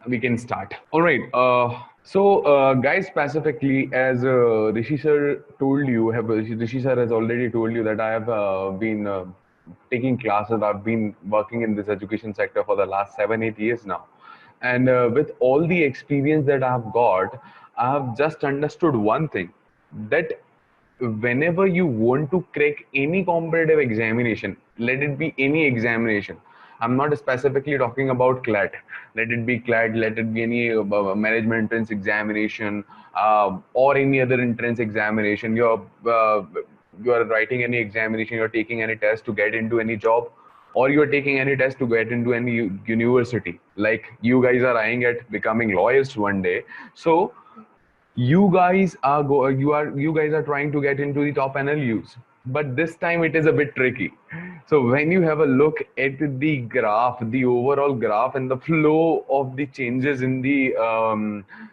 we can start. All right. Guys, specifically, as Rishi sir told you, Rishi sir has already told you that I have been taking classes. I've been working in this education sector for the last 7, 8 years now, and with all the experience that I have got, I have just understood one thing, that whenever you want to crack any competitive examination, let it be any examination. I'm not specifically talking about CLAT. Let it be CLAT, let it be any management entrance examination, or any other entrance examination. You're writing any examination, you're taking any test to get into any job, or you're taking any test to get into any university. Like you guys are eyeing at becoming lawyers one day. So you guys are trying to get into the top NLUs, but this time it is a bit tricky. So when you have a look at the graph, the overall graph and the flow of the changes in the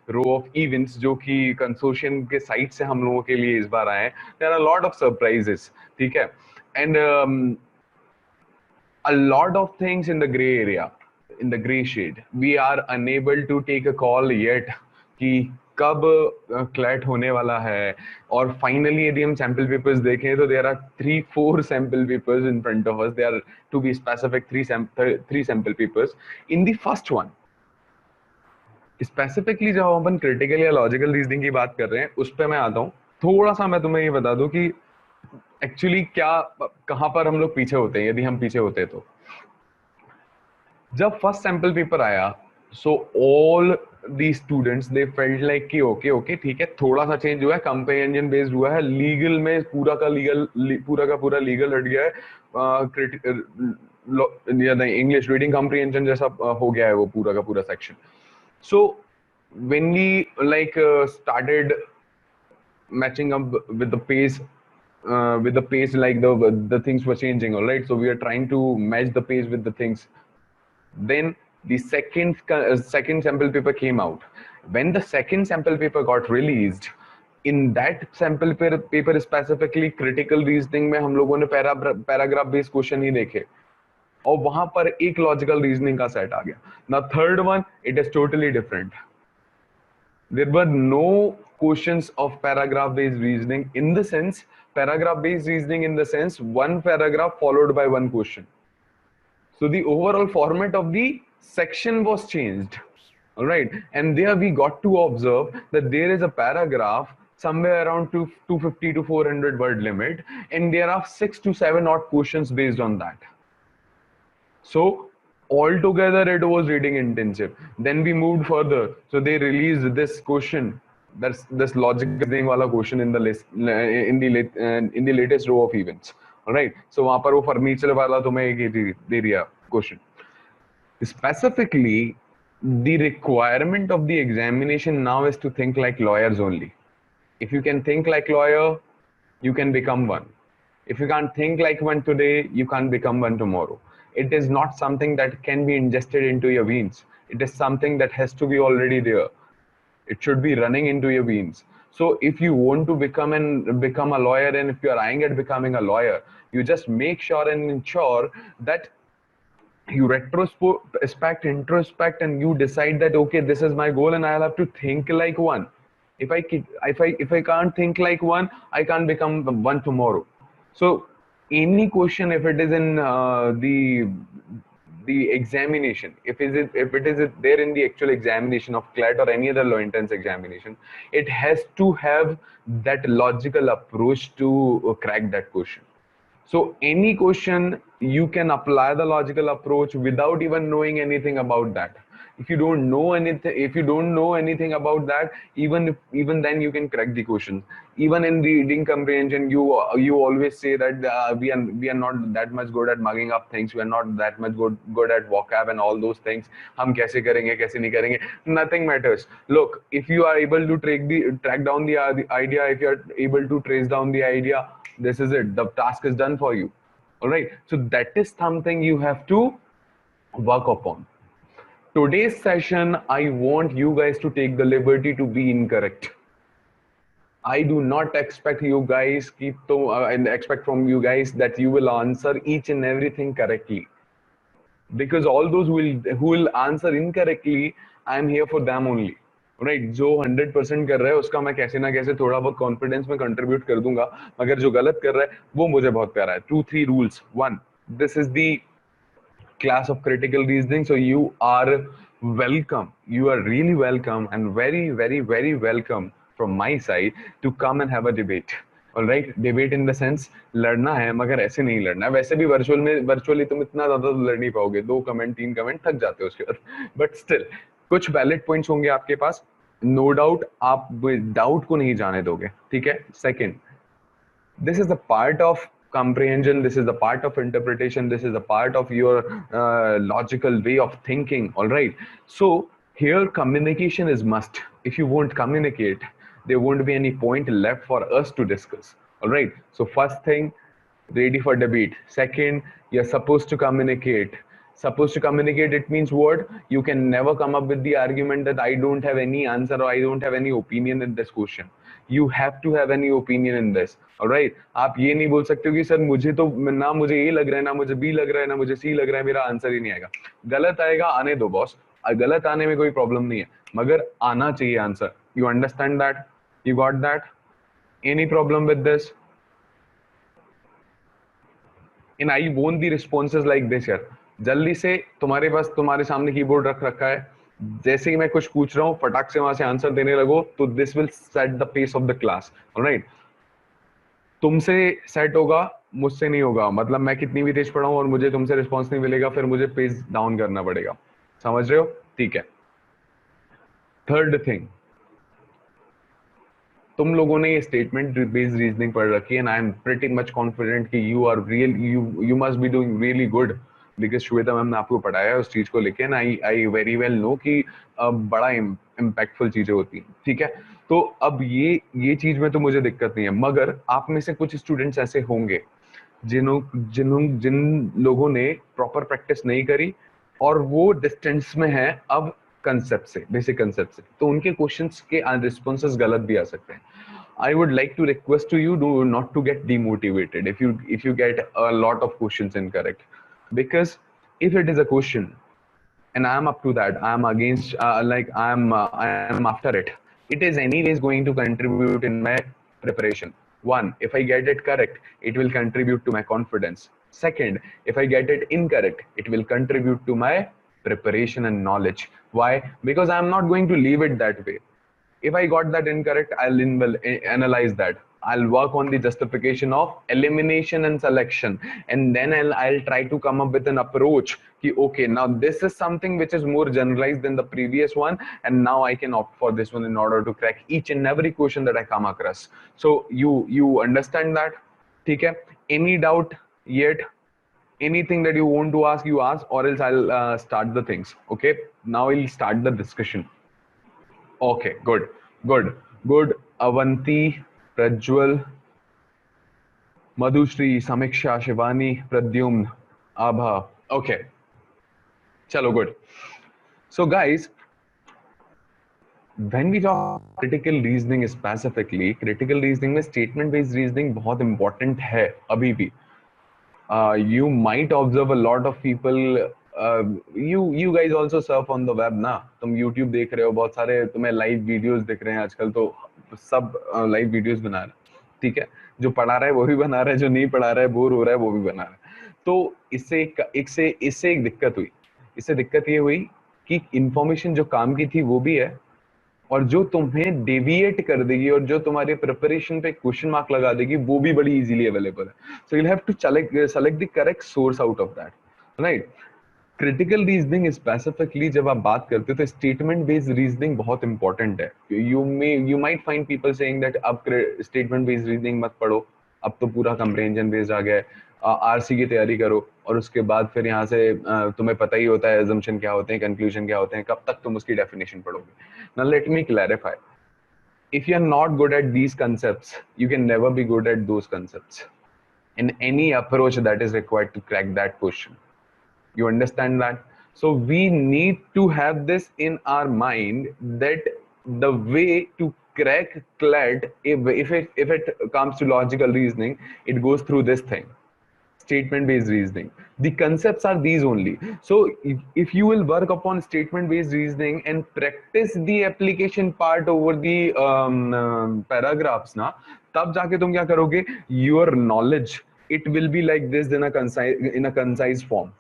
row of events जो कि consortium के side से हम लोगों के लिए इस बार आए हैं, there are a lot of surprises, ठीक है? And a lot of things in the gray area, in the gray shade. We are unable to take a call yet कि कब क्लैट होने वाला है. और फाइनली यदि हम सैंपल पेपर्स देखें तो there are 3-4 sample papers in front of us. They are, to be specific, three sample papers. In the first one specifically जब अपन क्रिटिकल या लॉजिकल रीजनिंग की बात कर रहे हैं, उस पर मैं आता हूँ. थोड़ा सा मैं तुम्हें ये बता दूं कि एक्चुअली क्या, कहां पर हम लोग पीछे होते हैं, यदि हम पीछे होते हैं तो. जब फर्स्ट सैंपल पेपर आया, so all the students they felt like कि ओके ओके ठीक है, थोड़ा सा चेंज हुआ है, कंपेरिजन बेस्ड हुआ है, लीगल में पूरा का पूरा लीगल हट गया है, इंग्लिश रीडिंग कॉम्प्रिहेंशन जैसा हो गया है वो पूरा का पूरा section. So when we started matching up with the pace, like the things were changing, all right, so we are trying to match the pace with the things. Then the second sample paper came out. When the second sample paper got released, in that sample paper specifically critical reasoning में हम लोगों ने paragraph based question ही देखे, और वहां पर एक logical reasoning का सेट आ गया. ना third one, it is totally different. There were no questions of paragraph based reasoning, in the sense, paragraph based reasoning in the sense one paragraph followed by one question. So the overall format of the section was changed. All right. And there we got to observe that there is a paragraph somewhere around 250 to 400 word limit, and there are 6 to 7 odd questions based on that. So altogether it was reading intensive. Then we moved further. So they released this question, that's this logic reasoning wala question in the list, in the latest row of events. All right. So वहां पर वो furniture वाला तुम्हें एक दे दिया question. Specifically, the requirement of the examination now is to think like lawyers only. If you can think like lawyer, you can become one. If you can't think like one today, you can't become one tomorrow. It is not something that can be ingested into your veins. It is something that has to be already there. It should be running into your veins. So if you want to become a lawyer, and if you are eyeing at becoming a lawyer, you just make sure and ensure that you retrospect, introspect, and you decide that okay, this is my goal, and I'll have to think like one. If I can't think like one, I can't become one tomorrow. So any question, if it is in the examination, if it is there in the actual examination of CLAT or any other law entrance examination, it has to have that logical approach to crack that question. So any question, you can apply the logical approach without even knowing anything about that. If you don't know anything about that, even then you can crack the question. Even in reading comprehension, you always say that we are not that much good at mugging up things. We are not that much good at vocab and all those things. हम कैसे करेंगे, कैसे नहीं करेंगे? Nothing matters. Look, if you are able to track down the idea, if you are able to trace down the idea, this is it. The task is done for you. All right. So that is something you have to work upon. Today's session, I want you guys to take the liberty to be incorrect. I do not expect you guys and expect from you guys that you will answer each and everything correctly. Because all those who will answer incorrectly, I am here for them only, right? जो 100% कर रहा है उसका मैं कैसे ना कैसे थोड़ा बहुत कॉन्फिडेंस में कंट्रीब्यूट कर दूंगा, मगर जो गलत कर रहा है वो मुझे बहुत प्यारा है. 2-3 rules. 1, this is the class of critical reasoning, so you are welcome, you are really welcome and very very very welcome from my side to come and have a debate. All right, debate in the sense लड़ना है मगर ऐसे नहीं लड़ना है. वैसे भी virtually तुम इतना ज्यादा तो लड़ नहीं पाओगे, 2 कमेंट 3 कमेंट थक जाते हो उसके बाद, बट स्टिल कुछ वैलिड पॉइंट्स होंगे आपके पास, नो डाउट. आप डाउट को नहीं जाने दोगे, ठीक है? Second, this is the part of comprehension, this is the part of interpretation, this is the part of your logical way of thinking. All right, so here communication is must. If you won't communicate, there won't be any point left for us to discuss. All right, so first thing, ready for debate. Second, you're supposed to communicate. Supposed to communicate, it means what? You can never come up with the argument that I don't have any answer or I don't have any opinion in this question. You have to have any opinion in this. All right, आप ये नहीं बोल सकते हो कि sir मुझे तो ना मुझे ए लग रहा है, ना मुझे बी लग रहा है, ना मुझे सी लग रहा है, मेरा आंसर ही नहीं आएगा. गलत आएगा, आने दो बॉस. गलत आने में कोई प्रॉब्लम नहीं है, मगर आना चाहिए answer. You understand that? You got that? Any problem with this? And I want the responses like this यार. जल्दी से, तुम्हारे पास तुम्हारे सामने कीबोर्ड रख रखा है, जैसे ही मैं कुछ पूछ रहा हूँ फटाक से वहां से आंसर देने लगो, तो this will set the pace of the class. Alright, तुमसे सेट होगा, मुझसे नहीं होगा. मतलब मैं कितनी भी तेज पढ़ाऊं और मुझे तुमसे रिस्पॉन्स नहीं मिलेगा, फिर मुझे पेस डाउन करना पड़ेगा. समझ रहे हो? ठीक है. थर्ड थिंग, तुम लोगों ने ये स्टेटमेंट बेस्ड रीजनिंग पढ़ रखी है, and I am pretty much confident कि you are real, you must be doing really good, because Shweta ma'am ने आपको पढ़ाया है उस चीज को लेके, and I very well know कि बड़ा इम्पैक्टफुल चीजें होती हैं. ठीक है, तो अब ये चीज में तो मुझे दिक्कत नहीं है, मगर आप में से कुछ स्टूडेंट्स ऐसे होंगे जिन लोगों ने प्रॉपर प्रैक्टिस नहीं करी और वो डिस्टेंस में है अब कंसेप्ट से, बेसिक कंसेप्ट से, तो उनके क्वेश्चंस के रिस्पॉन्सेस गलत भी आ सकते हैं. I would like to request to you do not to get demotivated if you get a lot of questions incorrect, because if it is a question and I am up to that, I am against I am after it, it is anyways going to contribute in my preparation. One, if I get it correct, it will contribute to my confidence. Second, if I get it incorrect, it will contribute to my preparation and knowledge. Why? Because I am not going to leave it that way. If I got that incorrect, I'll analyze that. I'll work on the justification of elimination and selection, and then I'll try to come up with an approach ki, okay, now this is something which is more generalized than the previous one, and now I can opt for this one in order to crack each and every question that I come across. So you understand that? ठीक है? Any doubt yet? Anything that you want to ask, you ask, or else I'll start the things. Okay, now we'll start the discussion. Okay, good. Avanti, Prajwal, Madhushri, Samiksha, Shivani, Pradyumn, Abha. Okay, chalo, good. So guys, when we talk critical reasoning specifically, critical reasoning में statement based reasoning बहुत important है अभी भी. You might observe a lot of people, you guys also surf on the web ना, तुम YouTube देख रहे हो, बहुत सारे तुम्हें लाइव वीडियोस दिख रहे हैं आजकल, तो सब लाइव वीडियोस बना रहे हैं. ठीक है, जो पढ़ा रहा है वो भी बना रहा है, जो नहीं पढ़ा रहा है बोर हो रहा है वो भी बना रहा है. तो इससे एक दिक्कत हुई. इससे दिक्कत ये हुई कि इंफॉर्मेशन जो काम की थी वो भी है, और जो तुम्हें डेविएट कर देगी और जो तुम्हारे प्रिपरेशन पे क्वेश्चन मार्क लगा देगी वो भी बड़ी इजीली अवेलेबल है. So you have to select the correct source out of that. Right, critical reasoning specifically जब आप बात करते हो तो स्टेटमेंट बेस्ड रीजनिंग बहुत इंपॉर्टेंट है. You might find people saying that अब स्टेटमेंट बेस्ड रीजनिंग मत पढ़ो, अब तो पूरा कंप्रेहेंशन बेस्ड आ गया है, आरसी की तैयारी करो, और उसके बाद फिर यहाँ से तुम्हें पता ही होता है assumption क्या होते हैं, कंक्लूजन क्या होते हैं, कब तक तुम उसकी डेफिनेशन पढ़ोगे. Now let me clarify. If you are not good at these concepts, you can never be good at those concepts in any approach that is required to crack that question. You understand that? So we need to have this in our mind that the way to crack CLAT, if it comes to logical reasoning, it goes through this thing. statement based reasoning. The concepts are these only. So if you will work upon statement based reasoning and practice the application part over the paragraphs na, tab jaake tum kya karoge, your knowledge, it will be like this in a concise form.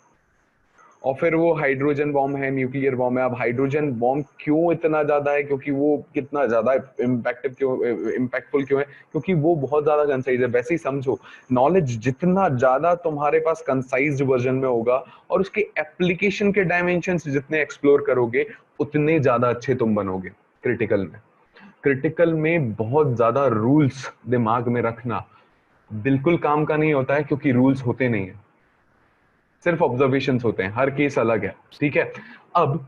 और फिर वो hydrogen bomb है, nuclear bomb है. अब hydrogen bomb क्यों इतना ज्यादा है, क्योंकि वो कितना ज्यादा इम्पैक्टफुल क्यों है, क्योंकि वो बहुत ज्यादा कंसाइज है. वैसे ही समझो, नॉलेज जितना ज्यादा तुम्हारे पास कंसाइज्ड वर्जन में होगा और उसके एप्लीकेशन के डायमेंशंस जितने एक्सप्लोर करोगे, उतने ज्यादा अच्छे तुम बनोगे. क्रिटिकल में बहुत ज्यादा रूल्स दिमाग में रखना बिल्कुल काम का नहीं होता है, क्योंकि रूल्स होते नहीं है, सिर्फ ऑब्जर्वेशंस होते हैं. हर केस अलग है. ठीक है. अब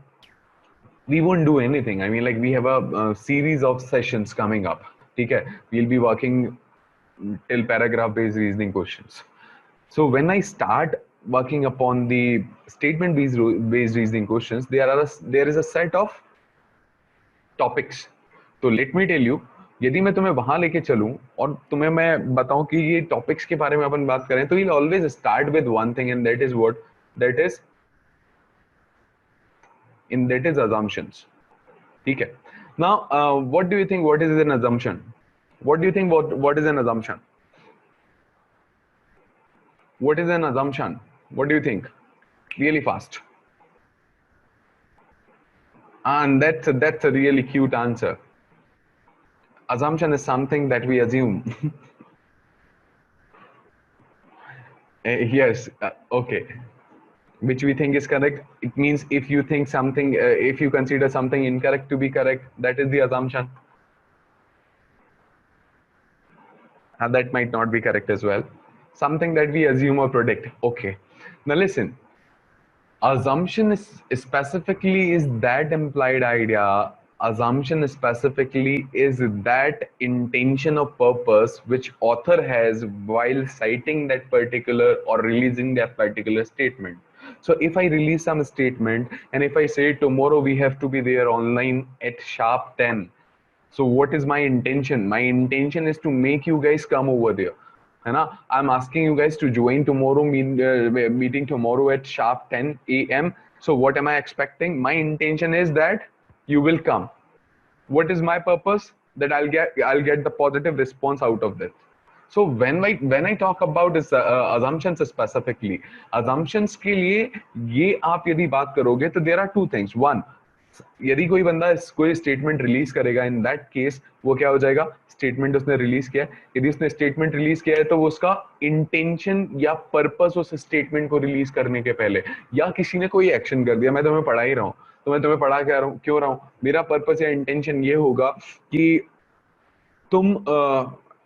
we won't do anything. I mean, like, we have a series of sessions coming up. ठीक है. We'll be working till paragraph based reasoning questions. So when I start working upon the statement based reasoning questions, there is a set of topics. तो let me tell you, यदि मैं तुम्हें वहां लेके चलूं और तुम्हें मैं बताऊं कि ये टॉपिक्स के बारे में अपन बात करें, तो we'll always start with one thing, and that is what? That is assumptions. ठीक है. Now, what do you think? What is an assumption? What do you think? What is an assumption? What is an assumption? What do you think? Really fast. And that's a really cute answer. Assumption is something that we assume. Yes. Okay. Which we think is correct. It means if you think something, if you consider something incorrect to be correct, that is the assumption. And that might not be correct as well. Something that we assume or predict. Okay. Now listen. Assumption specifically is that implied idea. Assumption specifically is that intention or purpose which author has while citing that particular or releasing that particular statement. So if I release some statement and if I say tomorrow we have to be there online at sharp 10, so what is my intention? My intention is to make you guys come over there. है ना? I'm asking you guys to join tomorrow meeting tomorrow at sharp 10 a.m. So what am I expecting? My intention is that you will come. What is my purpose? That I'll get the positive response out of this. So when I talk about this assumptions specifically, assumptions के लिए ये आप यदि बात करोगे तो there are two things. One, यदि कोई बंदा कोई स्टेटमेंट रिलीज करेगा, इन दैट केस वो क्या हो जाएगा? स्टेटमेंट उसने रिलीज किया है. यदि उसने स्टेटमेंट रिलीज किया है तो वो उसका इंटेंशन या पर्पस उस स्टेटमेंट को रिलीज करने के पहले, या किसी ने कोई एक्शन कर दिया. मैं तुम्हें पढ़ा ही रहा हूँ, तो मैं तुम्हें पढ़ा क्या क्यों रहा हूँ? मेरा पर्पस या इंटेंशन ये होगा कि तुम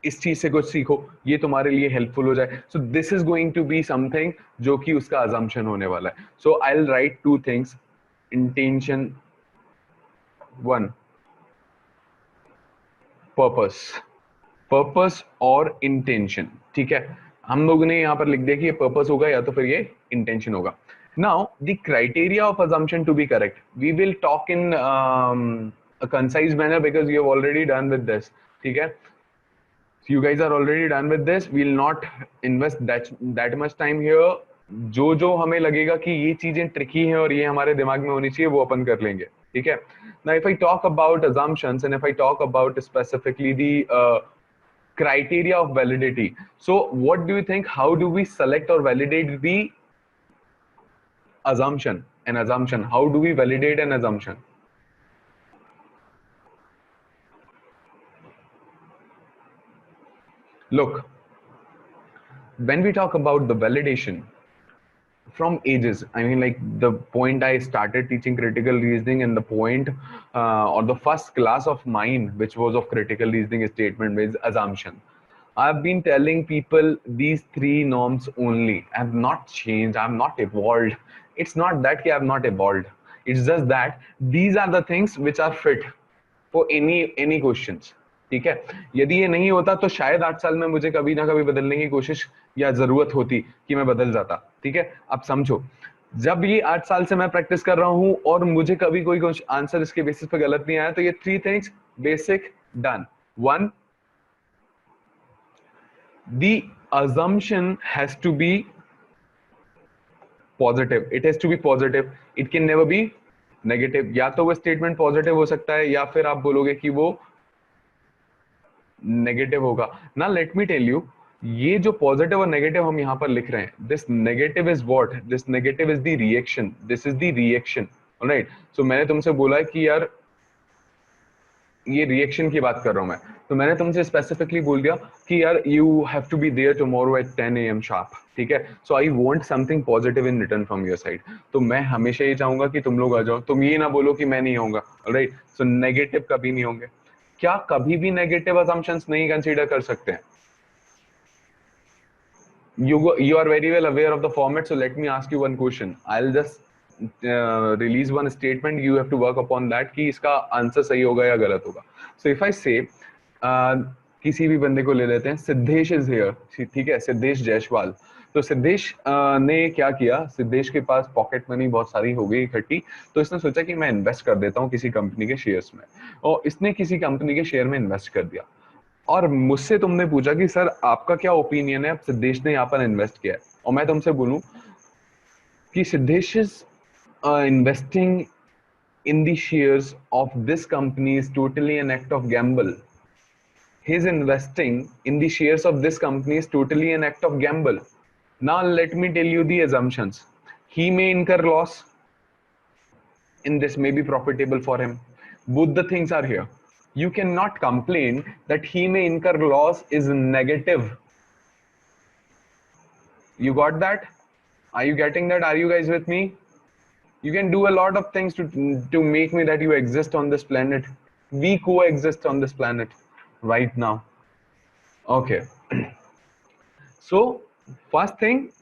इस चीज से कुछ सीखो, ये तुम्हारे लिए हेल्पफुल हो जाए. So this is going to be something जो कि उसका अजम्पशन होने वाला है. So I will write two things. Intention, one, purpose और इंटेंशन. ठीक है. हम लोगों ने यहां पर लिख दिया कि ये पर्पस होगा या तो फिर ये इंटेंशन होगा. Now the criteria of assumption to be correct, we will talk in a concise manner because you have already done with this. ठीक है. You guys are already done with this. We'll not invest that much time here. जो हमें लगेगा कि ये चीजें tricky हैं और ये हमारे दिमाग में होनी चाहिए, वो अपन कर लेंगे. ठीक है. Now, if I talk about assumptions and if I talk about specifically the criteria of validity, so what do you think? How do we select or validate the assumption? An assumption. How do we validate an assumption? Look, when we talk about the validation, from ages, I mean, like the point I started teaching critical reasoning and the point or the first class of mine which was of critical reasoning statement based assumption, I've been telling people these three norms only. I have not changed, I have not evolved. It's not that I have not evolved, it's just that these are the things which are fit for any questions. ठीक है. यदि ये नहीं होता तो शायद 8 साल में मुझे कभी ना कभी बदलने की कोशिश या जरूरत होती कि मैं बदल जाता. ठीक है. अब समझो, जब ये 8 साल से मैं प्रैक्टिस कर रहा हूं और मुझे कभी कोई आंसर इसके बेसिस पे गलत नहीं आया, तो ये three things basic done. One, the assumption has to be positive, it has to be positive, it can never be negative. या तो वो स्टेटमेंट पॉजिटिव हो सकता है या फिर आप बोलोगे कि वो नेगेटिव होगा ना। लेट मी टेल यू, ये जो पॉजिटिव और नेगेटिव हम यहाँ पर लिख रहे हैं, this negative is what, this negative is the reaction, this is the reaction, alright. So मैंने तुमसे बोला है कि यार ये रिएक्शन की बात कर रहा हूं मैं, तो मैंने तुमसे स्पेसिफिकली बोल दिया कि यार you have to be there tomorrow at 10 AM sharp, ठीक है। So I want something positive in return from your side. तो मैं हमेशा ये चाहूंगा कि तुम लोग आ जाओ, तुम ये ना बोलो कि मैं नहीं आऊंगा, ऑलराइट। सो नेगेटिव कभी नहीं होंगे। क्या कभी भी नेगेटिव असम्पशंस नहीं कंसीडर कर सकते हैं? You are very well aware of the format, so let me ask you one question. I'll just release one statement, you have to work upon that कि इसका आंसर सही होगा या गलत होगा। So if I say किसी भी बंदे को ले लेते हैं, सिद्धेश इज हियर, ठीक है, सिद्धेश जायसवाल। तो सिद्धेश ने क्या किया, सिद्धेश के पास पॉकेट मनी बहुत सारी हो गई इकट्ठी, तो इसने सोचा कि मैं इन्वेस्ट कर देता हूँ किसी कंपनी के शेयर्स में, और इसने किसी कंपनी के शेयर में इन्वेस्ट कर दिया। और मुझसे तुमने पूछा कि सर आपका क्या ओपिनियन है, सिद्धेश ने यहाँ पर इन्वेस्ट किया है, और मैं तुमसे बोलूं कि Siddhesh is investing in the shares of this company is totally an act of gamble. His investing in the shares of this company is totally an act of gamble. Now let me tell you the assumptions. He may incur loss, and this may be profitable for him. Both the things are here. You cannot complain that he may incur loss is negative. You got that? Are you getting that? Are you guys with me? You can do a lot of things to make me that you exist on this planet. We coexist on this planet right now. Okay. So first thing,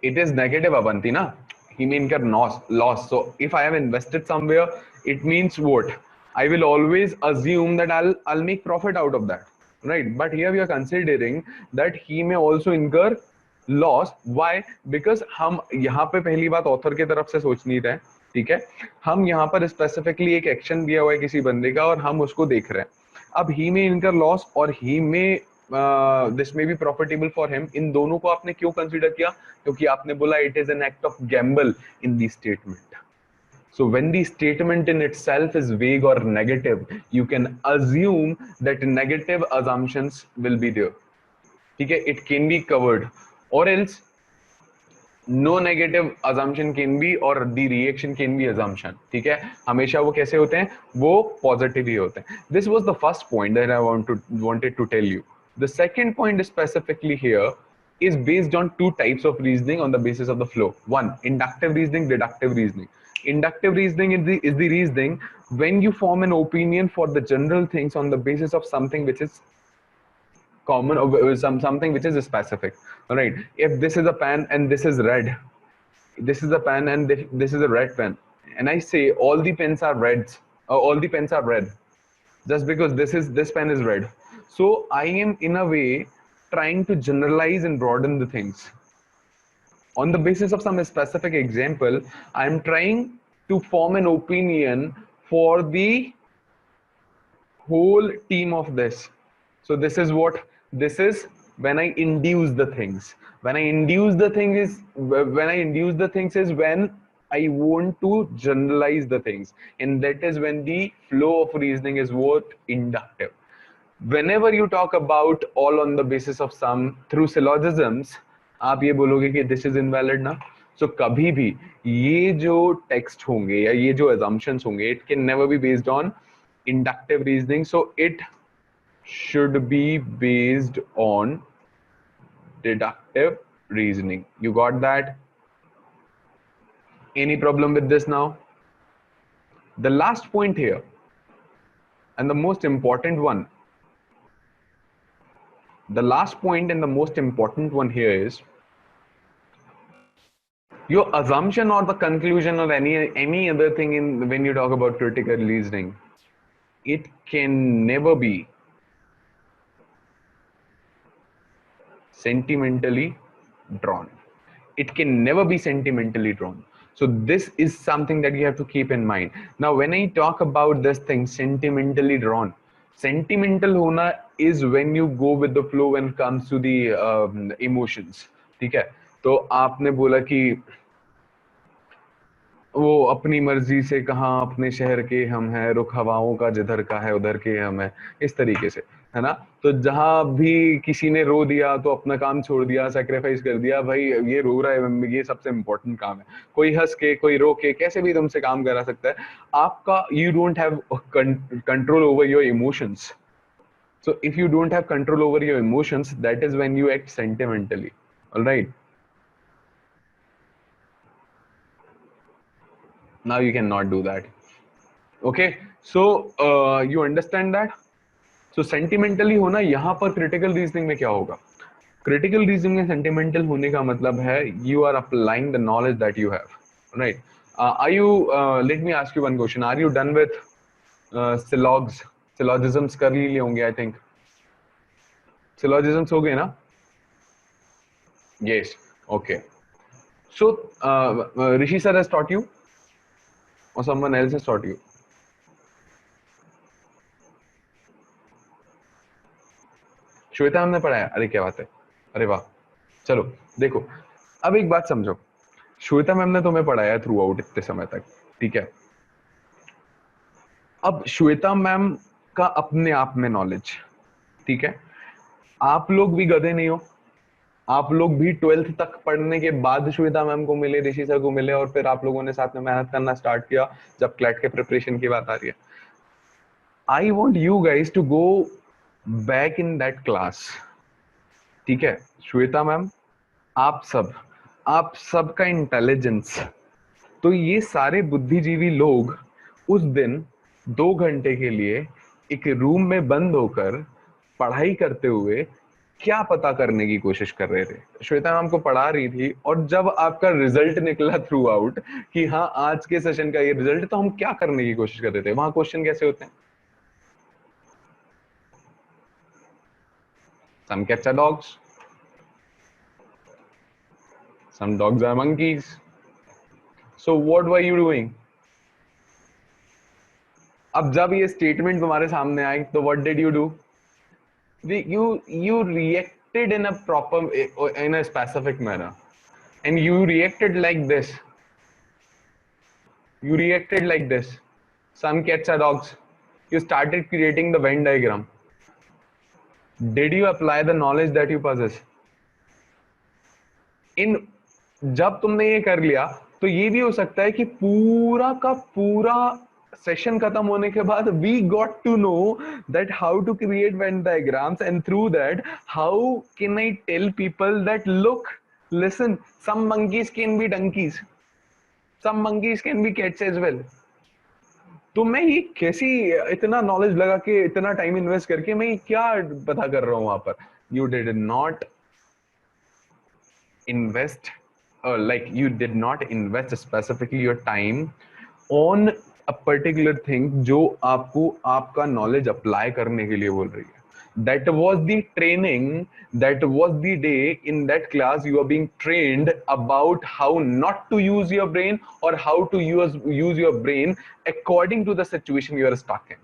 it is negative, Avanti, na? He may incur loss. So if I have invested somewhere, it means what? I will always assume that I'll make profit out of that, right? But here we are considering that he may also incur loss. Why? Because हम यहाँ पे पहली बात author की तरफ से सोच नहीं रहे, ठीक है। हम यहाँ पर स्पेसिफिकली एक एक्शन दिया हुआ है किसी बंदे का और हम उसको देख रहे हैं। अब ही में इनकर लॉस और ही में दिस में बी प्रॉफिटेबल फॉर हिम, इन दोनों को आपने क्यों कंसीडर किया? क्योंकि आपने बोला it is an act of Gamble in the statement. So when the statement in itself is vague or negative, you can assume that negative assumptions will be there. ठीक है, it can be covered, or else no negative assumption can be, or the reaction can be assumption, ठीक है। हमेशा वो कैसे होते हैं, वो positive ही होते हैं। This was the first point that I wanted to tell you. The second point specifically here is based on two types of reasoning on the basis of the flow. One, inductive reasoning, deductive reasoning. Inductive reasoning is the reasoning when you form an opinion for the general things on the basis of something which is common, or something which is specific. All right, if this is a pen and this is red, this is a pen and this is a red pen, and I say all the pens are reds, or all the pens are red, just because this pen is red. So I am in a way trying to generalize and broaden the things on the basis of some specific example. I am trying to form an opinion for the whole team of this. So this is what this is when I induce the things. When I induce the thing is when I want to generalize the things, and that is when the flow of reasoning is what? Inductive. Whenever you talk about all on the basis of some through syllogisms, आप ये बोलोगे कि this is invalid ना। So कभी भी ये जो text होंगे या ये जो assumptions होंगे, it can never be based on inductive reasoning. So it should be based on deductive reasoning. You got that? Any problem with this now? The last point here, and the most important one, the last point and the most important one here is your assumption or the conclusion or any other thing in when you talk about critical reasoning, it can never be sentimentally drawn. It can never be sentimentally drawn. So this is something that you have to keep in mind. Now, when I talk about this thing, sentimentally drawn, sentimental होना is when you go with the flow when comes to the emotions, ठीक है। तो आपने बोला कि वो अपनी मर्जी से कहाँ अपने शहर के हम हैं, रुख हवाओं का जिधर का है उधर के हम हैं, इस तरीके से, है ना। तो जहां भी किसी ने रो दिया तो अपना काम छोड़ दिया, सेक्रीफाइस कर दिया, भाई ये रो रहा है, ये सबसे इंपॉर्टेंट काम है। कोई हंस के, कोई रो के, कैसे भी तुमसे काम करा सकता है। आपका you don't have control over your emotions. So if you don't have control over your emotions, that is when you act sentimentally. All right. Now you cannot do that. Okay. So you understand that. So sentimentally होना यहाँ पर critical reasoning में क्या होगा? Critical reasoning में sentimental होने का मतलब है you are applying the knowledge that you have. Right. Are you? Let me ask you one question. Are you done with syllogs? Syllogisms कर लिए होंगे I think. Syllogisms हो गए ना? Yes. Okay. So Rishi sir has taught you, or someone else has taught you? Shweta हमने पढ़ाया? अरे क्या बात है, अरे वाह। चलो देखो, अब एक बात समझो, श्वेता मैम ने तुम्हें पढ़ाया थ्रू आउट इतने समय तक, ठीक है। अब श्वेता मैम का अपने आप में नॉलेज, ठीक है। आप लोग भी गधे नहीं हो, आप लोग भी 12th तक पढ़ने के बाद श्वेता मैम को मिले, ऋषि सर को मिले, और फिर आप लोगों ने साथ में मेहनत करना स्टार्ट किया जब क्लैट के प्रिपरेशन की बात आ रही है। I want you guys to go back in that class, ठीक है। श्वेता मैम, आप सब का इंटेलिजेंस, तो ये सारे बुद्धिजीवी लोग उस दिन 2 घंटे के लिए एक रूम में बंद होकर पढ़ाई करते हुए क्या पता करने की कोशिश कर रहे थे। श्वेता मैम को पढ़ा रही थी, और जब आपका रिजल्ट निकला थ्रू आउट कि हाँ आज के सेशन का ये रिजल्ट, तो हम क्या करने की कोशिश कर रहे थे। वहां क्वेश्चन कैसे होते हैं? Some cats are dogs, some dogs are monkeys. So what were you doing? अब जब ये स्टेटमेंट तुम्हारे सामने आई तो what did you do? You reacted in a proper, in a specific manner, and you reacted like this. You reacted like this. Some cats are dogs. You started creating the Venn diagram. Did you apply the knowledge that you possess? जब तुमने ये कर लिया तो ये भी हो सकता है कि पूरा का पूरा सेशन खत्म होने के बाद we got to know that how to create Venn diagrams, and through that how can I tell people that look, listen, some monkeys can be donkeys, some monkeys can be cats as well. तो मैं ये कैसी इतना knowledge लगा के, इतना time invest करके मैं क्या पता कर रहा हूं वहां पर? You did not invest, like you did not invest specifically your time on a particular thing जो आपको आपका knowledge apply करने के लिए बोल रही है. That was the training, that was the day in that class you are being trained about how not to use your brain, or how to use your brain according to the situation you are stuck in.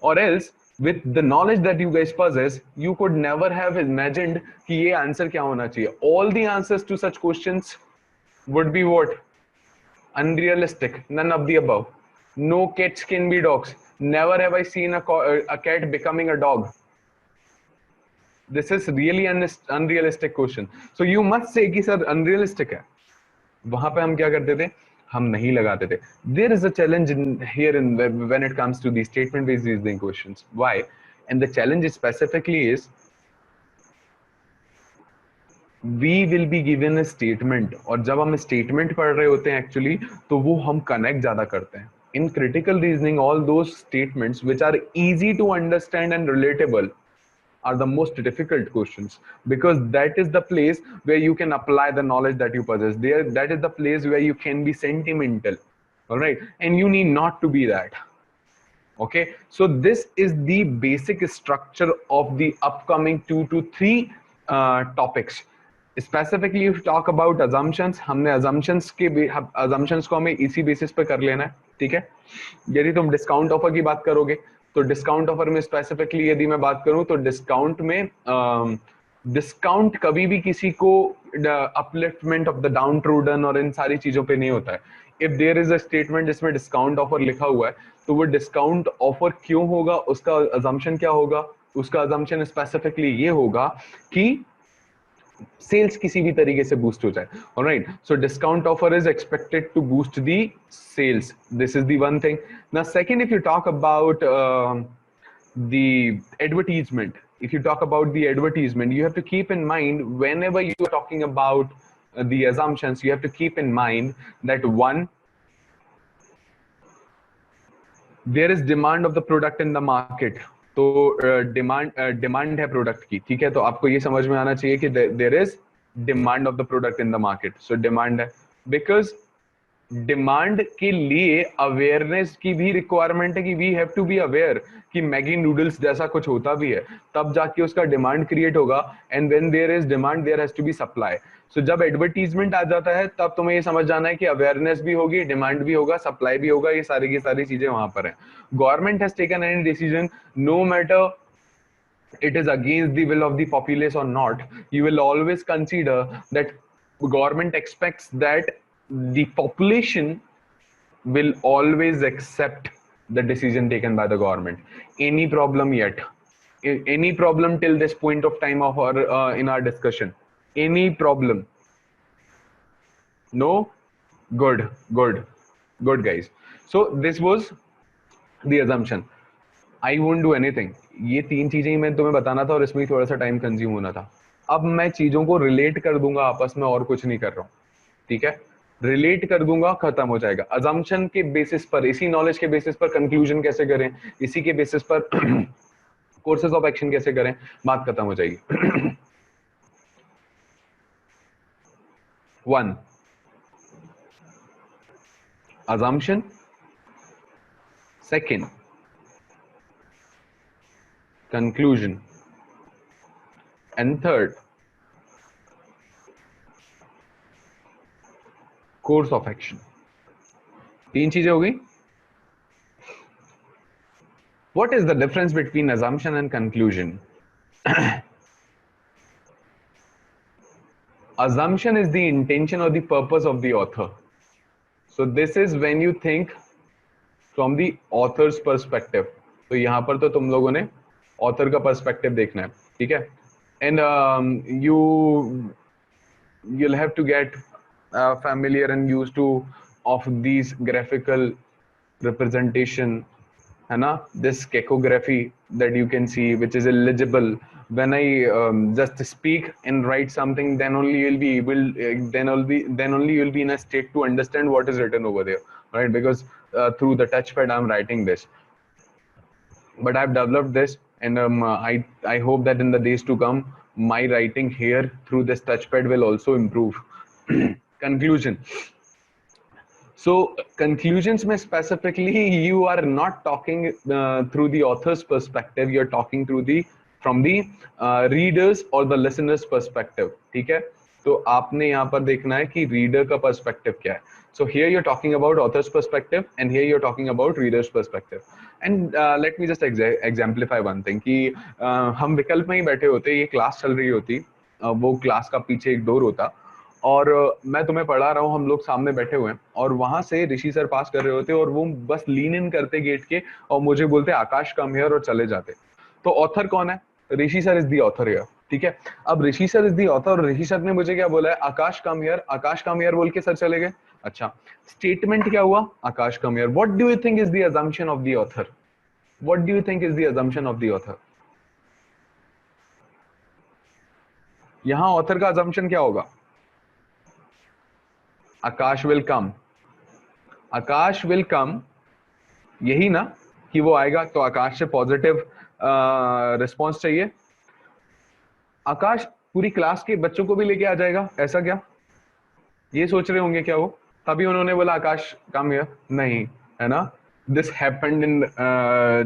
Or else with the knowledge that you guys possess, you could never have imagined कि ये answer क्या होना चाहिए. All the answers to such questions would be what? Unrealistic, none of the above. No cats can be dogs. Never have I seen a cat becoming a dog. This is really an unrealistic question. So you must say कि sir unrealistic है. वहां पे हम क्या करते थे? हम नहीं लगाते थे. There is a challenge here when it comes to the statement-based reasoning questions. Why? And the challenge specifically is we will be given a statement, और जब हम statement पढ़ रहे होते हैं actually, तो वो हम connect ज्यादा करते हैं. In critical reasoning, all those statements which are easy to understand and relatable are the most difficult questions, because that is the place where you can apply the knowledge that you possess. That is the place where you can be sentimental, all right, and you need not to be that. Okay, so this is the basic structure of the upcoming 2 to 3 topics. Specifically if you talk about assumptions, हमने assumptions को हमें इसी basis पे कर लेना है, ठीक है। यदि तुम डिस्काउंट ऑफर की बात करोगे तो डिस्काउंट ऑफर में स्पेसिफिकली यदि मैं बात करूं तो डिस्काउंट में डिस्काउंट कभी भी किसी को upliftment of the downtrodden और इन सारी चीजों पे नहीं होता है. If there is a statement जिसमें डिस्काउंट ऑफर लिखा हुआ है तो वो डिस्काउंट ऑफर क्यों होगा, उसका अजम्पशन क्या होगा. उसका अजम्पशन स्पेसिफिकली ये होगा कि सेल्स किसी भी तरीके से बूस्ट हो जाए. Alright, so discount offer is expected to boost the sales. This is the one thing. Now second, if you talk about the advertisement, if you talk about the advertisement, you have to keep in mind whenever you are talking about the assumptions, you have to keep in mind that one, there is demand of the product in the market. तो demand है product की, ठीक है. तो आपको ये समझ में आना चाहिए कि there is demand of the product in the market. So demand है, बिकॉज डिमांड के लिए अवेयरनेस की भी रिक्वायरमेंट है कि we have to be aware कि मैगी नूडल्स जैसा कुछ होता भी है, तब जाके उसका डिमांड क्रिएट होगा. And when there is demand there has to be supply. So जब एडवर्टीजमेंट आ जाता है तब तुम्हें ये समझ जाना है कि अवेयरनेस भी होगी, डिमांड भी होगा, सप्लाई भी होगा, ये सारी की सारी चीजें वहां पर हैं. Government has taken any decision, no matter it is against the will of the populace or not, you will always consider that government expects that the population will always accept the decision taken by the government. Any problem yet? Any problem till this point of time of our in our discussion? Any problem? No? Good, good, good, guys. So this was the assumption. I won't do anything. ये तीन चीजें ही मैं तुम्हें बताना था और इसमें थोड़ा सा टाइम कंज्यूम होना था. अब मैं चीजों को रिलेट कर दूंगा आपस में, और कुछ नहीं कर रहा हूँ, ठीक है. रिलेट कर दूंगा, खत्म हो जाएगा. अजम्पशन के बेसिस पर, इसी नॉलेज के बेसिस पर कंक्लूजन कैसे करें, इसी के बेसिस पर कोर्सेज ऑफ एक्शन कैसे करें, बात खत्म हो जाएगी. 1, assumption. Second, conclusion. And third, course of action. 3 चीजें हो गई. What is the difference between assumption and conclusion? Assumption is the intention or the purpose of the author. So this is when you think from the author's perspective. तो यहाँ पर तो तुम लोगों ने author का perspective देखना है, ठीक है. And you'll have to get familiar and used to of these graphical representation, है ना. This cacography that you can see, which is illegible. When I just speak and write something, then only you'll be able, then only you'll be in a state to understand what is written over there, right? Because through the touchpad I'm writing this, but I've developed this, and I hope that in the days to come my writing here through this touchpad will also improve. Conclusion. So conclusions में specifically you are not talking through the author's perspective, you're talking through the from the readers or the listener's perspective, ठीक है. तो आपने यहाँ पर देखना है कि reader का perspective क्या है. So here you're talking about author's perspective and here you're talking about reader's perspective. And let me just exemplify one thing कि हम विकल्प में ही बैठे होते, ये क्लास चल रही होती, वो क्लास का पीछे एक डोर होता और मैं तुम्हें पढ़ा रहा हूँ, हम लोग सामने बैठे हुए हैं और वहां से ऋषि सर पास कर रहे होते और वो बस लीन इन करते गेट के और मुझे बोलते आकाश कम हियर और चले जाते. तो ऑथर कौन है? Rishi sir is the author here, ठीक है. अब Rishi sir is the author और ऋषि सर ने मुझे क्या बोला है? आकाश come here. Akash come here बोल के सर चले गए. अच्छा, स्टेटमेंट क्या हुआ? Akash come here. What do you think is the assumption of the author? What do you think is the assumption of the author? यहां ऑथर का अजम्पशन क्या होगा? आकाश will come. Akash will come, यही ना कि वो आएगा, तो आकाश से पॉजिटिव रिस्पॉन्स चाहिए. आकाश पूरी क्लास के बच्चों को भी लेके आ जाएगा, ऐसा क्या? ये सोच रहे होंगे क्या वो? तभी उन्होंने बोला आकाश कम हियर. नहीं, है ना. This happened in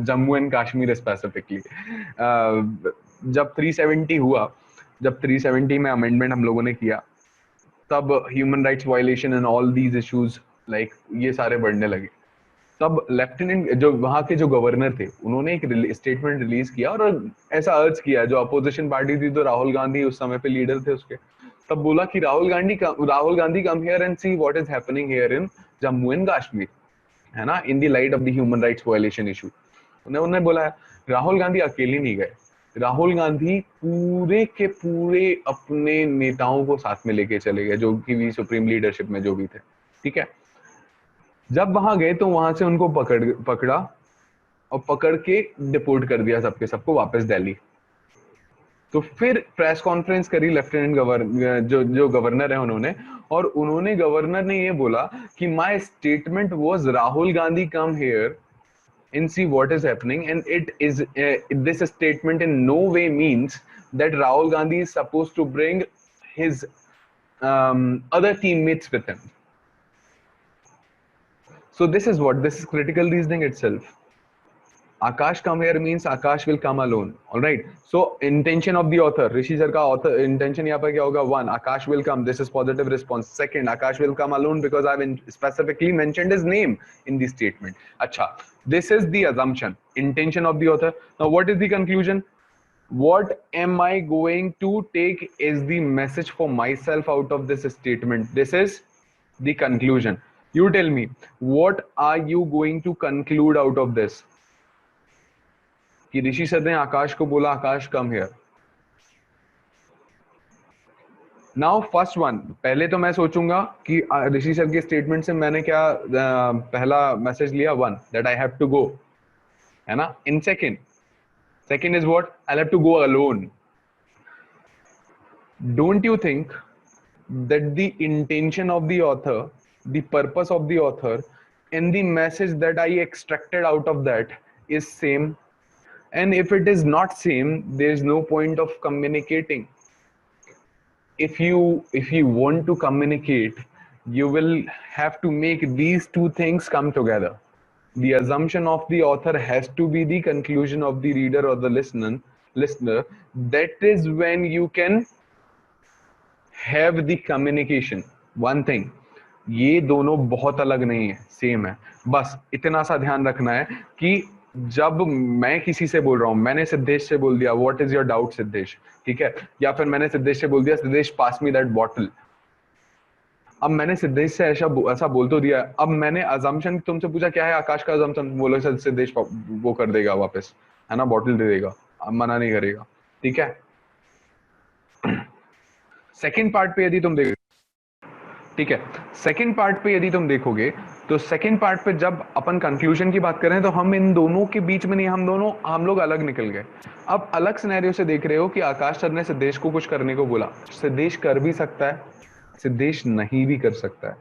Jammu and Kashmir specifically. जब 370 हुआ, जब 370 में अमेंडमेंट हम लोगों ने किया, तब human rights violation and all these issues like ये सारे बढ़ने लगे. तब लेफ्टिनेंट जो वहां के जो गवर्नर थे उन्होंने एक स्टेटमेंट रिलीज किया और ऐसा अर्ज किया, जो अपोजिशन पार्टी थी तो राहुल गांधी उस समय पे लीडर थे उसके, तब बोला कि Rahul Gandhi come here and see what is happening here in Jammu and Kashmir, है ना, in the light of the human rights violation issue. उन्होंने बोला राहुल गांधी अकेले नहीं गए, राहुल गांधी पूरे के पूरे अपने नेताओं को साथ में लेके चले गए, जो कि भी सुप्रीम लीडरशिप में जो भी थे, ठीक है। जब वहां गए तो वहां से उनको पकड़ा और पकड़ के डिपोर्ट कर दिया सबके सबको वापस दिल्ली। तो फिर प्रेस कॉन्फ्रेंस करी लेफ्टिनेंट गवर्नर जो गवर्नर है उन्होंने, और उन्होंने गवर्नर ने ये बोला कि my statement was Rahul Gandhi come here and see what is happening, and it is this statement in no way means that Rahul Gandhi is supposed to bring his other teammates with him. So this is critical reasoning itself. Akash come here means Akash will come alone. All right. So intention of the author, Rishi sir का author intention यहाँ पर क्या होगा? One, Akash will come. This is positive response. Second, Akash will come alone because I've specifically mentioned his name in the statement. अच्छा, this is the assumption, intention of the author. Now, what is the conclusion? What am I going to take is the message for myself out of this statement? This is the conclusion. You tell me, what are you going to conclude out of this? कि ऋषि sir ने आकाश को बोला Akash come here. Now first one, पहले तो मैं सोचूंगा कि ऋषि sir के स्टेटमेंट से मैंने क्या पहला मैसेज लिया, one, that I have to go, है ना। In second is what, I have to go alone. Don't you think that the intention of the author, the purpose of the author and the message that I extracted out of that is same? And if it is not same, there is no point of communicating. If you want to communicate, you will have to make these two things come together. The assumption of the author has to be the conclusion of the reader or the listener. That is when you can have the communication. One thing, ये दोनों बहुत अलग नहीं है, same है। बस इतना सा ध्यान रखना है कि जब मैं किसी से बोल रहा हूं, मैंने सिद्धेश से बोल दिया what is your doubt Siddhesh, ठीक है, या फिर मैंने सिद्धेश से बोल दिया सिद्धेश पास मी दैट बॉटल। अब मैंने सिद्धेश से ऐसा बोल तो दिया, अब मैंने अजम्पशन तुमसे पूछा क्या है आकाश का अजम्पशन, बोलो सिद्धेश वो कर देगा वापस, है ना, बॉटल दे देगा, अब मना नहीं करेगा, ठीक है। सेकेंड पार्ट पे यदि तुम देखो, ठीक है, सेकंड पार्ट पे यदि तुम देखोगे तो सेकंड पार्ट पे जब अपन कंक्लूजन की बात करें तो हम इन दोनों के बीच में नहीं, हम लोग अलग निकल गए। अब अलग सिनेरियो से देख रहे हो कि आकाश सर ने सिद्धेश को कुछ करने को बोला, सिद्धेश कर भी सकता है, सिद्धेश नहीं भी कर सकता है।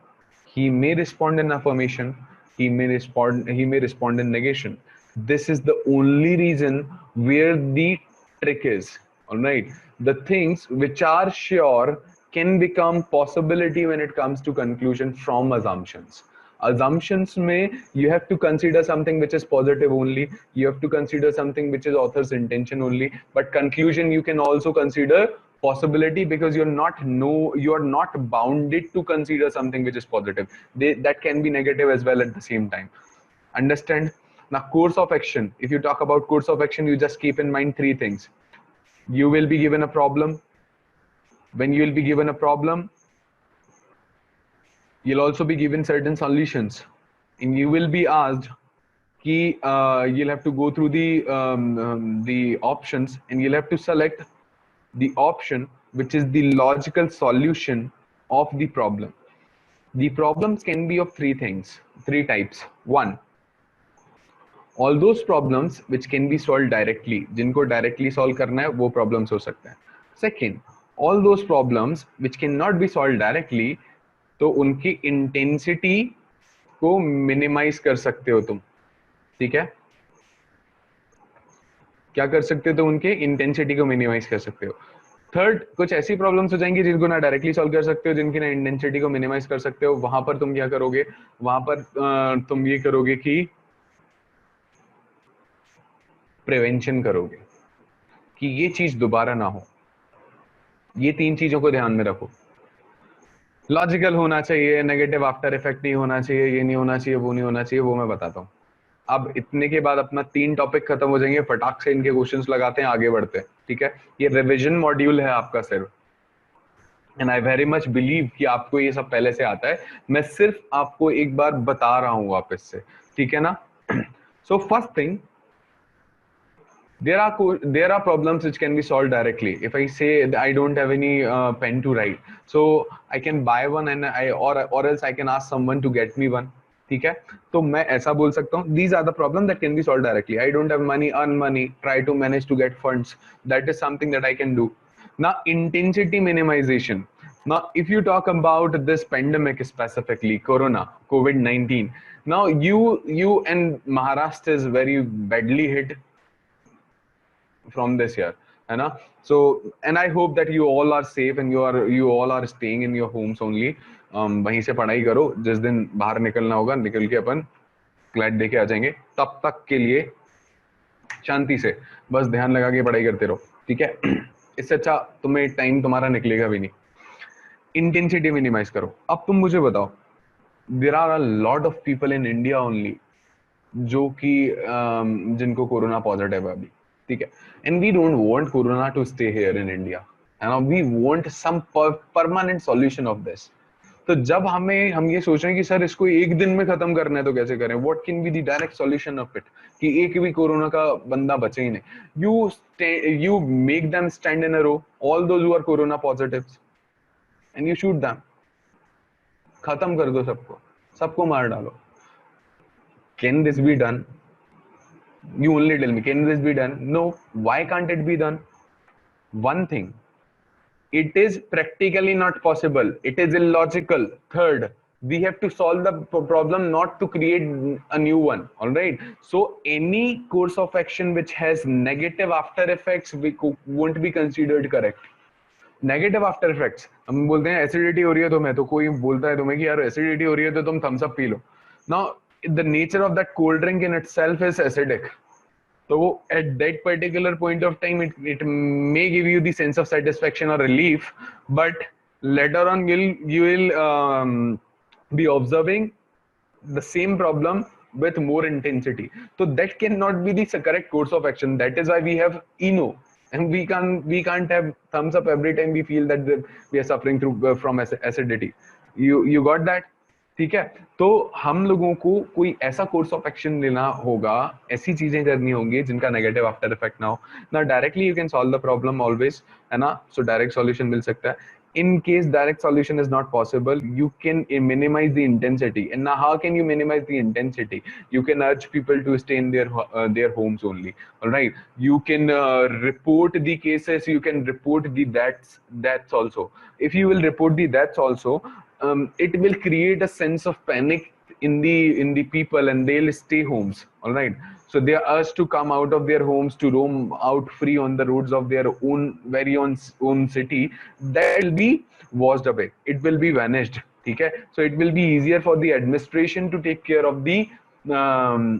he may respond in affirmation, he may respond in negation. This is the only reason where the trick is. All right, the things which are sure can become possibility when it comes to conclusion from assumptions. Assumptions में you have to consider something which is positive only, you have to consider something which is author's intention only, but conclusion you can also consider possibility because you're not bounded to consider something which is positive. That can be negative as well at the same time. Understand? Now, course of action. If you talk about course of action, you just keep in mind three things. You will be given a problem. When you will be given a problem, you'll also be given certain solutions, and you will be asked कि you'll have to go through the options, and you'll have to select the option which is the logical solution of the problem. The problems can be of three types. One, all those problems which can be solved directly, जिनको directly solve करना है वो problems हो सकते हैं. Second, all those problems which cannot be solved directly, तो उनकी intensity को minimize कर सकते हो तुम, ठीक है। क्या कर सकते हो तो उनके इंटेंसिटी को मिनिमाइज कर सकते हो। थर्ड, कुछ ऐसी प्रॉब्लम्स हो जाएंगी जिनको ना डायरेक्टली सॉल्व कर सकते हो, जिनकी ना इंटेंसिटी को मिनिमाइज कर सकते हो। वहां पर तुम क्या करोगे, वहां पर तुम ये करोगे कि प्रिवेंशन करोगे कि ये चीज दोबारा ना हो। ये तीन चीजों को ध्यान में रखो। लॉजिकल होना चाहिए, नेगेटिव आफ्टर इफेक्ट नहीं होना चाहिए, ये नहीं होना चाहिए, वो नहीं होना चाहिए, वो मैं बताता हूँ। अब इतने के बाद अपना 3 टॉपिक खत्म हो जाएंगे, फटाक से इनके क्वेश्चंस लगाते हैं, आगे बढ़ते हैं, ठीक है। ये रिवीजन मॉड्यूल है आपका सिर्फ, and I very much believe कि आपको ये सब पहले से आता है, मैं सिर्फ आपको एक बार बता रहा हूँ वापस से, ठीक है ना। So first thing, there are problems which can be solved directly. If I say I don't have any pen to write, so I can buy one and or else I can ask someone to get me one, ठीक है। तो मैं ऐसा बोल सकता हूँ, these are the problems that can be solved directly. I don't have money, earn money, try to manage to get funds. That is something that I can do. Now intensity minimization. Now if you talk about this pandemic, specifically corona, COVID-19, now you and Maharashtra is very badly hit from this year, है ना। So and I hope that you all are safe and you all are staying in your homes only. वहीं से पढ़ाई करो, जिस दिन बाहर निकलना होगा निकल के अपन क्लैट दे के आ जाएंगे, तब तक के लिए शांति से बस ध्यान लगा के पढ़ाई करते रहो, ठीक है। इससे अच्छा तुम्हें टाइम तुम्हारा निकलेगा भी नहीं। इंटेंसिटी मिनिमाइज करो। अब तुम मुझे बताओ, there are a lot of people in India only जो कि जिनको कोरोना पॉजिटिव है अभी, ठीक है। And we don't want corona to stay here in India, है ना। We want some permanent solution of this. तो जब हम ये सोच रहे हैं कि सर इसको एक दिन में खत्म करना है तो कैसे करें, what can be the direct solution of it, कि एक भी कोरोना का बंदा बचे ही नहीं। You make them stand in a row, all those who are corona positives, and you shoot them, खत्म कर दो सबको, सबको मार डालो। Can this be done? You only tell me, can this be done? No. Why can't it be done? One thing, it is practically not possible. It is illogical. Third, we have to solve the problem, not to create a new one. All right. So any course of action which has negative after effects won't be considered correct. Negative after effects, हम बोलते हैं acidity हो रही है तुम्हें, तो कोई बोलता है तुम्हें कि यार एसिडिटी हो रही है तो तुम थम्स अप पी लो। Now the nature of that cold drink in itself is acidic, तो वो at that particular point of time it may give you the sense of satisfaction और relief, but later on you will be observing the same problem with more intensity. So that cannot be the correct course of action. That is why we have eno, and we can't have thumbs up every time we feel that we are suffering through from acidity. You got that? ठीक है। तो हम लोगों को कोई ऐसा course of action लेना होगा, ऐसी चीजें करनी होंगी जिनका नेगेटिव आफ्टर इफेक्ट ना हो ना। Directly you can solve the problem always, है ना। सो डायरेक्ट सॉल्यूशन मिल सकता है। In case direct solution is not possible, you can minimize the intensity. And now how can you minimize the intensity? You can urge people to stay in their homes only. All right, you can report the cases, you can report the deaths also. If you will report the deaths also, it will create a sense of panic in the people, and they'll stay homes. All right, so they are urged to come out of their homes to roam out free on the roads of their own city. That will be washed away, it will be vanished, ठीक है। So it will be easier for the administration to take care of the um,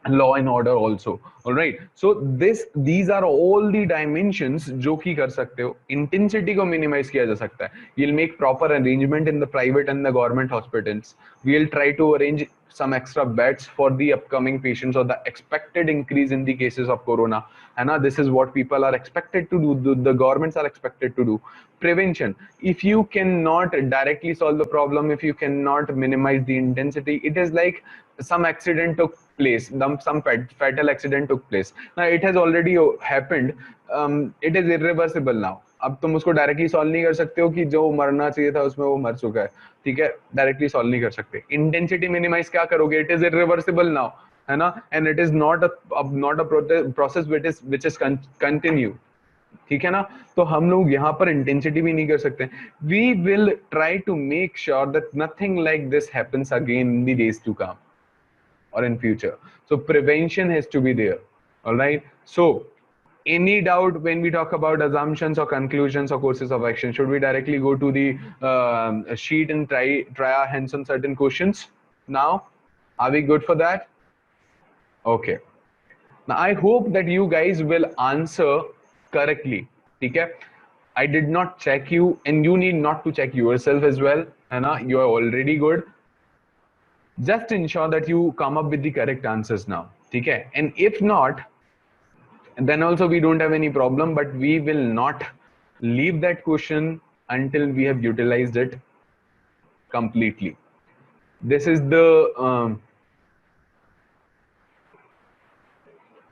law and order also. All right, so these are all the dimensions जो कि कर सकते हो। intensity को minimize किया जा सकता है। You'll make proper arrangement in the private and the government hospitals. We'll try to arrange some extra beds for the upcoming patients or the expected increase in the cases of corona, and this is what people are expected to do, the governments are expected to do. Prevention, if you cannot directly solve the problem, if you cannot minimize the intensity, it is like some accident took place, some fatal accident took place. Now it has already happened, it is irreversible now. अब तुम उसको directly solve नहीं कर सकते हो कि जो मरना चाहिए था उसमें वो मर चुका है, ठीक है। डायरेक्टली सॉल्व नहीं कर सकते। इंटेंसिटी मिनिमाइज क्या करोगे? इट इज इरिवर्सिबल नाउ, है ना, and it is not a process which is continue, ठीक है ना। तो हम लोग यहाँ पर इंटेंसिटी भी नहीं कर सकते। We will try to make sure that nothing like this happens again in the days to come or in future. So prevention has to be there. All right, so any doubt when we talk about assumptions or conclusions or courses of action? Should we directly go to the sheet and try our hands on certain questions now? Are we good for that? Okay, now I hope that you guys will answer correctly, okay? I did not check you, and you need not to check yourself as well, है ना। You are already good. just ensure that you come up with the correct answers now. ठीक है? And if not, then also we don't have any problem, but we will not leave that question until we have utilized it completely. This is the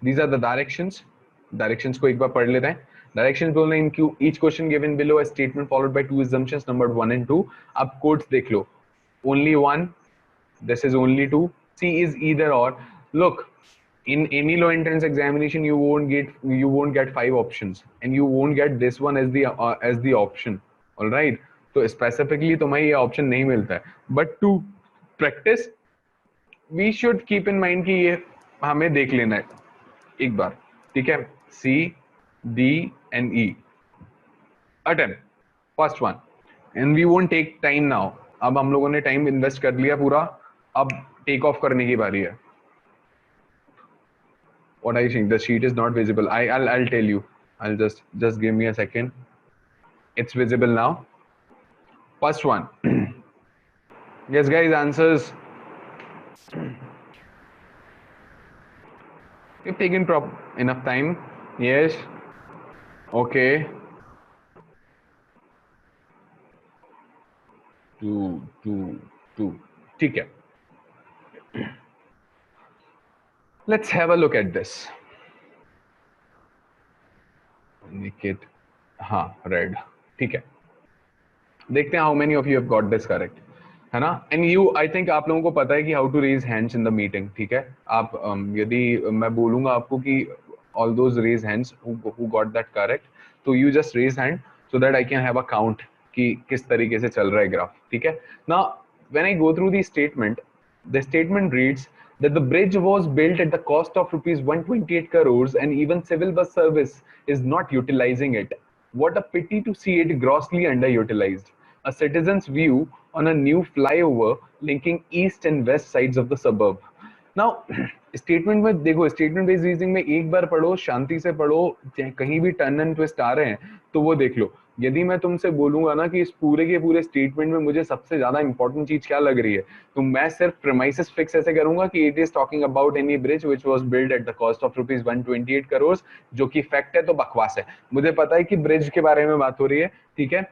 these are the directions. Directions को एक बार पढ़ लेते हैं. Directions बोल रहे हैं in each question given below a statement followed by two assumptions numbered 1 and 2. अब quotes देख लो. Only one. This is only 2. C is either or. Look, in any low entrance examination you won't get 5 options, and you won't get this one as the option. All right. तो specifically तुम्हें ये option नहीं मिलता है. But to practice, we should keep in mind कि ये हमें देख लेना है एक बार. ठीक है? C, D and E. Attempt. First one. And we won't take time now. अब हम लोगों ने टाइम इन्वेस्ट कर लिया पूरा. अब टेक ऑफ करने की बारी है. What are you saying? The sheet is not visible. I'll tell you. I'll just give me a second. It's visible now. First one. Yes, guys, answers. You've taken enough time. Yes. Okay. Two. ठीक है. Let's have a look at this. Nikit. हाँ, red. ठीक है. देखते हैं how many of you have got this correct. है ना? And you, I think आप लोगों को पता है कि how to raise hands in the meeting. ठीक है? आप यदि मैं बोलूँगा आपको कि all those raise hands who got that correct, तो you just raise hand so that I can have a count कि किस तरीके से चल रहा है ग्राफ. ठीक है? Now, when I go through the statement reads that the bridge was built at the cost of rupees 128 crores and even civil bus service is not utilizing it. What a pity to see it grossly underutilized. A citizen's view on a new flyover linking east and west sides of the suburb. Now, statement में देखो, statement based reasoning में एक बार पढ़ो, शांति से पढ़ो, कहीं भी turn and twist आ रहे हैं तो वो देख लो. यदि मैं तुमसे बोलूंगा ना कि इस पूरे के पूरे स्टेटमेंट में मुझे सबसे ज्यादा इंपॉर्टेंट चीज क्या लग रही है, तो मैं सिर्फ प्रेमाइसिस फिक्स ऐसे करूंगा कि it is talking about any bridge which was build at the cost of rupees 128 crore, जो कि फैक्ट है तो बकवास है. मुझे पता है कि ब्रिज के बारे में बात हो रही है. ठीक है?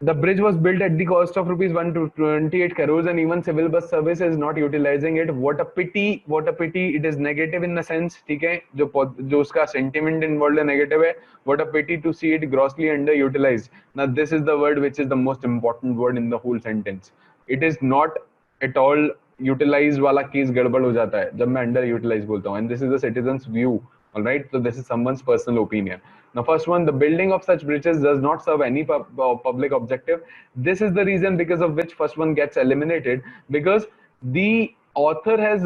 The bridge was built at the cost of rupees 128 crores and even civil bus service is not utilizing it. What a pity. What a pity. It is negative in the sense. ठीक है? जो उसका sentiment involved है negative है. What a pity to see it grossly underutilized. Now this is the word which is the most important word in the whole sentence. It is not at all utilized वाला case गड़बड़ हो जाता है जब मैं underutilized बोलता हूँ. And this is the citizen's view. All right, so this is someone's personal opinion. Now, first one, the building of such bridges does not serve any public objective. This is the reason because of which first one gets eliminated, because the author has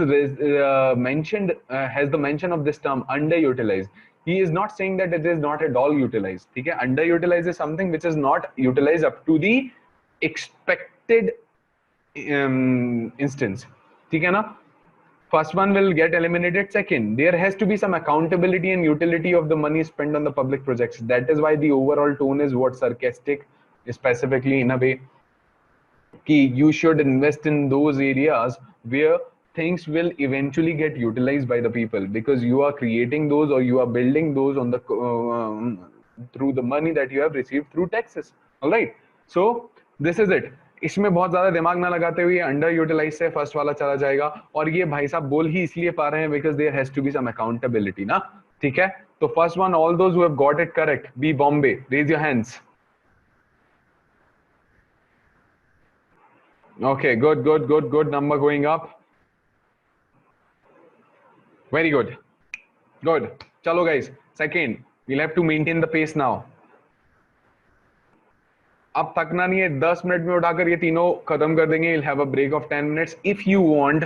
mentioned has the mention of this term underutilized. He is not saying that it is not at all utilized. Okay? Underutilized is something which is not utilized up to the expected instance. Okay, na? First one will get eliminated. Second, there has to be some accountability and utility of the money spent on the public projects. That is why the overall tone is what sarcastic, specifically in a way कि you should invest in those areas where things will eventually get utilized by the people, because you are creating those or you are building those on the through the money that you have received through taxes. All right, so this is it. इसमें बहुत ज्यादा दिमाग ना लगाते हुए under utilise से first वाला चला जाएगा. और ये भाई साहब बोल ही इसलिए पा रहे हैं because there has to be some accountability ना. ठीक है? तो first one, all those who have got it correct, B Bombay, raise your hands. Okay, good. Number going up. Very good. Chalo guys. Second, we'll have to maintain the pace now. अब थकना नहीं है. 10 minute में उठाकर ये तीनों खत्म कर देंगे. We'll have a break of 10 minutes. If you want,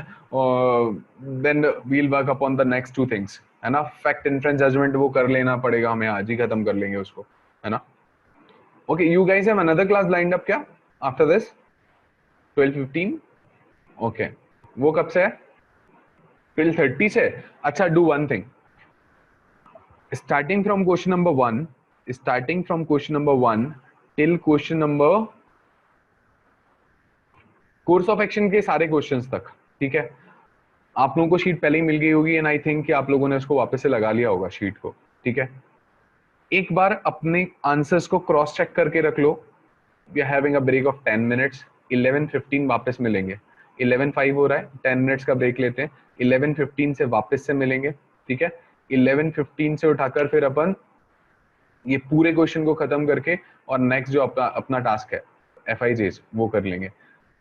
then we'll work upon the next two things. है ना? Fact, inference, judgment वो कर लेना पड़ेगा हमें. आज ही खत्म कर लेंगे उसको. है ना? Okay, you guys have another class lined up क्या? After this? 12:15. Okay. वो कब से है? 12:30 से. अच्छा, do one thing. Starting from question number 1 till question number course of action के सारे क्वेश्चंस तक, ठीक है। आप लोगों को शीट पहले ही मिल गई होगी एंड आई थिंक कि आप लोगों ने उसको वापस से लगा लिया होगा शीट को, ठीक है। एक बार अपने आंसर्स को क्रॉस चेक करके रख लो। We are having a break of 10 minutes, 11:15 वापस मिलेंगे। 11:05 हो रहा है, 10 मिनट्स का ब्रेक लेते हैं, 11:15 से वापस से मिलेंगे, ठीक है। 11:15 से उठाकर फिर अपन ये पूरे क्वेश्चन को खत्म करके और नेक्स्ट जो अपना अपना टास्क है FIJs वो कर लेंगे,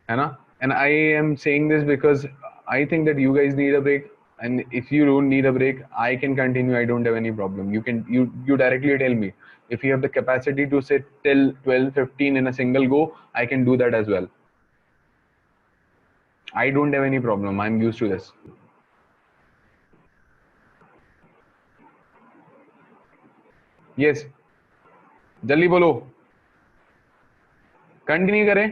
है ना। And I am saying this because I think that you guys need a break, and if you don't need a break, I can continue. I don't have any problem. You directly tell me if you have the capacity to sit till 12:15 in a single go. I can do that as well. I don't have any problem. I'm used to this. Yes, जल्दी बोलो, continue करें।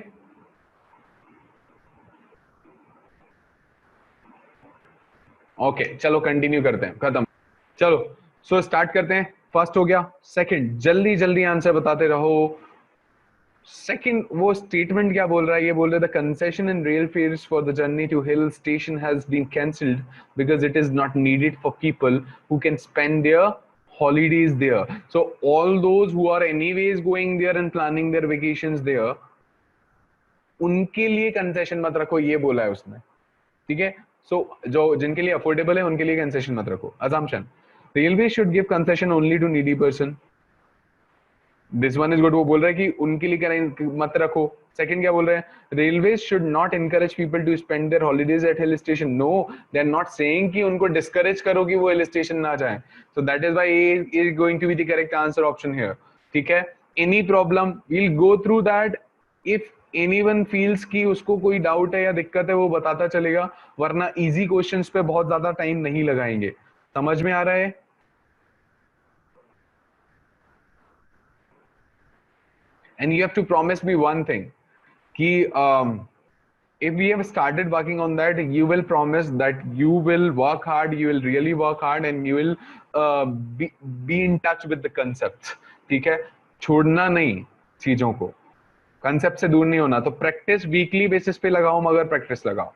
Okay चलो continue करते हैं, खत्म। चलो so start करते हैं। फर्स्ट हो गया, सेकंड जल्दी जल्दी आंसर बताते रहो। सेकंड वो स्टेटमेंट क्या बोल रहा है, ये बोल रहा है the concession in rail fares for the journey to hill station has been cancelled because it is not needed for people who can spend their holidays there. So all those who are anyways going there and planning their vacations there, उनके लिए concession मत रखो, ये बोला है उसने, ठीक है। सो जो जिनके लिए अफोर्डेबल है उनके लिए कंसेशन मत रखो। Assumption, railway should give concession only to needy person. This one is good. वो बोल रहा है कि उनके लिए मत रखो। सेकंड क्या बोल रहे हैं, railway should not encourage people to spend their holidays at hill station. No, they are not saying कि उनको डिस्करेज करो कि वो हिल स्टेशन ना जाएं। So that is why A is going to be the correct answer option here, ठीक है। Any problem, we will go through that. If anyone feels कि उसको कोई डाउट है या दिक्कत है वो बताता चलेगा, वरना इजी क्वेश्चंस पे बहुत ज्यादा टाइम नहीं लगाएंगे। समझ में आ रहा है? And you have to promise me one thing ki if we have started working on that, you will promise that you will work hard, you will really work hard and you will be in touch with the concepts, ठीक है। छोड़ना नहीं चीजों को, concept से दूर नहीं होना। तो प्रैक्टिस वीकली बेसिस पे लगाओ, मगर प्रैक्टिस लगाओ।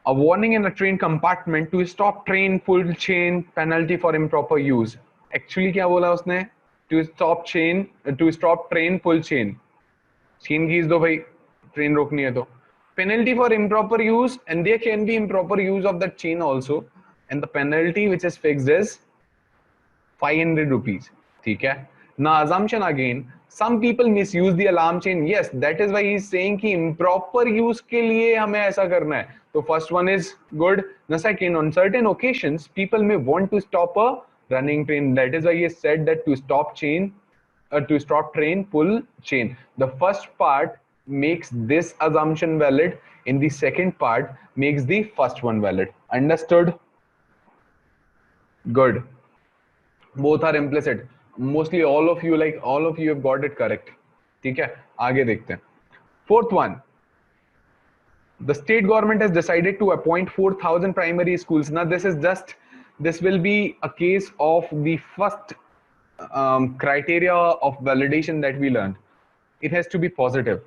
A warning in a train compartment to stop train full chain, penalty for improper use. Actually क्या बोला उसने, to stop train full chain. chain खींच दो भाई, ट्रेन रोकनी है तो। penalty for improper use, and there can be improper use of that chain also, and the penalty which is fixed is 500 rupees, ठीक है। Now assumption again, some people misuse the alarm chain. Yes, that is why he is saying कि improper use के लिए हमें ऐसा करना है। तो first one is good. The second, on certain occasions, people may want to stop a running train. That is why he said that to stop train full chain. The first part makes this assumption valid. In the second part makes the first one valid. Understood? Good. Both are implicit. Mostly all of you have got it correct, ठीक है। आगे देखते हैं। Fourth one, the state government has decided to appoint 4,000 primary schools. Now this will be a case of the first criteria of validation that we learned. It has to be positive.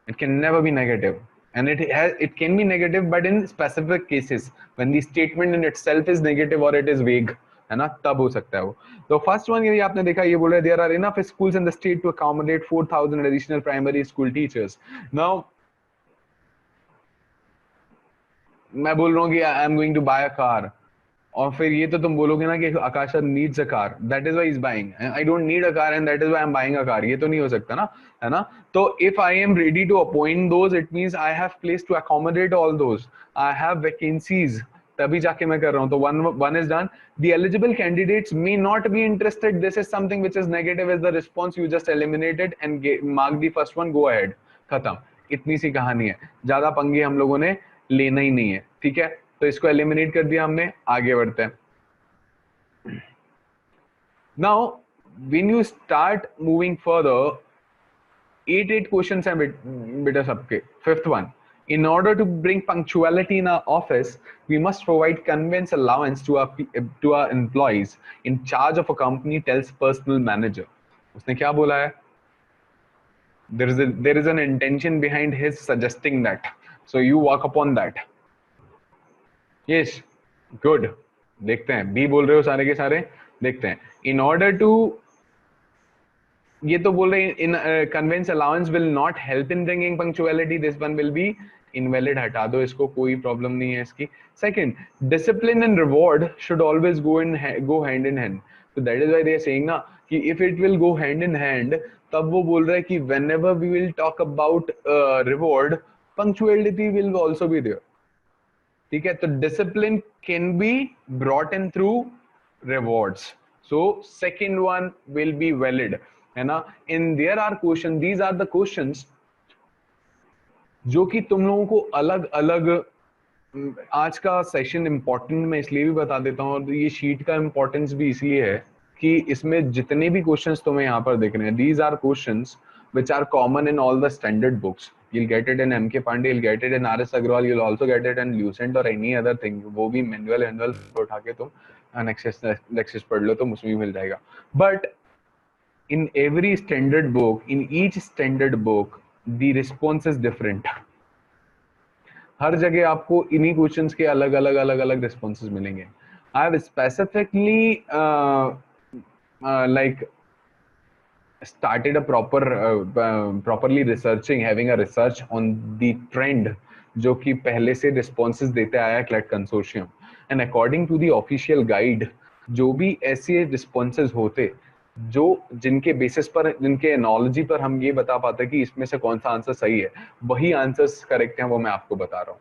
It can never be negative. And it can be negative, but in specific cases, when the statement in itself is negative or it is vague, है ना, तब हो सकता है वो। तो first one यदि आपने देखा, ये बोल रहे there are enough schools in the state to accommodate 4,000 additional primary school teachers. Now मैं बोल रहा हूँ कि I am going to buy a car, और फिर ये तो तुम बोलोगे ना कि Akash needs a car, that is why is buying. I don't need a car and that is why I am buying a car, ये तो नहीं हो सकता ना, है ना। तो if I am ready to appoint those, it means I have place to accommodate all those, I have vacancies, तभी जाके मैं कर रहा हूं। तो one is done. The eligible candidates may not be interested, this is something which is negative is the response, you just eliminated and mark the first one, go ahead, खत्म। इतनी सी कहानी है, ज्यादा पंगे हम लोगों ने लेना ही नहीं है, ठीक है। तो इसको एलिमिनेट कर दिया हमने, आगे बढ़ते हैं। Now, when you start moving further, 8 questions हैं बेटा सबके। Fifth one, in order to bring punctuality in our office, we must provide conveyance allowance to our employees in charge of a company, tells personal manager. उसने क्या बोला है? there is an intention behind his suggesting that, so you work upon that. Yes, good. देखते हैं, B बोल रहे हो सारे के सारे, देखते हैं. In order to, ये तो बोल रहे हैं in conveyance allowance will not help in bringing punctuality, this one will be invalid, हटा दो इसको, कोई प्रॉब्लम नहीं है इसकी. Second, discipline and reward should always go hand in hand. So that is why they are saying ना कि if it will go hand in hand, तब वो बोल रहा है कि whenever we will talk about reward, punctuality will also be there. ठीक है, तो discipline can be brought in through rewards. So second one will be valid, है ना. And there are questions, these are the questions जो कि तुम लोगों को अलग अलग, आज का सेशन इंपॉर्टेंट मैं इसलिए भी बता देता हूँ, और ये शीट का इंपॉर्टेंस भी इसलिए है कि इसमें जितने भी क्वेश्चंस तुम्हें यहाँ पर दिख रहे हैं, these are questions which are common in all the standard books. You'll get it in MK Pandey, you'll get it in RS Agrawal, you'll also get it in Lucent or any other thing. वो भी manual उठा के तुम Nexus पढ़ लो, तो उसमें भी मिल जाएगा. But in every standard book, in each standard book, the response is different. हर जगह आपको इन्हीं क्वेश्चंस के अलग अलग रिस्पॉन्सेज मिलेंगे. I have specifically like started a properly researching, having a research on the trend जो कि पहले से responses देते आया है CLET consortium, and according to the official guide, जो भी ऐसे responses होते जो जिनके बेसिस पर, जिनके एनोलॉजी पर हम ये बता पाते कि इसमें से कौन सा आंसर सही है, वही आंसर्स करेक्ट हैं, वो मैं आपको बता रहा हूँ.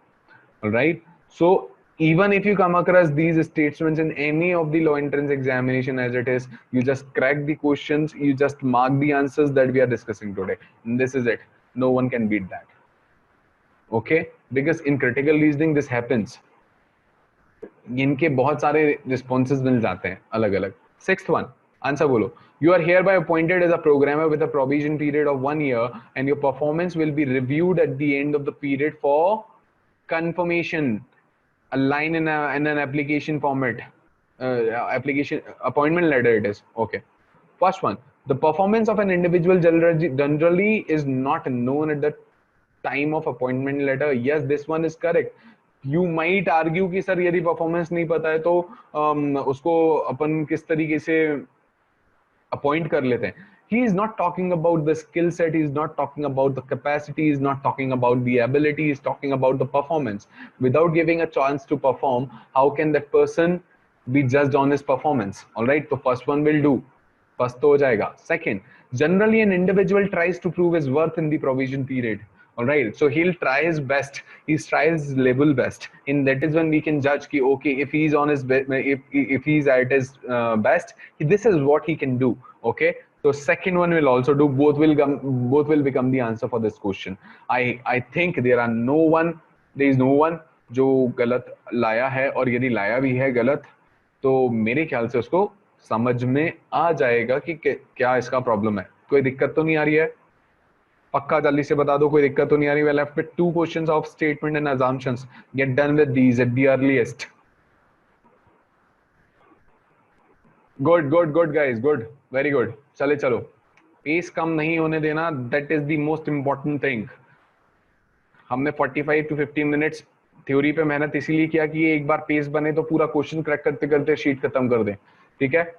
Alright, so even if you come across these statements in any of the law entrance examination as it is, you just crack the questions, you just mark the answers that we are discussing today, and this is it. No one can beat that. Okay, because in critical reasoning this happens. इनके बहुत सारे responses मिल जाते हैं अलग अलग. Sixth one, answer बोलो. You are hereby appointed as a programmer with a probation period of 1 year, and your performance will be reviewed at the end of the period for confirmation. A line in an application format, application appointment letter it is. Okay, first one, the performance of an individual generally is not known at the time of appointment letter. Yes, this one is correct. You might argue कि sir यदि performance नहीं पता है तो उसको अपन किस तरीके से अपॉइंट कर लेते हैं. He is not talking about the skill set, he is not talking about the capacity, he is not talking about the ability, he is talking about the performance. Without giving a chance to perform, how can that person be judged on his performance? All right, so first one will do. First तो हो जाएगा. Second, generally an individual tries to prove his worth in the probation period. All right, so he'll try his best, he tries his level best, and that is when we can judge ki, okay, if he's on his if he's at his best, this is what he can do. Okay, so second one will also do. Both will become the answer for this question. I think there is no one जो गलत लाया है, और यदि लाया भी है गलत तो मेरे ख्याल से उसको समझ में आ जाएगा कि क्या इसका प्रॉब्लम है. कोई दिक्कत तो नहीं आ रही है? पक्का जल्दी से बता दो, कोई दिक्कत तो नहीं आ रही? We're left with 2 questions of statement and assumptions. Get done with these at the earliest. Good guys, good, very good. चलो पेस कम नहीं होने देना, that is the most important thing. हमने 45 to 15 मिनट्स थ्योरी पे मेहनत इसीलिए किया कि ये एक बार पेस बने तो पूरा क्वेश्चन क्रैक करते करते शीट खत्म कर दें. ठीक है.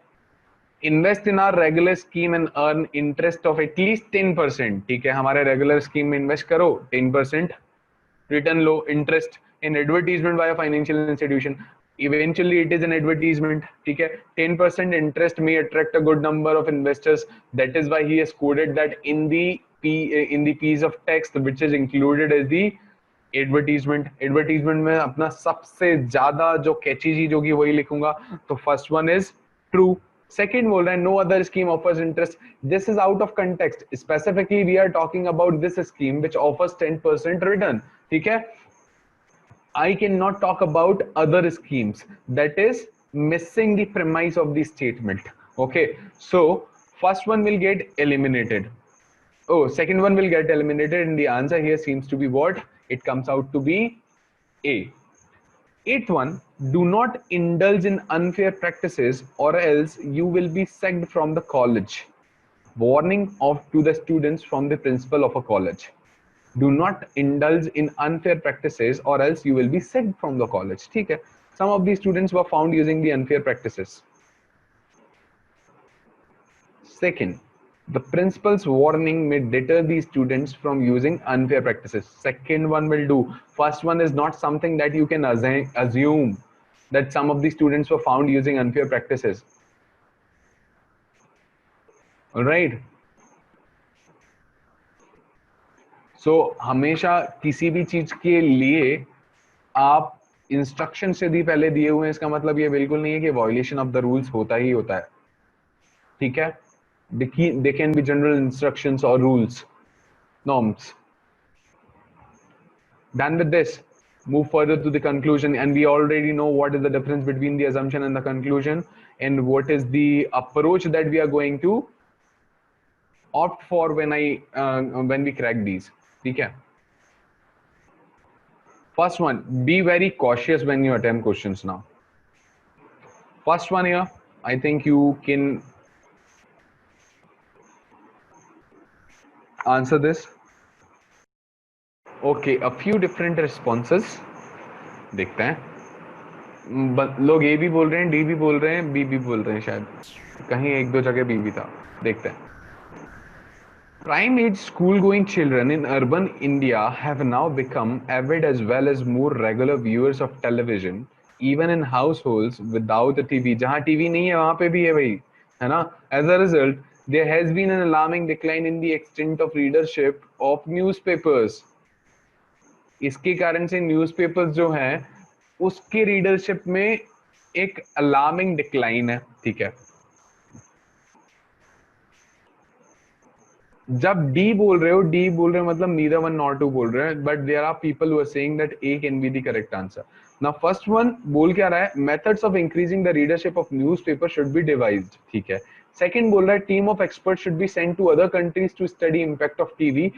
Invest in our regular scheme and earn interest of at least 10%. ठीक है, हमारे रेगुलर स्कीम में इन्वेस्ट करो, 10% return low, interest in advertisement by financial institution. Eventually it is an advertisement. ठीक है, 10% interest may attract a good number of investors. That is why he has coded that in the piece of text which is included as the advertisement. Advertisement में अपना सबसे ज्यादा जो कैची चीज होगी वही लिखूंगा. तो first one is true. Second बोल रहा है no other scheme offers interest. This is out of context. Specifically we are talking about this scheme which offers 10% return. ठीक है, I cannot talk about other schemes. That is missing the premise of the statement. Okay, so first one will get eliminated. Oh, second one will get eliminated, and the answer here seems to be what? It comes out to be A. Eighth one, do not indulge in unfair practices or else you will be sacked from the college. warning of to the students from the principal of a college. Do not indulge in unfair practices or else you will be sacked from the college. ठीक है? Some of the students were found using the unfair practices. Second, the principal's warning may deter the students from using unfair practices. Second one will do. First one is not something that you can assume that some of the students were found using unfair practices. All right. So हमेशा किसी भी चीज के लिए आप instruction यदि पहले दिए हुए हैं, इसका मतलब ये बिल्कुल नहीं है कि वायलेशन ऑफ द रूल्स होता ही होता है. ठीक है? They can be general instructions or rules, norms. Done with this, move further to the conclusion, and we already know what is the difference between the assumption and the conclusion, and what is the approach that we are going to opt for when we crack these. Okay. First one, be very cautious when you attempt questions now. First one here, I think you can answer this. Okay, a few different responses. देखते हैं. लोग ए भी बोल रहे हैं, D भी बोल रहे हैं, बी भी बोल रहे हैं, शायद कहीं एक दो जगह बी भी था. देखते हैं. Prime age school going children in urban India have now become avid as well as more regular viewers of television, even in households without a TV. जहाँ टीवी नहीं है वहाँ पे भी है भाई, है ना? As a result, there has been an alarming decline in the extent of readership of newspapers. इसके कारण से न्यूज़पेपर्स जो हैं उसके रीडरशिप में एक अलार्मिंग डिक्लाइन है. ठीक है? जब डी बोल रहे हो मतलब नीदर वन नॉट टू बोल रहे हैं, but there are people who are saying that A can be the correct answer. Now first one बोल क्या रहा है? Methods of increasing the readership of newspaper should be devised. ठीक है? Second बोल रहा है team of expert should be sent to other countries to study impact of TV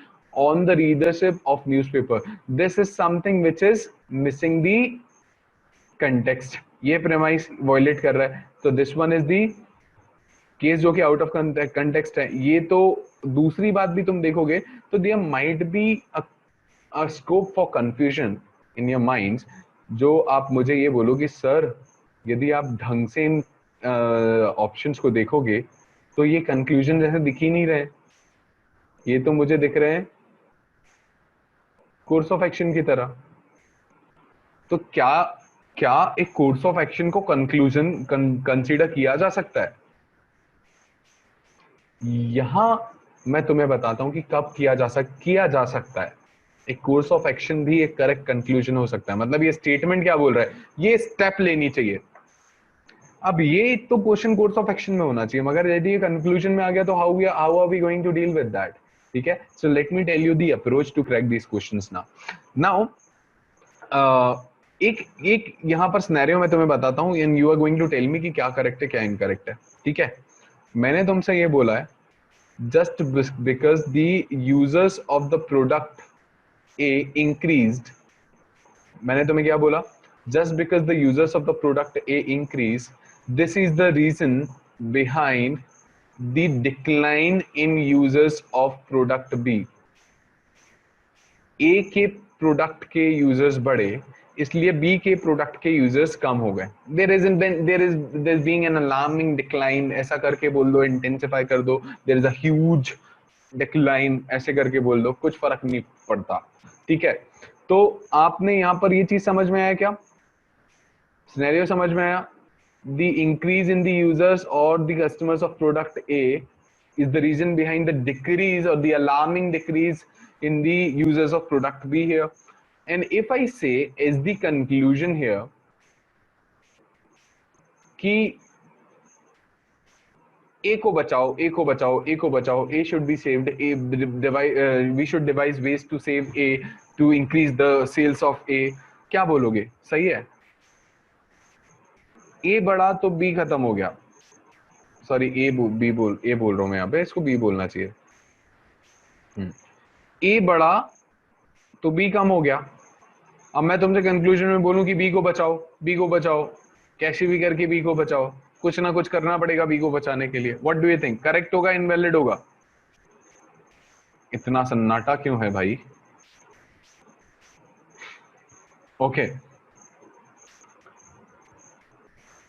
on the readership of newspaper. This is something which is missing the context. ये premise violate कर रहा है. तो this one is the case जो कि out of context है. ये तो दूसरी बात भी तुम देखोगे तो there might be a scope for confusion in your minds. जो आप मुझे ये बोलो कि सर यदि आप ढंग से इन ऑप्शंस को देखोगे तो ये कंक्लूजन जैसे दिख ही नहीं रहे, ये तो मुझे दिख रहे हैं कोर्स ऑफ एक्शन की तरह. तो क्या एक कोर्स ऑफ एक्शन को कंक्लूजन कंसीडर किया जा सकता है? यहां मैं तुम्हें बताता हूं कि कब किया जा सकता है. एक कोर्स ऑफ एक्शन भी एक करेक्ट कंक्लूजन हो सकता है. मतलब ये स्टेटमेंट क्या बोल रहा है? ये स्टेप लेनी चाहिए. अब ये तो क्वेश्चन कोर्स ऑफ एक्शन में होना चाहिए, मगर यदि ये कंक्लूजन में आ गया तो how are we going to deal with that? ठीक है? So let me tell you the approach to crack these questions now. एक यहां पर सिनेरियो मैं तुम्हें बताता हूं and you are going to tell me कि क्या करेक्ट है क्या इनकरेक्ट है. ठीक है? मैंने तुमसे ये बोला है just because the users of the product A increased. मैंने तुम्हें क्या बोला? Just because the users of the product A increase, this is the reason behind the decline in users of product B. A के product के users बढ़े इसलिए B के product के यूजर्स कम हो गए. there is being an alarming decline, ऐसा करके बोल दो, इंटेंसिफाई कर दो. there is a huge decline, ऐसे करके बोल दो, कुछ फर्क नहीं पड़ता. ठीक है? तो आपने यहाँ पर ये चीज समझ में आया क्या? सिनेरियो समझ में आया? The increase in the users or the customers of product A is the reason behind the decrease or the alarming decrease in the users of product B here. And if I say is the conclusion here कि A को बचाओ, A को बचाओ, A को बचाओ, A should be saved, we should devise ways to save A to increase the sales of A. क्या बोलोगे? सही है? ए बढ़ा तो बी खत्म हो गया. सॉरी ए बोल रहा हूं मैं यहाँ पे, इसको बी बोलना चाहिए. ए बढ़ा तो बी कम हो गया. अब मैं तुमसे कंक्लूजन में बोलूं कि बी को बचाओ, कैसे भी करके बी को बचाओ, कुछ ना कुछ करना पड़ेगा बी को बचाने के लिए। What do you think, correct होगा इनवैलिड होगा? इतना सन्नाटा क्यों है भाई? ओके,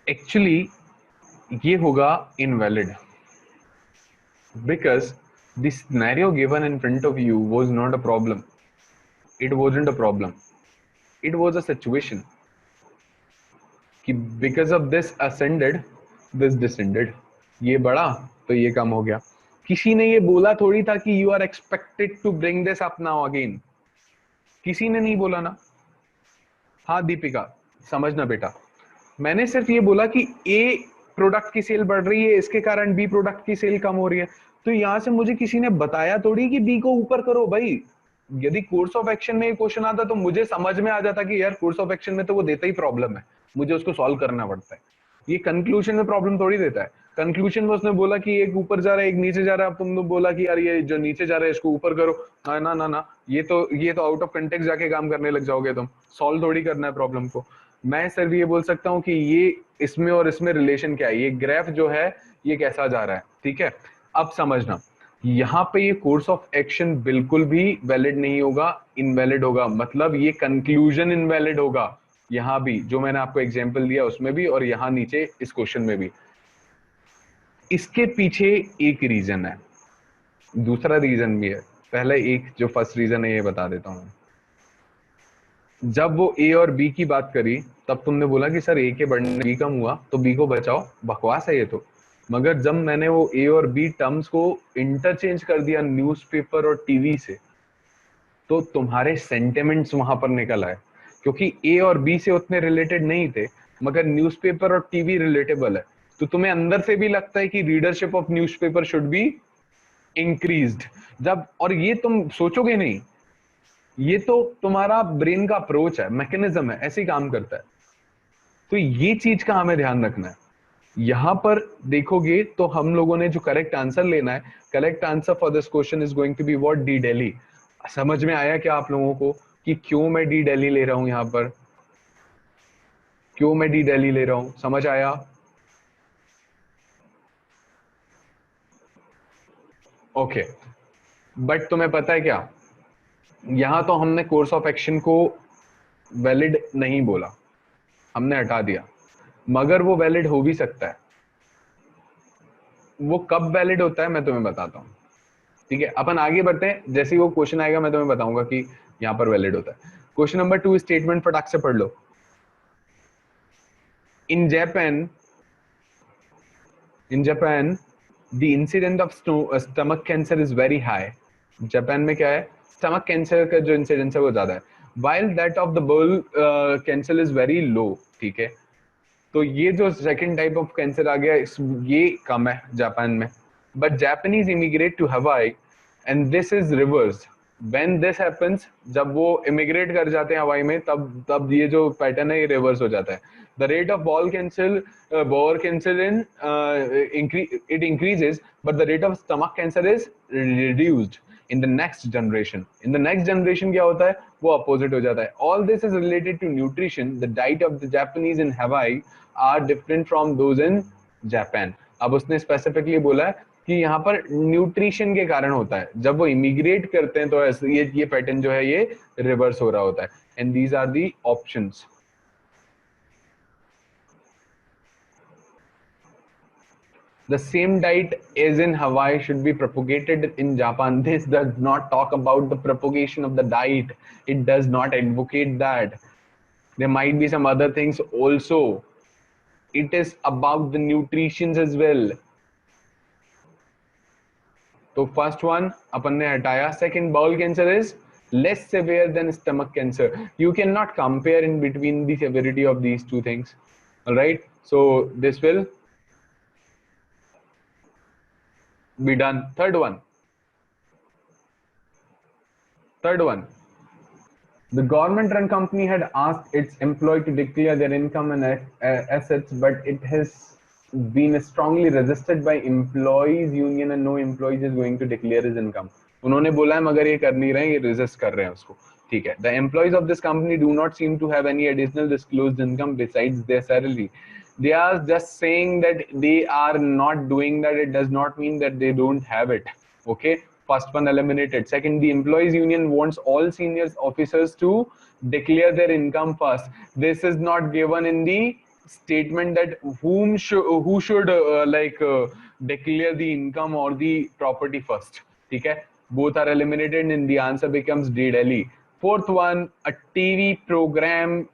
एक्चुअली ये होगा invalid because the scenario given in front of you was not a problem. It wasn't a problem. It was a situation कि because of this ascended, this descended. ये बढ़ा तो ये कम हो गया। किसी ने ये बोला थोड़ी था कि you are expected to bring this up now again. किसी ने नहीं बोला ना। हाँ दीपिका, समझना बेटा, मैंने सिर्फ ये बोला कि ए प्रोडक्ट की सेल बढ़ रही है, इसके कारण बी प्रोडक्ट की सेल कम हो रही है। तो यहां से मुझे किसी ने बताया थोड़ी कि बी को ऊपर करो भाई। यदि कोर्स ऑफ एक्शन में ये क्वेश्चन आता तो मुझे समझ में आ जाता कि यार कोर्स ऑफ एक्शन में तो वो देता ही प्रॉब्लम है, मुझे उसको सॉल्व करना पड़ता है। ये कंक्लूजन में प्रॉब्लम थोड़ी देता है। कंक्लूजन में उसने बोला कि एक ऊपर जा रहा है एक नीचे जा रहा है, अब तुमने बोला कि यार ये जो नीचे जा रहा है इसको ऊपर करो। ना ना ना, ये तो आउट ऑफ कंटेक्स्ट जाके काम करने लग जाओगे तुम, सॉल्व थोड़ी करना है प्रॉब्लम को। मैं सिर्फ ये बोल सकता हूँ कि ये इसमें और इसमें रिलेशन क्या है, ये ग्राफ जो है ये कैसा जा रहा है, ठीक है। अब समझना, यहाँ पे ये कोर्स ऑफ एक्शन बिल्कुल भी वैलिड नहीं होगा, इनवैलिड होगा। मतलब ये कंक्लूजन इनवैलिड होगा, यहाँ भी जो मैंने आपको एग्जांपल दिया उसमें भी, और यहाँ नीचे इस क्वेश्चन में भी। इसके पीछे एक रीजन है, दूसरा रीजन भी है। पहले एक जो फर्स्ट रीजन है ये बता देता हूँ। जब वो ए और बी की बात करी तब तुमने बोला कि सर ए के बढ़ने बी कम हुआ तो बी को बचाओ, बकवास है ये तो। मगर जब मैंने वो ए और बी टर्म्स को इंटरचेंज कर दिया न्यूज़पेपर और टीवी से, तो तुम्हारे सेंटिमेंट्स वहां पर निकल आए, क्योंकि ए और बी से उतने रिलेटेड नहीं थे मगर न्यूज़पेपर और टीवी रिलेटेबल है। तो तुम्हें अंदर से भी लगता है कि readership of newspaper should be increased. जब, और ये तुम सोचोगे नहीं, ये तो तुम्हारा ब्रेन का अप्रोच है, मैकेनिज्म है, ऐसे ही काम करता है। तो ये चीज का हमें ध्यान रखना है। यहां पर देखोगे तो हम लोगों ने जो करेक्ट आंसर लेना है, correct answer for this question is going to be what, D Delhi. समझ में आया क्या आप लोगों को कि क्यों मैं डी दिल्ली ले रहा हूं यहां पर, क्यों मैं डी दिल्ली ले रहा हूं? समझ आया? ओके, बट तुम्हें पता है क्या, यहां तो हमने कोर्स ऑफ एक्शन को वैलिड नहीं बोला, हमने हटा दिया, मगर वो वैलिड हो भी सकता है। वो कब वैलिड होता है मैं तुम्हें बताता हूं, ठीक है। अपन आगे बढ़ते हैं, जैसे ही वो क्वेश्चन आएगा मैं तुम्हें बताऊंगा कि यहां पर वैलिड होता है। क्वेश्चन नंबर 2 स्टेटमेंट फटाक से पढ़ लो। In Japan the incident of stomach cancer is very high. Japan में क्या है, स्टमक कैंसर का जो इंसिडेंस है वो ज्यादा है, while that of the bowel cancer is very low, ठीक है। तो ये जो सेकंड टाइप ऑफ कैंसर आ गया ये कम है जापान में। बट जापानीज इमिग्रेट टू हवाई and this is reverse. When this happens, जब वो इमिग्रेट कर जाते हैं हवाई में, तब ये जो पैटर्न है ये रिवर्स हो जाता है। The rate of ball cancer in it increases but the rate of stomach cancer is reduced in the next generation. In the next generation क्या होता है, वो अपोजिट हो जाता है। All this is related to nutrition. The diet of the Japanese in Hawaii are different from those in Japan. अब उसने specifically बोला है कि यहाँ पर न्यूट्रिशन के कारण होता है। जब वो इमिग्रेट करते हैं तो ये पैटर्न जो है ये रिवर्स हो रहा होता है। And these are the options. The same diet as in Hawaii should be propagated in Japan. This does not talk about the propagation of the diet. It does not advocate that. There might be some other things also. It is about the nutrition as well. So first one अपन ने हटाया. Second, bowel cancer is less severe than stomach cancer. You cannot compare in between the severity of these two things. All right. So this will be done. Third one. The government-run company had asked its employee to declare their income and assets, but it has been strongly resisted by employees union and no employees is going to declare his income. उन्होंने बोला है मगर ये कर नहीं रहे हैं, ये resist कर रहे हैं उसको, ठीक है। The employees of this company do not seem to have any additional disclosed income besides their salary. They are just saying that they are not doing that. It does not mean that they don't have it. Okay. First one eliminated. Second, the employees union wants all senior officers to declare their income first. This is not given in the statement that who should declare the income or the property first. Okay. Both are eliminated and the answer becomes D Delhi. Fourth one, a TV program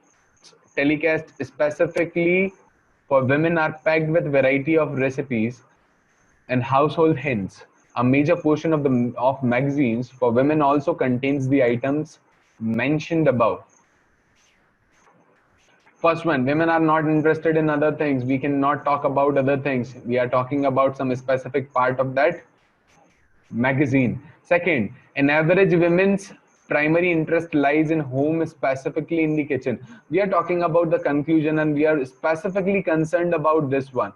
telecast specifically for women are packed with variety of recipes and household hints. A major portion of the of magazines for women also contains the items mentioned above. First one, women are not interested in other things. We cannot talk about other things. We are talking about some specific part of that magazine. Second, an average women's primary interest lies in home, specifically in the kitchen. We are talking about the conclusion and we are specifically concerned about this one.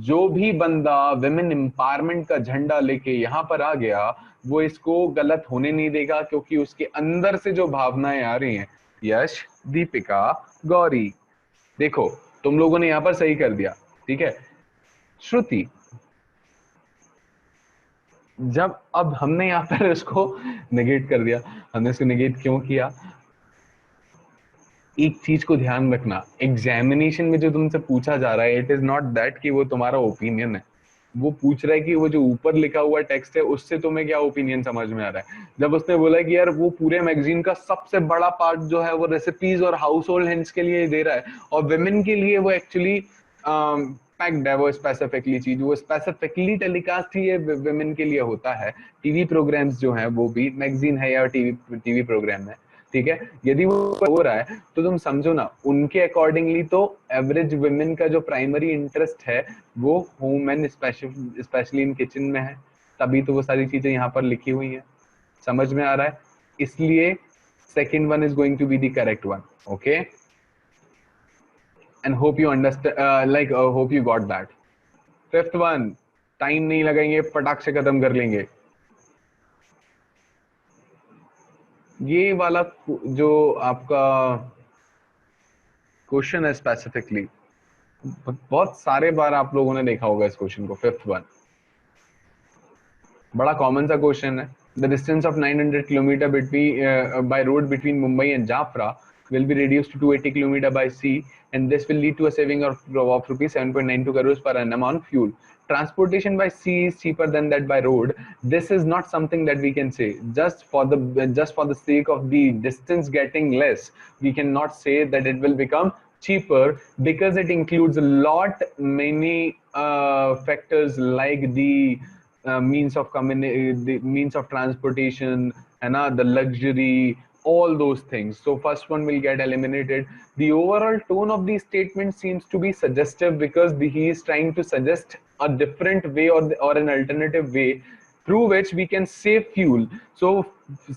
जो भी बंदा women empowerment का झंडा लेके यहाँ पर आ गया वो इसको गलत होने नहीं देगा, क्योंकि उसके अंदर से जो भावनाएं आ रही हैं, यश, दीपिका, गौरी, देखो तुम लोगों ने यहाँ पर सही कर दिया, ठीक है। श्रुति, जब अब हमने यहाँ पर इसको नेगेट कर दिया, हमने इसको नेगेट क्यों किया? एक चीज को ध्यान रखना, एग्जामिनेशन में जो तुमसे पूछा जा रहा है, इट इज नॉट दैट कि वो तुम्हारा ओपिनियन है। वो पूछ रहा है कि वो जो ऊपर लिखा हुआ टेक्स्ट है उससे तुम्हें क्या ओपिनियन समझ में आ रहा है। जब उसने बोला कि यार वो पूरे मैगजीन का सबसे बड़ा पार्ट जो है वो रेसिपीज और हाउस होल्ड हिंट्स के लिए दे रहा है, और विमेन के लिए वो एक्चुअली पैक्ड है, वो स्पेसिफिकली चीज, वो स्पेसिफिकली टेलीकास्ट ही विमेन के लिए होता है। टीवी प्रोग्राम्स जो है वो भी मैगजीन है या टीवी प्रोग्राम है, ठीक है। यदि वो हो रहा है तो तुम समझो ना, उनके अकॉर्डिंगली तो एवरेज वुमेन का जो प्राइमरी इंटरेस्ट है वो home and specially in kitchen में है, तभी तो वो सारी चीजें यहाँ पर लिखी हुई हैं। समझ में आ रहा है? इसलिए second one is going to be the correct one. Okay, and hope you understand, hope you got that. Fifth one, time नहीं लगाएंगे, फटाक से खत्म कर लेंगे। ये वाला जो आपका क्वेश्चन है स्पेसिफिकली, बहुत सारे बार आप लोगों ने देखा होगा इस क्वेश्चन को। फिफ्थ वन बड़ा कॉमन सा क्वेश्चन है। The distance of 900 kilometre between by road between Mumbai and Jofra will be reduced to 280 km by sea, and this will lead to a saving of rupees 7.92 crores per annum on fuel. Transportation by sea is cheaper than that by road. This is not something that we can say just for the sake of the distance getting less. We cannot say that it will become cheaper, because it includes a lot many factors like the means of transportation and the luxury, all those things. So first one will get eliminated. The overall tone of the statement seems to be suggestive, because he is trying to suggest a different way or an alternative way through which we can save fuel. So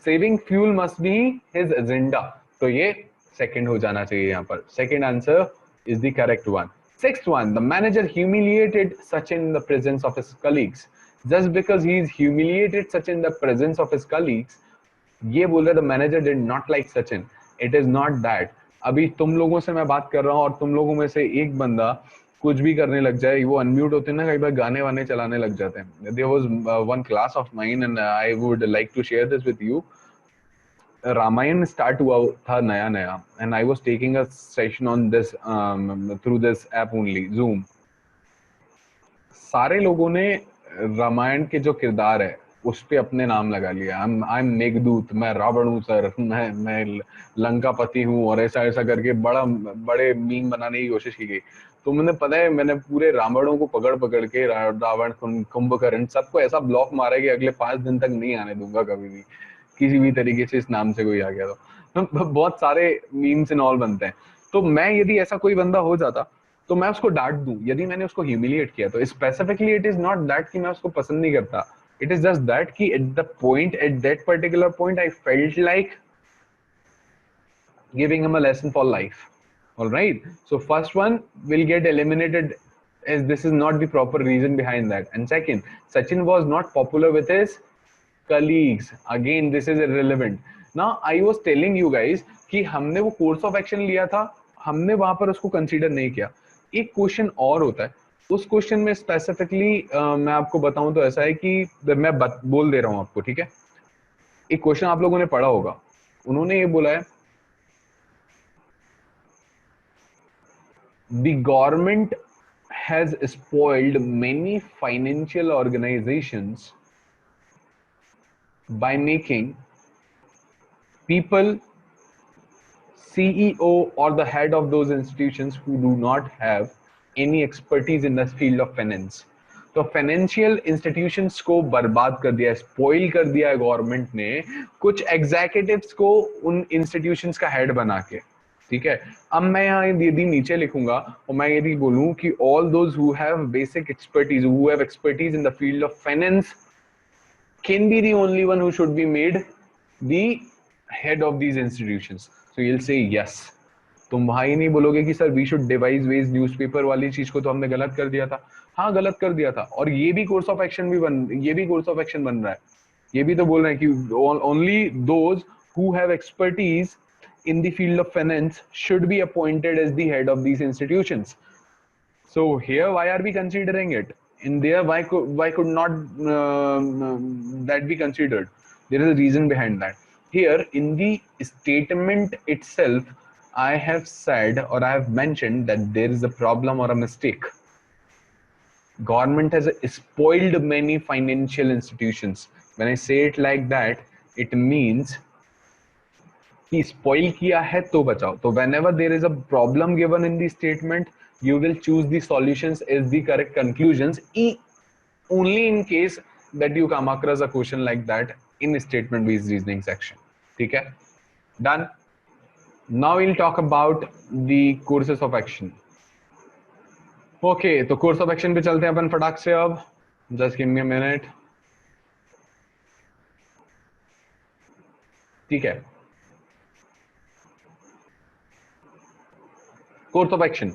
saving fuel must be his agenda. So ये second हो जाना चाहिए यहाँ पर. Second answer is the correct one. Sixth one, the manager humiliated Sachin in the presence of his colleagues. Just because he is humiliated Sachin in the presence of his colleagues, ये बोल रहे the manager did not like Sachin, it is not that. अभी तुम लोगों से मैं बात कर रहा हूँ और तुम लोगों में से एक बंदा कुछ भी करने लग जाए, वो अनम्यूट होते हैं ना, कई बार गाने वाने चलाने लग जाते हैं। There was one class of mine and I would like to share this with you. Ramayan start हुआ था नया नया, and I was taking a session on this through this app only, Zoom. सारे लोगों ने रामायण के जो किरदार है उस पे अपने नाम लगा लिया। आई एम मेघदूत, मैं रावण हूँ सर, मैं लंकापति हूँ, और ऐसा ऐसा करके बड़े मीम बनाने की कोशिश की गई। तो मैंने पता है, मैंने पूरे रावणों को पकड़ पकड़ के, रावण, कुंभकर्ण, सबको ऐसा ब्लॉक मारा कि अगले 5 दिन तक नहीं आने दूंगा कभी भी, किसी भी तरीके से इस नाम से कोई आ गया तो बहुत सारे मीम्स एंड ऑल बनते हैं। तो मैं यदि ऐसा कोई बंदा हो जाता तो मैं उसको डांट दूं यदि मैंने उसको ह्यूमिलिएट किया। तो specifically it is not that कि मैं उसको पसंद नहीं करता, it is just that ki at that particular point I felt like giving him a lesson for life. All right, so first one will get eliminated as this is not the proper reason behind that. And second, Sachin was not popular with his colleagues. Again, this is irrelevant. Now I was telling you guys कि हमने वो course of action लिया था, हमने वहां पर उसको consider नहीं किया। एक क्वेश्चन और होता है, उस क्वेश्चन में स्पेसिफिकली मैं आपको बताऊं तो ऐसा है कि मैं बोल दे रहा हूं आपको, ठीक है। एक क्वेश्चन आप लोगों ने पढ़ा होगा, उन्होंने ये बोला है, the government has spoiled many financial organizations by making people CEO or the head of those institutions who do not have any expertise in the field of finance. तो फाइनेंशियल इंस्टीट्यूशंस को बर्बाद कर दिया, स्पॉइल कर दिया है government ने कुछ एग्जीक्यूटिव्स को उन इंस्टीट्यूशंस का हेड बना के, ठीक है। अब मैं यहाँ यदि नीचे लिखूंगा और मैं यदि बोलूं कि all those who have basic expertise, who have expertise in the field of finance can be the only one who should be made the head of these institutions. So you'll say yes. तुम भाई नहीं बोलोगे कि sir we should devise ways newspaper वाली चीज को तो हमने गलत कर दिया था। हाँ गलत कर दिया था, और ये भी कोर्स ऑफ एक्शन बन रहा है। ये भी तो बोल रहे हैं कि only those who have expertise in the field of finance should be appointed as the head of these institutions. So here, why are we considering it? In there, why could not that be considered? There is a reason behind that. Here in the statement itself, I have said or I have mentioned that there is a problem or a mistake. Government has spoiled many financial institutions. When I say it like that, it means कि spoil किया है तो बचाओ। तो whenever there is a problem given in the statement, you will choose the solutions as the correct conclusions, only in case that you come across a question like that in statement based reasoning section, ठीक है। Done. Now we'll talk about the courses of action. Okay, तो course of action पे चलते हैं अपन फटाक से अब। Just give me a minute. ठीक है। Course of action.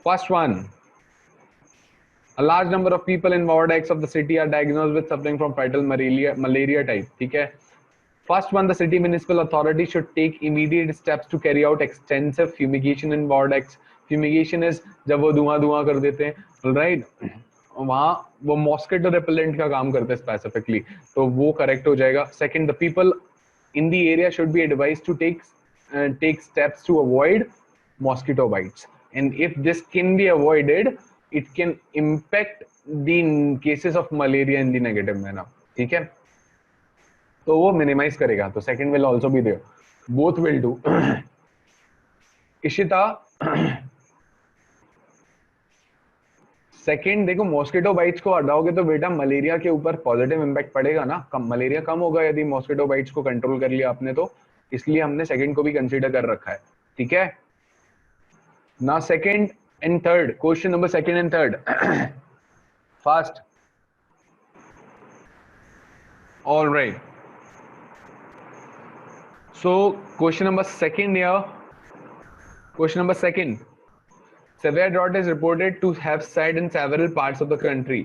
First one. A large number of people in ward X of the city are diagnosed with suffering from fatal malaria type. ठीक है। First one, the city municipal authority should take immediate steps to carry out extensive fumigation in ward X. Fumigation is जब वो धुआं कर देते हैं, right? वहाँ वो मॉस्किटो रिपेलेंट का काम करते हैं स्पेसिफिकली, तो वो करेक्ट हो जाएगा। Second, the people in the area should be advised to take steps to avoid mosquito bites, and if this can be avoided, it can impact the cases of malaria in the negative manner, ठीक है। तो वो minimise करेगा, तो second will also be there, both will do. Ishita, second देखो, mosquito bites को हटाओगे तो बेटा मलेरिया के ऊपर पॉजिटिव इंपैक्ट पड़ेगा ना, कम मलेरिया कम होगा यदि मॉस्किटो बाइट्स को कंट्रोल कर लिया आपने, तो इसलिए हमने सेकंड को भी कंसीडर कर रखा है, ठीक है ना। Second and third, question number second and third, fast, alright. So question number second here, question number second, severe drought is reported to have set in several parts of the country.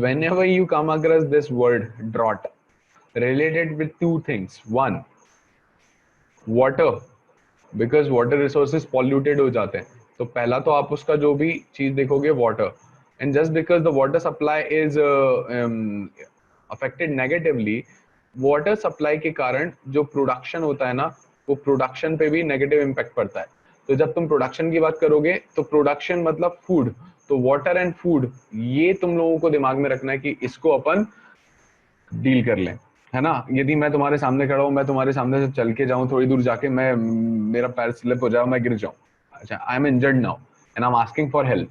Whenever you come across this word drought, related with two things. One, water, because water resources polluted हो जाते हैं, तो पहला तो आप उसका जो भी चीज देखोगे water, and just because the water supply is affected negatively, water supply के कारण जो प्रोडक्शन होता है ना, वो प्रोडक्शन पे भी नेगेटिव इम्पैक्ट पड़ता है। तो जब तुम प्रोडक्शन की बात करोगे तो प्रोडक्शन मतलब फूड, तो वाटर एंड फूड, ये तुम लोगों को दिमाग में रखना है कि इसको अपन डील कर लें, है ना। यदि मैं तुम्हारे सामने खड़ा हूं, मैं तुम्हारे सामने से चल के जाऊं थोड़ी दूर जाके, मैं मेरा पैर स्लिप हो जाए, मैं गिर जाऊं, अच्छा, I am injured now and I am asking for help,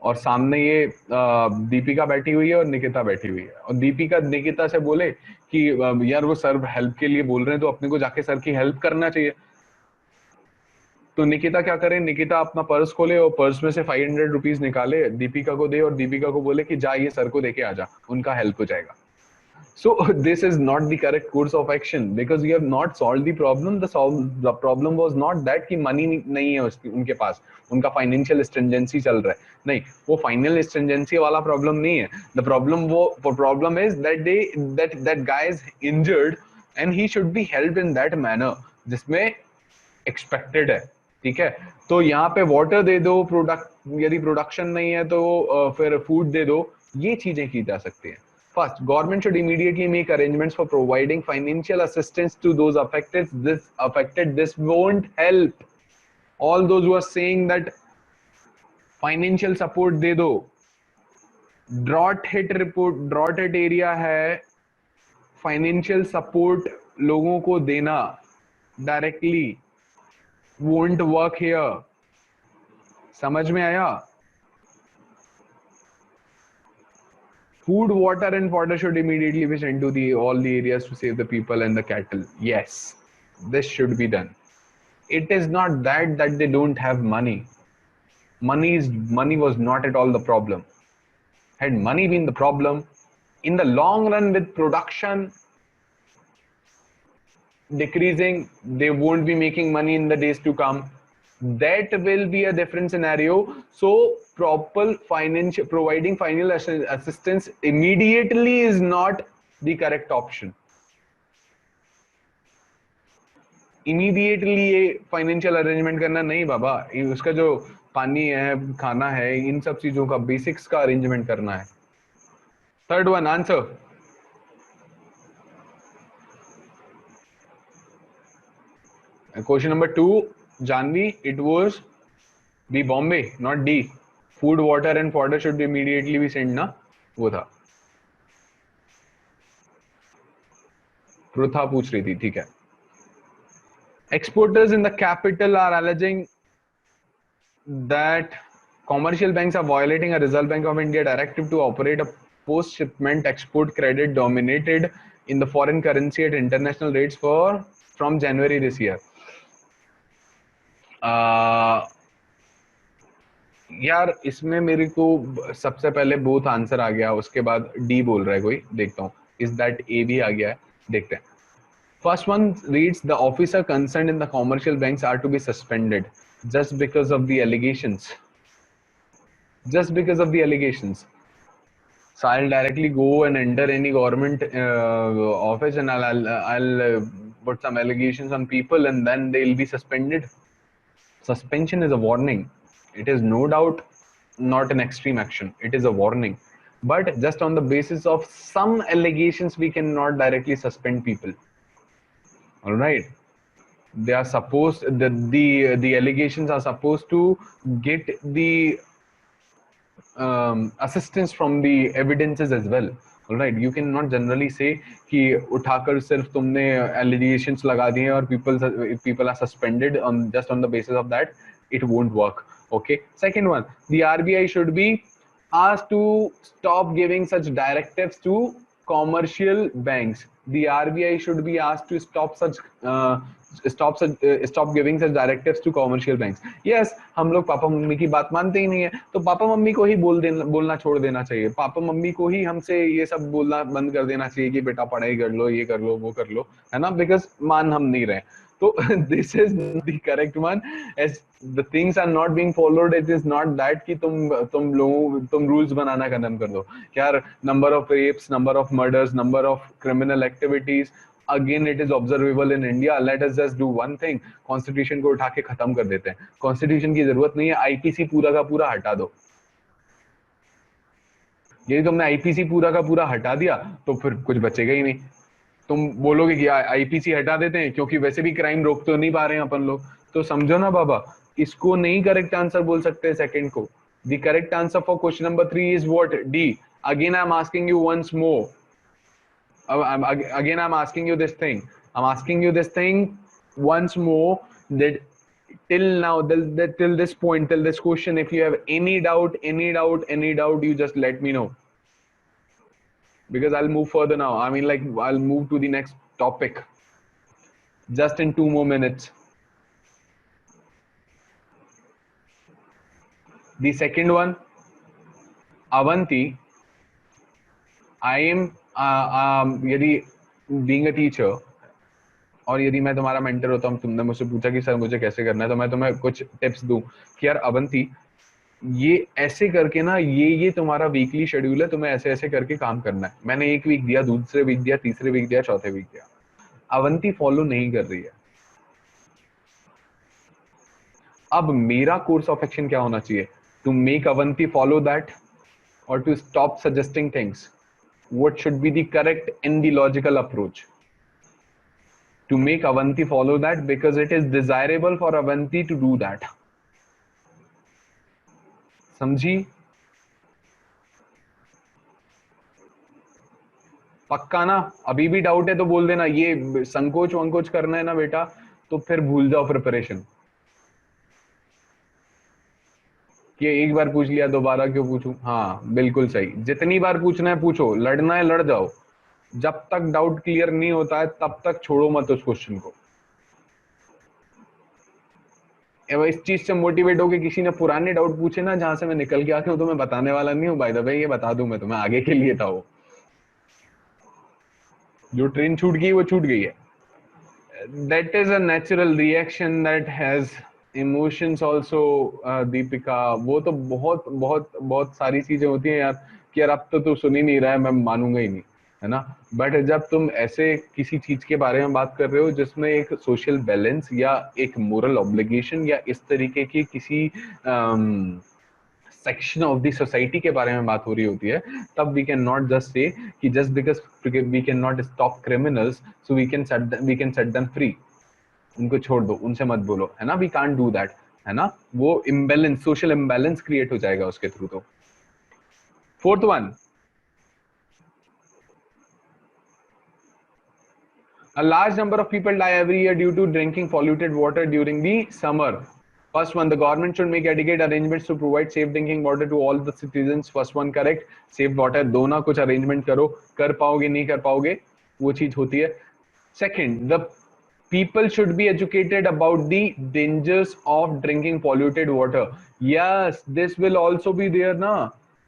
और सामने ये दीपिका बैठी हुई है और निकिता बैठी हुई है, और दीपिका निकिता से बोले कि यार वो सर हेल्प के लिए बोल रहे हैं, तो अपने को जाके सर की हेल्प करना चाहिए। तो निकिता क्या करे, निकिता अपना पर्स खोले और पर्स में से 500 रुपीज निकाले, दीपिका को दे और दीपिका को बोले कि जा ये सर को देके आ जा, उनका हेल्प हो जाएगा। So this is not the correct course of action, because you have not solved the problem. The problem was not that कि money नहीं है उनके पास, उनका financial stringency चल रहा है, नहीं, वो financial stringency वाला problem नहीं है। The problem is that guy is injured and he should be helped in that manner जिसमें expected है, ठीक है, तो यहाँ पे वाटर दे दो, प्रोडक्ट यदि प्रोडक्शन नहीं है तो फिर फूड दे दो, ये चीजें की जा सकती हैं. First, government should immediately make arrangements for providing financial assistance to those affected. This won't help. All those who are saying that financial support दे दो, ड्रॉट हिट एरिया है, फाइनेंशियल सपोर्ट लोगों को देना डायरेक्टली won't work here. समझ में आया? Food, water, and fodder should immediately be sent to all the areas to save the people and the cattle. Yes, this should be done. It is not that they don't have money. Money was not at all the problem. Had money been the problem, in the long run, with production decreasing, they won't be making money in the days to come. That will be a different scenario. So providing financial assistance immediately is not the correct option. Immediately ये financial arrangement करना नहीं बाबा, उसका जो पानी है, खाना है, इन सब चीजों का बेसिक्स का अरेंजमेंट करना है. Third one answer. Question number 2, Janhvi, it was B Bombay, not D. Food, water and fodder should immediately be send ना, वो था. पृथा पूछ रही थी, ठीक है. Exporters in the capital are alleging that commercial banks are violating a Reserve Bank of India directive to operate a post-shipment export credit dominated in the foreign currency at international rates from January this year. यार इसमें मेरे को सबसे पहले both answer आ गया, उसके बाद D बोल रहा है कोई, देखता हूँ. इज दैट ए भी आ गया है, देखते हैं. First one reads, the officer concerned in the commercial banks are to be suspended just because of the allegations. Just because of the allegations. So I'll directly go and enter any government office and I'll put some allegations on people and then they'll be suspended. Suspension is a warning. It is no doubt not an extreme action. It is a warning. But just on the basis of some allegations, we cannot directly suspend people. All right, they are supposed, the allegations are supposed to get the assistance from the evidences as well. All right, you cannot generally say कि उठाकर सिर्फ तुमने allegations लगा दिए और people are suspended on just on the basis of that. It won't work. Okay, second one, the RBI should be asked to stop giving such directives to commercial banks. The RBI should be asked to stop giving such directives to commercial banks. Yes, हम लोग papa mummy की बात मानते ही नहीं है, तो papa mummy को ही बोलना छोड़ देना चाहिए. पापा मम्मी को ही हमसे ये सब बोलना बंद कर देना चाहिए कि बेटा पढ़ाई कर लो, ये कर लो, वो कर लो, है ना, बिकॉज मान हम नहीं रहे. So this is the correct one. As the things are not being followed, it is not that कि तुम rules बनाना खत्म कर दो. यार, number of rapes, number of murders, number of criminal activities, again it is observable in India. Let us just do one thing. Constitution को उठा के खत्म कर देते हैं. Constitution की जरूरत नहीं है. IPC पूरा का पूरा हटा दो. यदि तुमने IPC पूरा का पूरा हटा दिया तो फिर कुछ बचेगा ही नहीं. तुम बोलोगे कि आईपीसी हटा देते हैं क्योंकि वैसे भी क्राइम रोक तो नहीं पा रहे हैं अपन लोग, तो समझो ना बाबा, इसको नहीं करेक्ट आंसर बोल सकते सेकंड को. The correct answer for question number 3 is what? D. Again I am asking you once more. Again I am asking you this thing. I am asking you this thing once more, that till now, till this point, till this question, if you have any doubt, you just let me know. Because I'll move further now. I mean, like, I'll move to the next topic just in 2 more minutes. The second one, Avanti, I am यदि being a teacher और यदि मैं तुम्हारा mentor होता हूँ, तुमने मुझसे पूछा कि सर मुझे कैसे करना है, तो मैं तुम्हें कुछ टिप्स दूं कि यार अवंती, ये ऐसे करके ना, ये तुम्हारा वीकली शेड्यूल है, तुम्हें ऐसे ऐसे करके काम करना है. मैंने एक वीक दिया, दूसरे वीक दिया, तीसरे वीक दिया, चौथे वीक दिया. अवंती फॉलो नहीं कर रही है. अब मेरा कोर्स ऑफ एक्शन क्या होना चाहिए? To make Avanti follow that or to stop suggesting things? What should be the correct and the logical approach? To make Avanti follow that because it is desirable for Avanti to do that. समझी? पक्का ना? अभी भी doubt है तो बोल देना। ये संकोच वंकोच करना है ना बेटा, तो फिर भूल जाओ प्रिपरेशन। कि एक बार पूछ लिया दोबारा क्यों पूछूं? हाँ बिल्कुल सही, जितनी बार पूछना है पूछो, लड़ना है लड़ जाओ। जब तक डाउट क्लियर नहीं होता है तब तक छोड़ो मत उस क्वेश्चन को। इस चीज से मोटिवेट होके किसी ने पुराने डाउट पूछे ना जहां से मैं निकल के आके हूं, तो मैं बताने वाला नहीं हूँ बाय द वे, ये बता दूं मैं तुम्हें, आगे के लिए था वो। जो ट्रेन छूट गई वो छूट गई है। That is a natural reaction that has emotions also Deepika. वो तो बहुत बहुत बहुत सारी चीजें होती हैं यार, कि यार अब तो तू सुन ही नहीं रहा है, मैं मानूंगा ही नहीं, है ना। बट जब तुम ऐसे किसी चीज के बारे में बात कर रहे हो जिसमें एक सोशल बैलेंस या एक मोरल ऑब्लिगेशन या इस तरीके की किसी सेक्शन ऑफ द सोसाइटी के बारे में बात हो रही होती है, तब we can not just say that just because we can not stop criminals so we can set them free. उनको छोड़ दो, उनसे मत बोलो, है ना। वी कांट डू दैट, है ना। वो इम्बैलेंस, सोशल इम्बैलेंस क्रिएट हो जाएगा उसके थ्रू। तो fourth one, a large number of people die every year due to drinking polluted water during the summer. First one, the government should make adequate arrangements to provide safe drinking water to all the citizens. First one correct, safe water दो ना, कुछ arrangement करो, कर पाओगे नहीं कर पाओगे वो चीज होती है। Second, the people should be educated about the dangers of drinking polluted water. Yes, this will also be there na.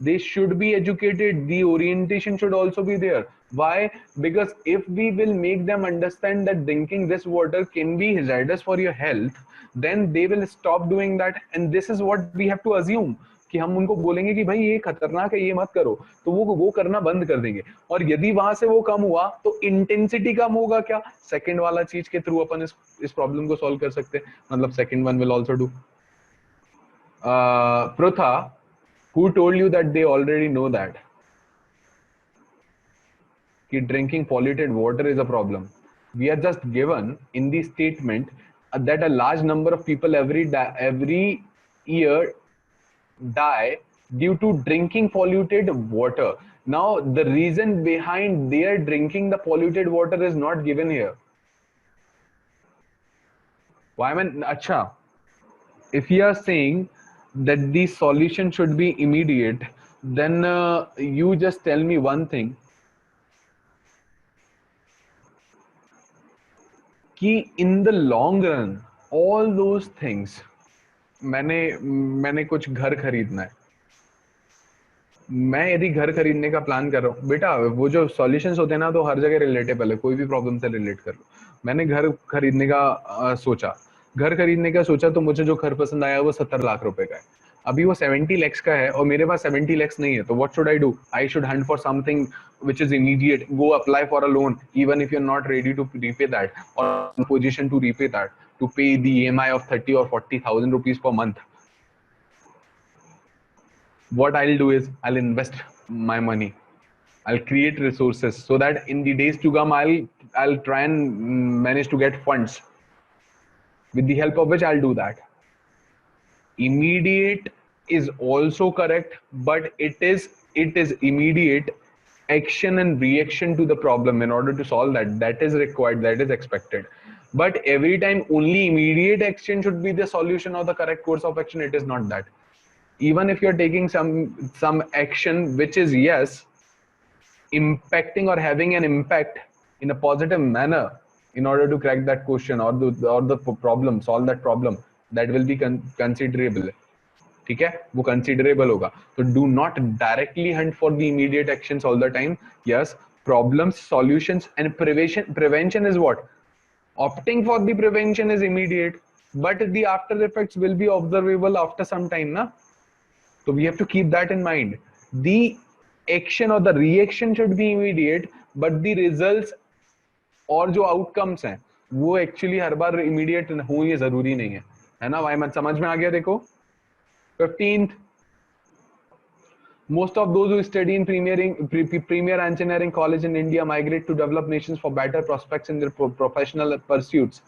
They should be educated, the orientation should also be there. Why? Because if we will make them understand that drinking this water can be hazardous for your health, then they will stop doing that. And this is what we have to assume, कि हम उनको बोलेंगे कि भाई ये खतरनाक है, ये मत करो, तो वो करना बंद कर देंगे। और यदि वहां से वो कम हुआ तो इंटेंसिटी कम होगा क्या? सेकंड वाला चीज के थ्रू अपन इस प्रॉब्लम को सॉल्व कर सकते हैं। मतलब second one will also do. प्रथा, who told you that they already know that कि drinking polluted water is a problem? We are just given in the statement that a large number of people every year die due to drinking polluted water. Now, the reason behind their drinking the polluted water is not given here. Why am I? Acha, if you are saying that the solution should be immediate, then you just tell me one thing, कि in the long run all those things, मैंने कुछ घर खरीदना है, मैं यदि घर खरीदने का प्लान कर रहा हूँ बेटा, वो जो सॉल्यूशंस होते हैं ना तो हर जगह रिलेटेबल है, कोई भी प्रॉब्लम से रिलेट कर लो। मैंने घर खरीदने का सोचा, घर खरीदने का सोचा तो मुझे जो घर पसंद आया वो 70 लाख रुपए का है। अभी वो 70 lakhs का है और मेरे पास 70 lakhs नहीं है, तो what should I do? I should Hunt for something which is immediate, go apply for a loan even if you're not ready to repay that or in position to repay that, to pay the EMI of 30 or 40,000 rupees per month. What I'll do is I'll invest my money, I'll create resources so that in the days to come I'll try and manage to get funds with the help of which I'll do that. Immediate is also correct, but it is immediate action and reaction to the problem in order to solve that is required, that is expected. But every time only immediate action should be the solution or the correct course of action, it is not that. Even if you're taking some action which is, yes, impacting or having an impact in a positive manner in order to crack that question or the problem, solve that problem, that will be considerable. ठीक है, वो considerable होगा। तो do not directly hunt for the immediate actions all the time. Yes, problems, solutions and prevention is what? Opting for the prevention is immediate, but the after effects will be observable after some time na. So we have to keep that in mind. The action or the reaction should be immediate, but the results और जो outcomes हैं वो actually हर बार immediate हो, ये जरूरी नहीं है। है ना भाई, मत समझ में आ गया? देखो 15th, most of those who study in premier engineering college in India migrate to developed nations for better prospects in their professional pursuits.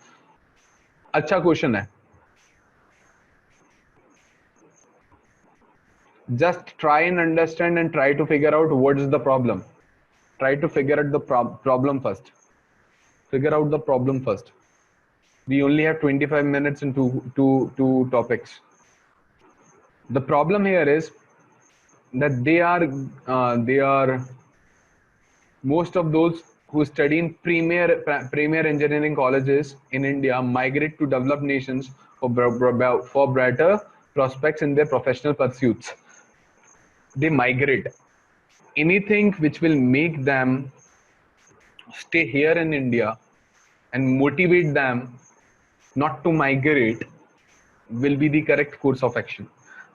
अच्छा क्वेश्चन है. Just try and understand and try to figure out what is the problem. Try to figure out the problem first. Figure out the problem first. We only have 25 minutes and two topics. The problem here is that they are most of those who study in premier engineering colleges in India migrate to developed nations for better prospects in their professional pursuits. They migrate. Anything which will make them stay here in India and motivate them not to migrate will be the correct course of action.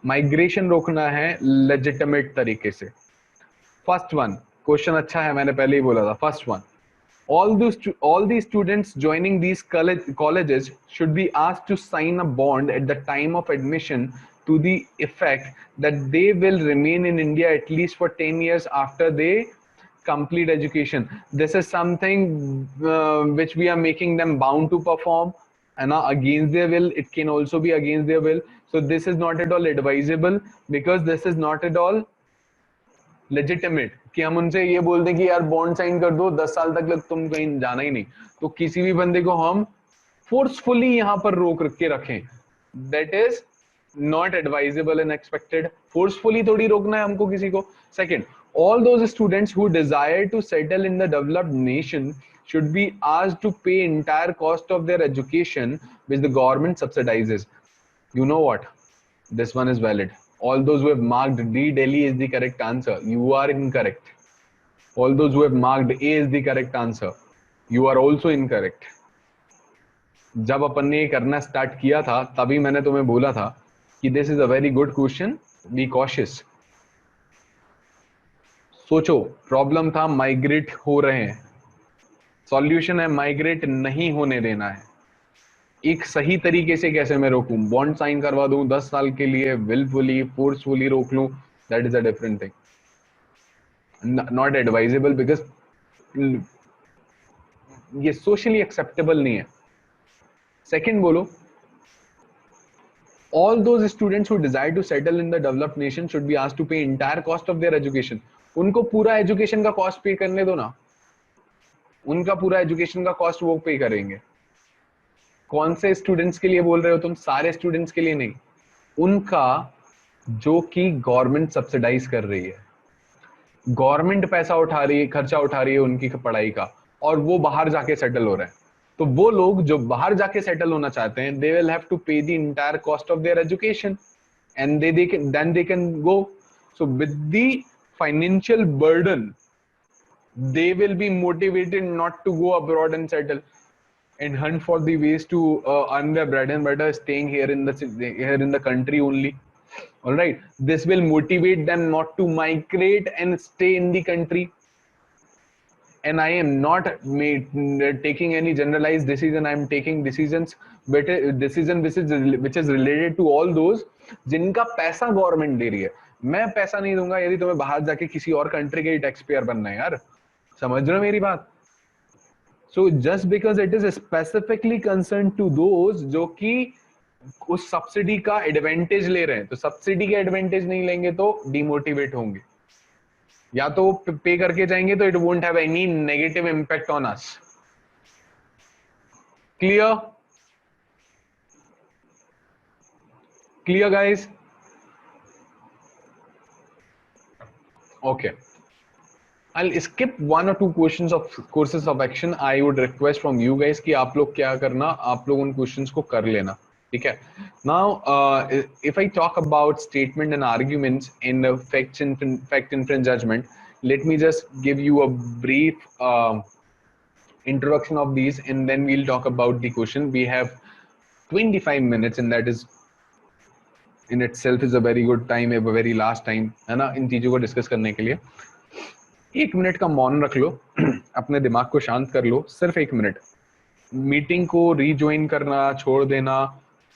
Migration रोकना है legitimate तरीके से. First one, question अच्छा है, मैंने पहले ही बोला था. First one, all these students joining these colleges should be asked to sign a bond at the time of admission to the effect that they will remain in India at least for 10 years after they complete education. This is something which we are making them bound to perform, and against their will. It can also be against their will. So this is not at all advisable, because this is not at all legitimate कि हम उनसे ये बोल दें कि यार bond sign कर दो, 10 साल तक तुम कहीं जाना ही नहीं. तो किसी भी बंदे को हम फोर्सफुली यहां पर रोक के रखें, that is not advisable and expected. Forcefully थोड़ी रोकना है हमको किसी को. Second, all those students who desire to settle in the developed nation should be asked to pay entire cost of their education which the government subsidizes. You know what, this one is valid. All those who have marked D, Delhi is the correct answer. You are incorrect. All those who have marked A is the correct answer. You are also incorrect. जब अपन ने ये करना start किया था तभी मैंने तुम्हें बोला था कि this is a very good question. Be cautious. सोचो, प्रॉब्लम था माइग्रेट हो रहे हैं, सॉल्यूशन है माइग्रेट नहीं होने देना है. एक सही तरीके से कैसे मैं रोकूं? बॉन्ड साइन करवा दूं 10 साल के लिए, विलफुली फोर्सफुली रोक लूं, that is a different thing. Not advisable, because ये सोशली एक्सेप्टेबल नहीं है. सेकंड बोलो, all those students who desire to settle in the developed nation should be asked to pay entire cost of their education. उनको पूरा education का cost पे करने दो ना, उनका पूरा एजुकेशन का कॉस्ट वो पे करेंगे. कौन से स्टूडेंट्स के लिए बोल रहे हो तुम? सारे स्टूडेंट्स के लिए नहीं, उनका जो कि गवर्नमेंट सब्सिडाइज कर रही है. गवर्नमेंट पैसा उठा रही है, खर्चा उठा रही है उनकी पढ़ाई का, और वो बाहर जाके सेटल हो रहे हैं. तो वो लोग जो बाहर जाके सेटल होना चाहते हैं, they will have to pay the entire cost of their education and then they can go. So with the financial burden they will be motivated not to go abroad and settle and hunt for the ways to earn their bread and butter staying here in the country only. All right, this will motivate them not to migrate and stay in the country. And I am not taking any generalized decision. I am taking decisions, better decision which is related to all those जिनका पैसा government दे रही है. मैं पैसा नहीं दूंगा यदि तुम्हें बाहर जाके किसी और कंट्री के टैक्स पेयर बनना है यार. समझ रहे हो मेरी बात? So just because it is specifically concerned to those जो कि उस सब्सिडी का एडवांटेज ले रहे हैं, तो सब्सिडी के एडवांटेज नहीं लेंगे तो डिमोटिवेट होंगे, या तो पे करके जाएंगे, तो it won't have any negative impact on us. Clear? Clear guys? Okay, I'll skip one or two questions of courses of action. I would request from you guys कि आप लोग क्या करना, आप लोग उन questions को कर लेना, ठीक है? Now, if I talk about statement and arguments in fact inference judgment, let me just give you a brief introduction of these, and then we'll talk about the question. We have 25 minutes, and that is in itself is a very good time, a very last time, है ना, इन चीजों को discuss करने के लिए. 1 minute का मौन रख लो, अपने दिमाग को शांत कर लो, सिर्फ 1 मिनट. मीटिंग को रीज्वाइन करना, छोड़ देना,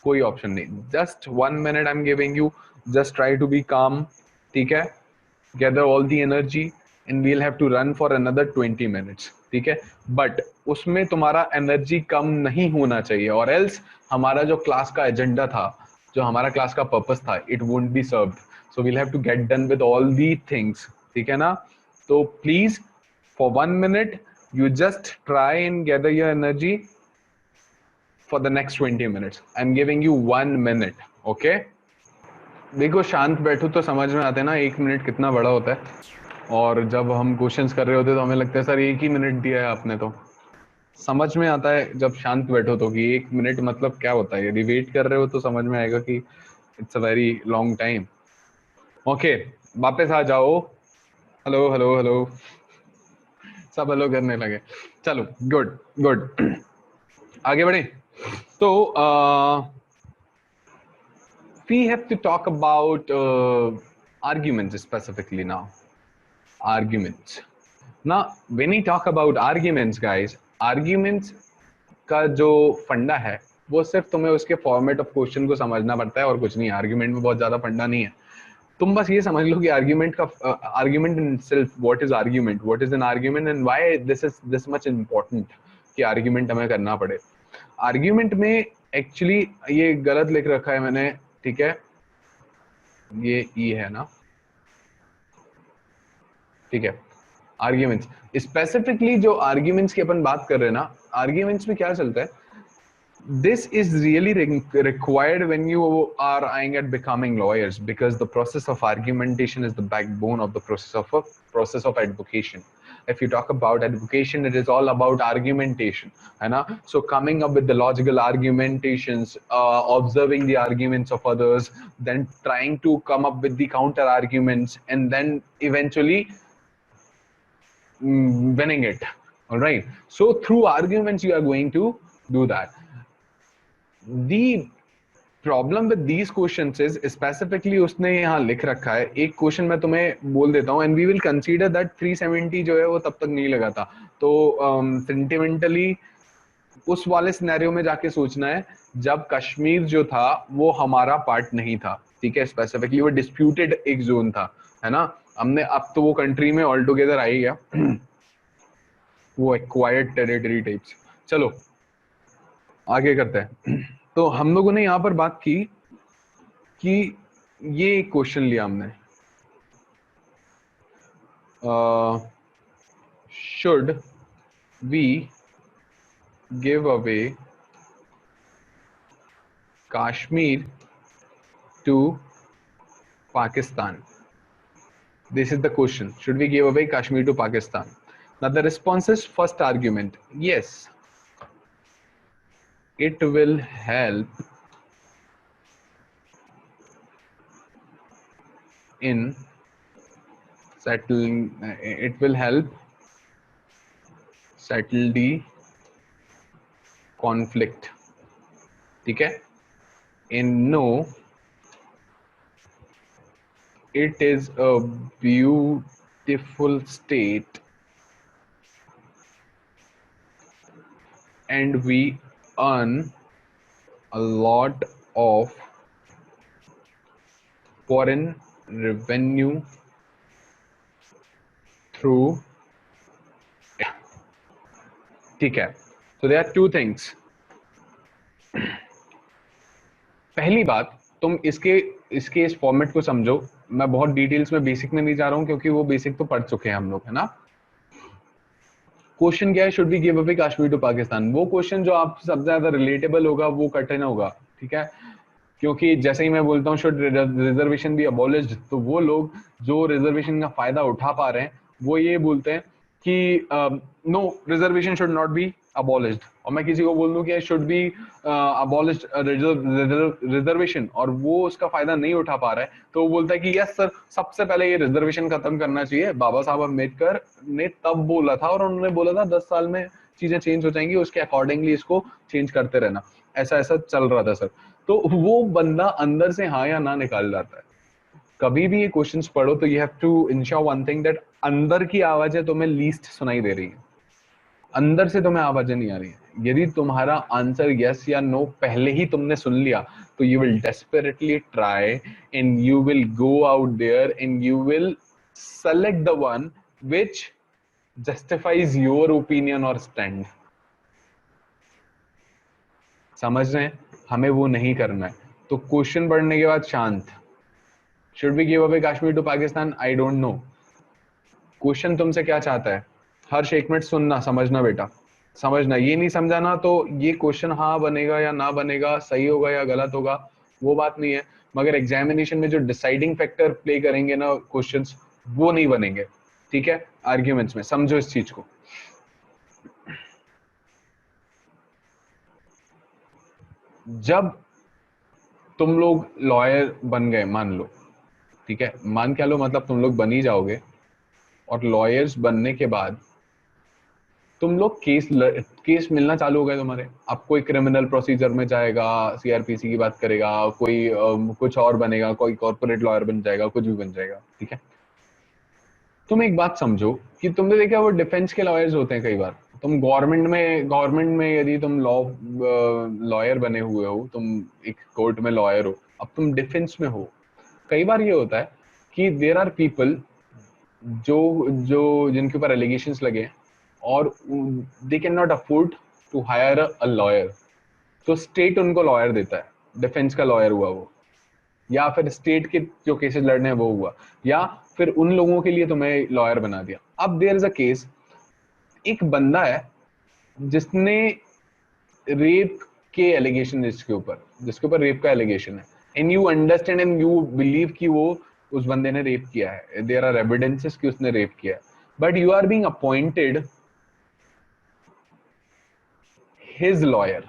कोई ऑप्शन नहीं, just 1 minute I am giving you, just try to be calm, ठीक है, gather all the energy and we'll have to run for another 20 minutes, ठीक है, बट उसमें तुम्हारा एनर्जी कम नहीं होना चाहिए, और एल्स हमारा जो क्लास का एजेंडा था, जो हमारा क्लास का पर्पस था, it won't be served, so we'll have to get done with all the things, ठीक है ना। तो please for 1 minute you just try and gather your energy for the next 20 minutes. I'm giving you 1 minute, okay? देखो शांत बैठो तो समझ में आता है ना 1 मिनट कितना बड़ा होता है, और जब हम क्वेश्चंस कर रहे होते तो हमें लगता है सर 1 ही मिनट दिया है आपने, तो समझ में आता है जब शांत बैठो तो कि 1 मिनट मतलब क्या होता है। यदि वेट कर रहे हो तो समझ में आएगा कि it's a very long time. Okay, वापस आ जाओ। हेलो हेलो हेलो, सब हेलो करने लगे। चलो गुड गुड, आगे बढ़े। तो we have to talk about arguments specifically now. Arguments. Now, when we talk about arguments, guys, arguments का जो फंडा है वो सिर्फ तुम्हें उसके फॉर्मेट ऑफ क्वेश्चन को समझना पड़ता है और कुछ नहीं। आर्ग्यूमेंट में बहुत ज्यादा फंडा नहीं है। तुम बस ये समझ लो कि आर्ग्यूमेंट का argument in self, what is argument, what is an argument and why this is this much important कि आर्ग्यूमेंट हमें करना पड़े। आर्ग्यूमेंट में एक्चुअली ये गलत लिख रखा है मैंने, ठीक है, ये ई है ना, ठीक है। आर्ग्यूमेंट्स स्पेसिफिकली, जो आर्ग्यूमेंट्स की अपन बात कर रहे हैं ना, आर्ग्यूमेंट्स में क्या चलता है, this is really required when you are eyeing at becoming lawyers, because the process of argumentation is the backbone of the process of advocation. If you talk about advocation, it is all about argumentation, है ना? So coming up with the logical argumentations, observing the arguments of others, then trying to come up with the counter arguments, and then eventually winning it. All right, so through arguments you are going to do that. The problem with these questions is specifically उसने यहाँ लिख रखा है, एक question मैं तुम्हें बोल देता हूँ, and we will consider that 370 जो है वो तब तक नहीं लगा था। तो सेंटिमेंटली उस वाले सिनेरियो में जाके सोचना है जब कश्मीर जो था वो हमारा पार्ट नहीं था, ठीक है, स्पेसिफिकली वो डिस्प्यूटेड एक जोन था, है ना। हमने अब तो वो कंट्री में ऑल टुगेदर आई गया, वो एक्वायर्ड टेरिटरी टाइप्स। चलो आगे करते हैं। तो हम लोगों ने यहाँ पर बात की कि ये क्वेश्चन लिया हमने, should we give away Kashmir to Pakistan? This is the question. Should we give away Kashmir to Pakistan? Now the response is, first argument, yes, it will help in settling, it will help settle the conflict, ठीक है। In no, it is a beautiful state and we earn a lot of foreign revenue through, ठीक है। So there are two things. पहली बात, तुम इसके इस format को समझो। मैं बहुत डिटेल्स में बेसिक में नहीं जा रहा हूं क्योंकि वो बेसिक तो पढ़ चुके हैं हम लोग, है ना। क्वेश्चन क्या है, should be give away Kashmir to Pakistan. वो क्वेश्चन जो आप सबसे ज्यादा रिलेटेबल होगा वो कठिन होगा, ठीक है, क्योंकि जैसे ही मैं बोलता हूँ शुड रिजर्वेशन बी अबॉलिश्ड, तो वो लोग जो रिजर्वेशन का फायदा उठा पा रहे हैं वो ये बोलते हैं कि no, reservation should not be abolished. और मैं किसी को बोल दूं कि शुड बी अबॉलिश्ड रिजर्वेशन और वो उसका फायदा नहीं उठा पा रहा है, तो वो बोलता है कि यस सर, सबसे पहले ये रिजर्वेशन खत्म करना चाहिए। बाबा साहब अम्बेडकर ने तब बोला था और उन्होंने बोला था 10 साल में चीजें चेंज हो जाएंगी, उसके अकॉर्डिंगली इसको चेंज करते रहना। ऐसा ऐसा चल रहा था सर। तो वो बंदा अंदर से हाँ या ना निकाल जाता है। कभी भी ये क्वेश्चंस पढ़ो तो you have to ensure one thing, that अंदर की आवाजें तुम्हें लीस्ट सुनाई दे रही है। अंदर से तुम्हें आवाजें नहीं आ रही है। यदि तुम्हारा आंसर यस या नो पहले ही तुमने सुन लिया, तो you will desperately try and you will go out there and you will select the one which justifies your opinion और स्टैंड। समझ रहे हैं? हमें वो नहीं करना है। तो क्वेश्चन पढ़ने के बाद शांत। Should we give away Kashmir to Pakistan? I don't know. Question तुमसे क्या चाहता है? हर एक मिनट सुनना, समझना बेटा, समझना। ये नहीं समझाना तो ये क्वेश्चन हाँ बनेगा या ना बनेगा, सही होगा या गलत होगा, वो बात नहीं है। मगर एग्जामिनेशन में जो डिसाइडिंग फैक्टर प्ले करेंगे ना क्वेश्चंस, वो नहीं बनेंगे। ठीक है? आर्ग्यूमेंट्स में समझो इस चीज को। जब तुम लोग लॉयर बन गए, मान लो, ठीक है, मान क्या लो, मतलब तुम लोग बन ही जाओगे, और लॉयर्स बनने के बाद तुम लोग केस मिलना चालू हो गए तुम्हारे। अब कोई क्रिमिनल प्रोसीजर में जाएगा, सीआरपीसी की बात करेगा, कोई कुछ और बनेगा, कोई कॉर्पोरेट लॉयर बन जाएगा, कुछ भी बन जाएगा। ठीक है? तुम एक बात समझो कि तुमने देखा वो डिफेंस के लॉयर्स होते हैं कई बार। तुम गवर्नमेंट में यदि तुम लॉयर बने हुए हो, तुम एक कोर्ट में लॉयर हो, अब तुम डिफेंस में हो, कई बार ये होता है कि देयर आर पीपल जो जो जिनके ऊपर एलिगेशंस लगे हैं, और they can not afford to hire a lawyer, तो स्टेट उनको लॉयर देता है। डिफेंस का लॉयर हुआ वो, या फिर स्टेट के जो केसेस लड़ने हैं वो हुआ, या फिर उन लोगों के लिए तुम्हें लॉयर बना दिया। अब देयर इज अ केस, एक बंदा है जिसने रेप के एलिगेशन, जिसके ऊपर रेप का एलिगेशन है, and you understand and you believe कि वो उस बंदे ने रेप किया है, देयर आर एविडेंसेस कि उसने रेप किया है, but you are being appointed his lawyer.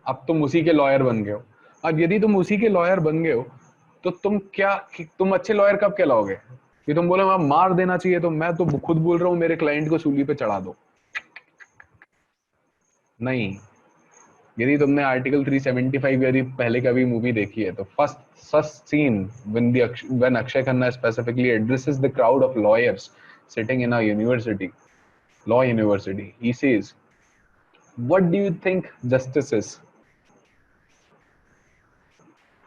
अब तुम उसी के लॉयर बन गए हो। अब यदि तुम उसी के लॉयर बन गए हो, तो तुम अच्छे लॉयर कब कहलाओगे? कि तुम बोलो मैं मार देना चाहिए, तो मैं तो खुद बोल रहा हूं मेरे क्लाइंट को सूली पे चढ़ा दो। नहीं। यदि तुमने आर्टिकल 375 यदि पहले कभी मूवी देखी है, तो first scene when Akshay Khanna specifically addresses the crowd of lawyers sitting in a law university, he says, what do you think justice is?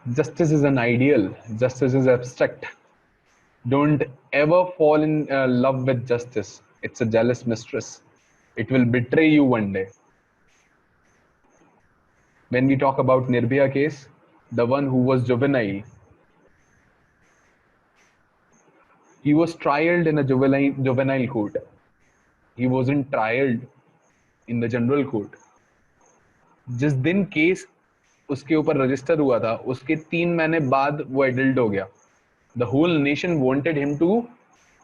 Justice is an ideal. Justice is abstract. Don't ever fall in love with justice. It's a jealous mistress. It will betray you one day. When we talk about Nirbhaya case, the one who was juvenile, he was trialed in a juvenile court. He wasn't trialed in the general court. जिस दिन case उसके ऊपर register हुआ था, उसके 3 महीने बाद वो एडल्ट हो गया. The whole nation wanted him to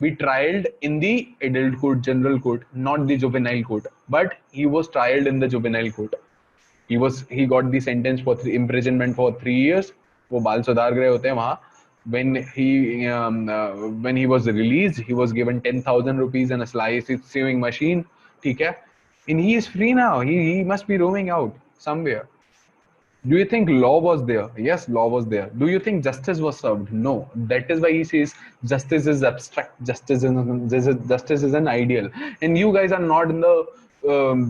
be trialed in the adult court, general court, not the juvenile court. But he was trialed in the juvenile court. He got the sentence for imprisonment for 3 years. वो बाल सुधार गए होते हैं वहां. When he was released, he was given 10,000 rupees and a slice sewing machine. ठीक है? And he is free now. He must be roaming out somewhere. Do you think law was there? Yes, law was there. Do you think justice was served? No. That is why he says justice is abstract. Justice is an ideal. And you guys are not in the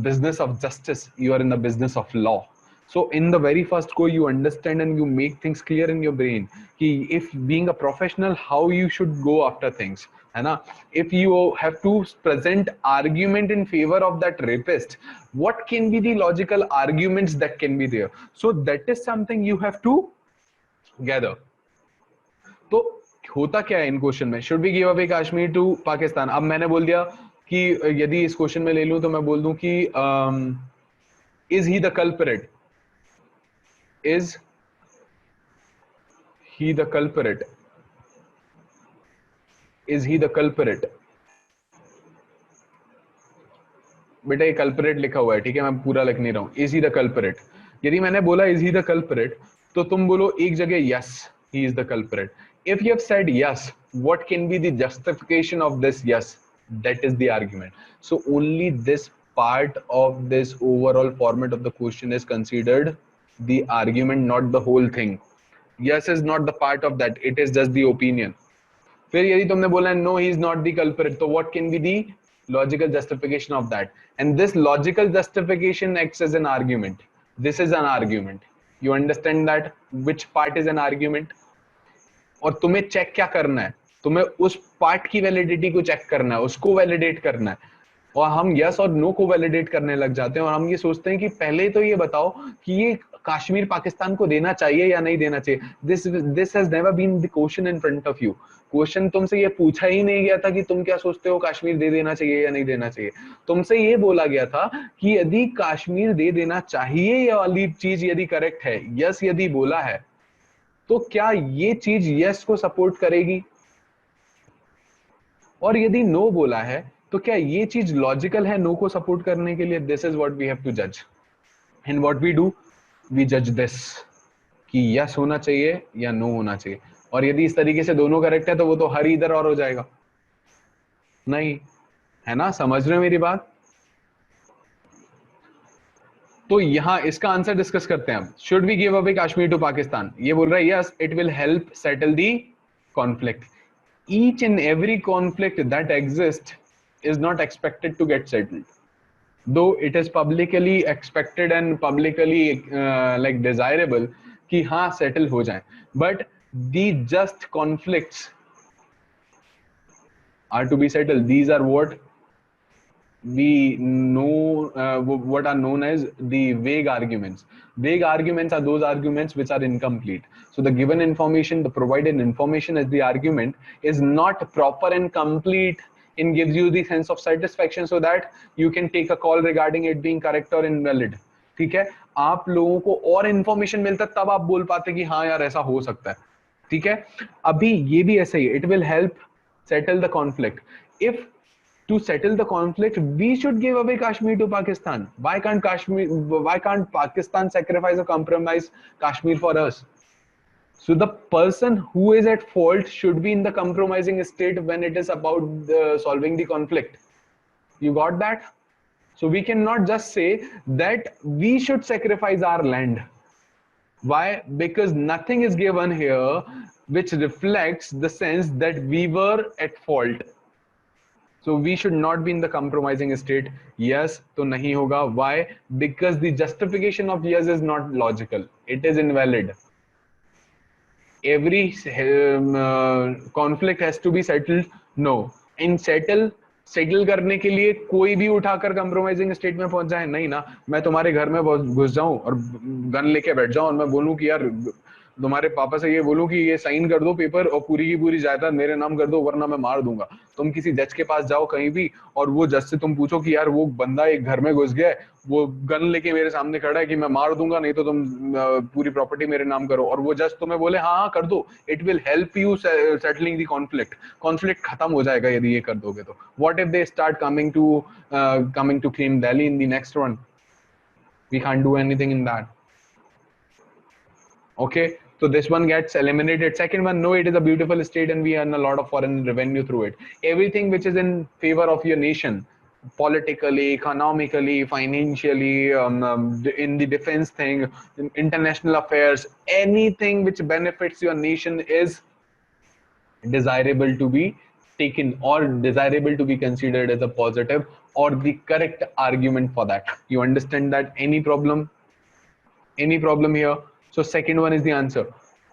business of justice. You are in the business of law. So in the very first go, you understand and you make things clear in your brain. If being a professional, how you should go after things. है ना? If you have to present argument in favor of that rapist, what can be the logical arguments that can be there? So that is something you have to gather. तो होता क्या है इन question में? Should be give away Kashmir to Pakistan? अब मैंने बोल दिया कि यदि इस क्वेश्चन में ले लूं तो मैं बोल दूं कि is he the culprit? Is he the culprit? Is he the culprit? बेटा ये कल्परेट लिखा हुआ है, ठीक है, मैं पूरा लिख नहीं रहा हूं. Is he the culprit? यदि मैंने बोला इज ही द कल्परेट, तो तुम बोलो एक जगह yes, he is the culprit. If you have said yes, what can be the justification of this yes? That is the argument. So only this part of this overall format of the question is considered the argument, not the whole thing. Yes is not the part of that. It is just the opinion. फिर यदि तुमने बोला no, he is not the culprit, तो what can be the logical justification of that, and this logical justification acts as an argument. This is an argument. You understand that which part is an argument? और तुम्हें check क्या करना है? तुम्हें उस part की validity को check करना है, उसको वैलिडेट करना है। और हम यस और नो को वैलिडेट करने लग जाते हैं, और हम ये सोचते हैं कि पहले तो ये बताओ कि ये कश्मीर पाकिस्तान को देना चाहिए या नहीं देना चाहिए। This has never been the question in front of you. Question तुमसे ये पूछा ही नहीं गया था कि तुम क्या सोचते हो, कश्मीर दे देना चाहिए या नहीं देना चाहिए। तुमसे ये बोला गया था कि यदि कश्मीर दे देना चाहिए ये वाली चीज यदि करेक्ट है, यस यदि बोला है, तो क्या ये चीज यस को सपोर्ट करेगी? और यदि नो बोला है तो क्या ये चीज लॉजिकल है नो को सपोर्ट करने के लिए? This is what we have to जज, and what we do, we जज दिस कि यस होना चाहिए या नो होना चाहिए। और यदि इस तरीके से दोनों करेक्ट है तो वो तो हर इधर और हो जाएगा, नहीं है ना? समझ रहे हो मेरी बात? तो यहां इसका आंसर डिस्कस करते हैं अब। Should we give away Kashmir to Pakistan? ये बोल रहा है yes, it will help settle the conflict. Each and every conflict that exists is not expected to get settled, though it is publicly expected and publicly like desirable कि हाँ settle हो जाए, but the just conflicts are to be settled. These are what we know, what are known as the vague arguments. Vague arguments are those arguments which are incomplete. So the given information, the provided information as the argument is not proper and complete and gives you the sense of satisfaction so that you can take a call regarding it being correct or invalid. ठीक है, आप लोगों को और information मिलता तब आप बोल पाते कि हाँ यार ऐसा हो सकता है। ठीक है, अभी ये भी ऐसा ही, it will help settle the conflict. If to settle the conflict we should give away Kashmir to Pakistan. Why can't Pakistan sacrifice or compromise Kashmir for us? So the person who is at fault should be in the compromising state when it is about solving the conflict. You got that? So we cannot just say that we should sacrifice our land. Why? Because nothing is given here which reflects the sense that we were at fault. So we should not be in the compromising state. Yes तो नहीं होगा. Why? Because the justification of yes is not logical. It is invalid. Every conflict has to be settled. No. In settle करने के लिए कोई भी उठाकर compromising state में पहुंच जाए नहीं ना। मैं तुम्हारे घर में घुस जाऊं और गन लेके बैठ जाऊं और मैं बोलूं कि यार तुम्हारे पापा से ये बोलूं कि ये साइन कर दो पेपर और पूरी की पूरी जायदाद मेरे नाम कर दो वरना मैं मार दूंगा। तुम किसी जज के पास जाओ कहीं भी और वो जज से तुम पूछो कि यार वो बंदा एक घर में घुस गया है, वो गन लेके मेरे सामने खड़ा है कि मैं मार दूंगा नहीं तो तुम पूरी प्रॉपर्टी मेरे नाम करो, और वो जज तुम्हें बोले हाँ हाँ कर दो, it will help you settling the conflict. Conflict खत्म हो जाएगा यदि ये कर दोगे तो। What if they start coming to claim Delhi in the next one? We can't do anything in that. Okay, so this one gets eliminated. Second one, no, it is a beautiful state and we earn a lot of foreign revenue through it. Everything which is in favor of your nation, politically, economically, financially, in the defense thing, in international affairs, anything which benefits your nation is desirable to be taken or desirable to be considered as a positive or the correct argument for that. You understand that? Any problem? Any problem here? So second one is the answer.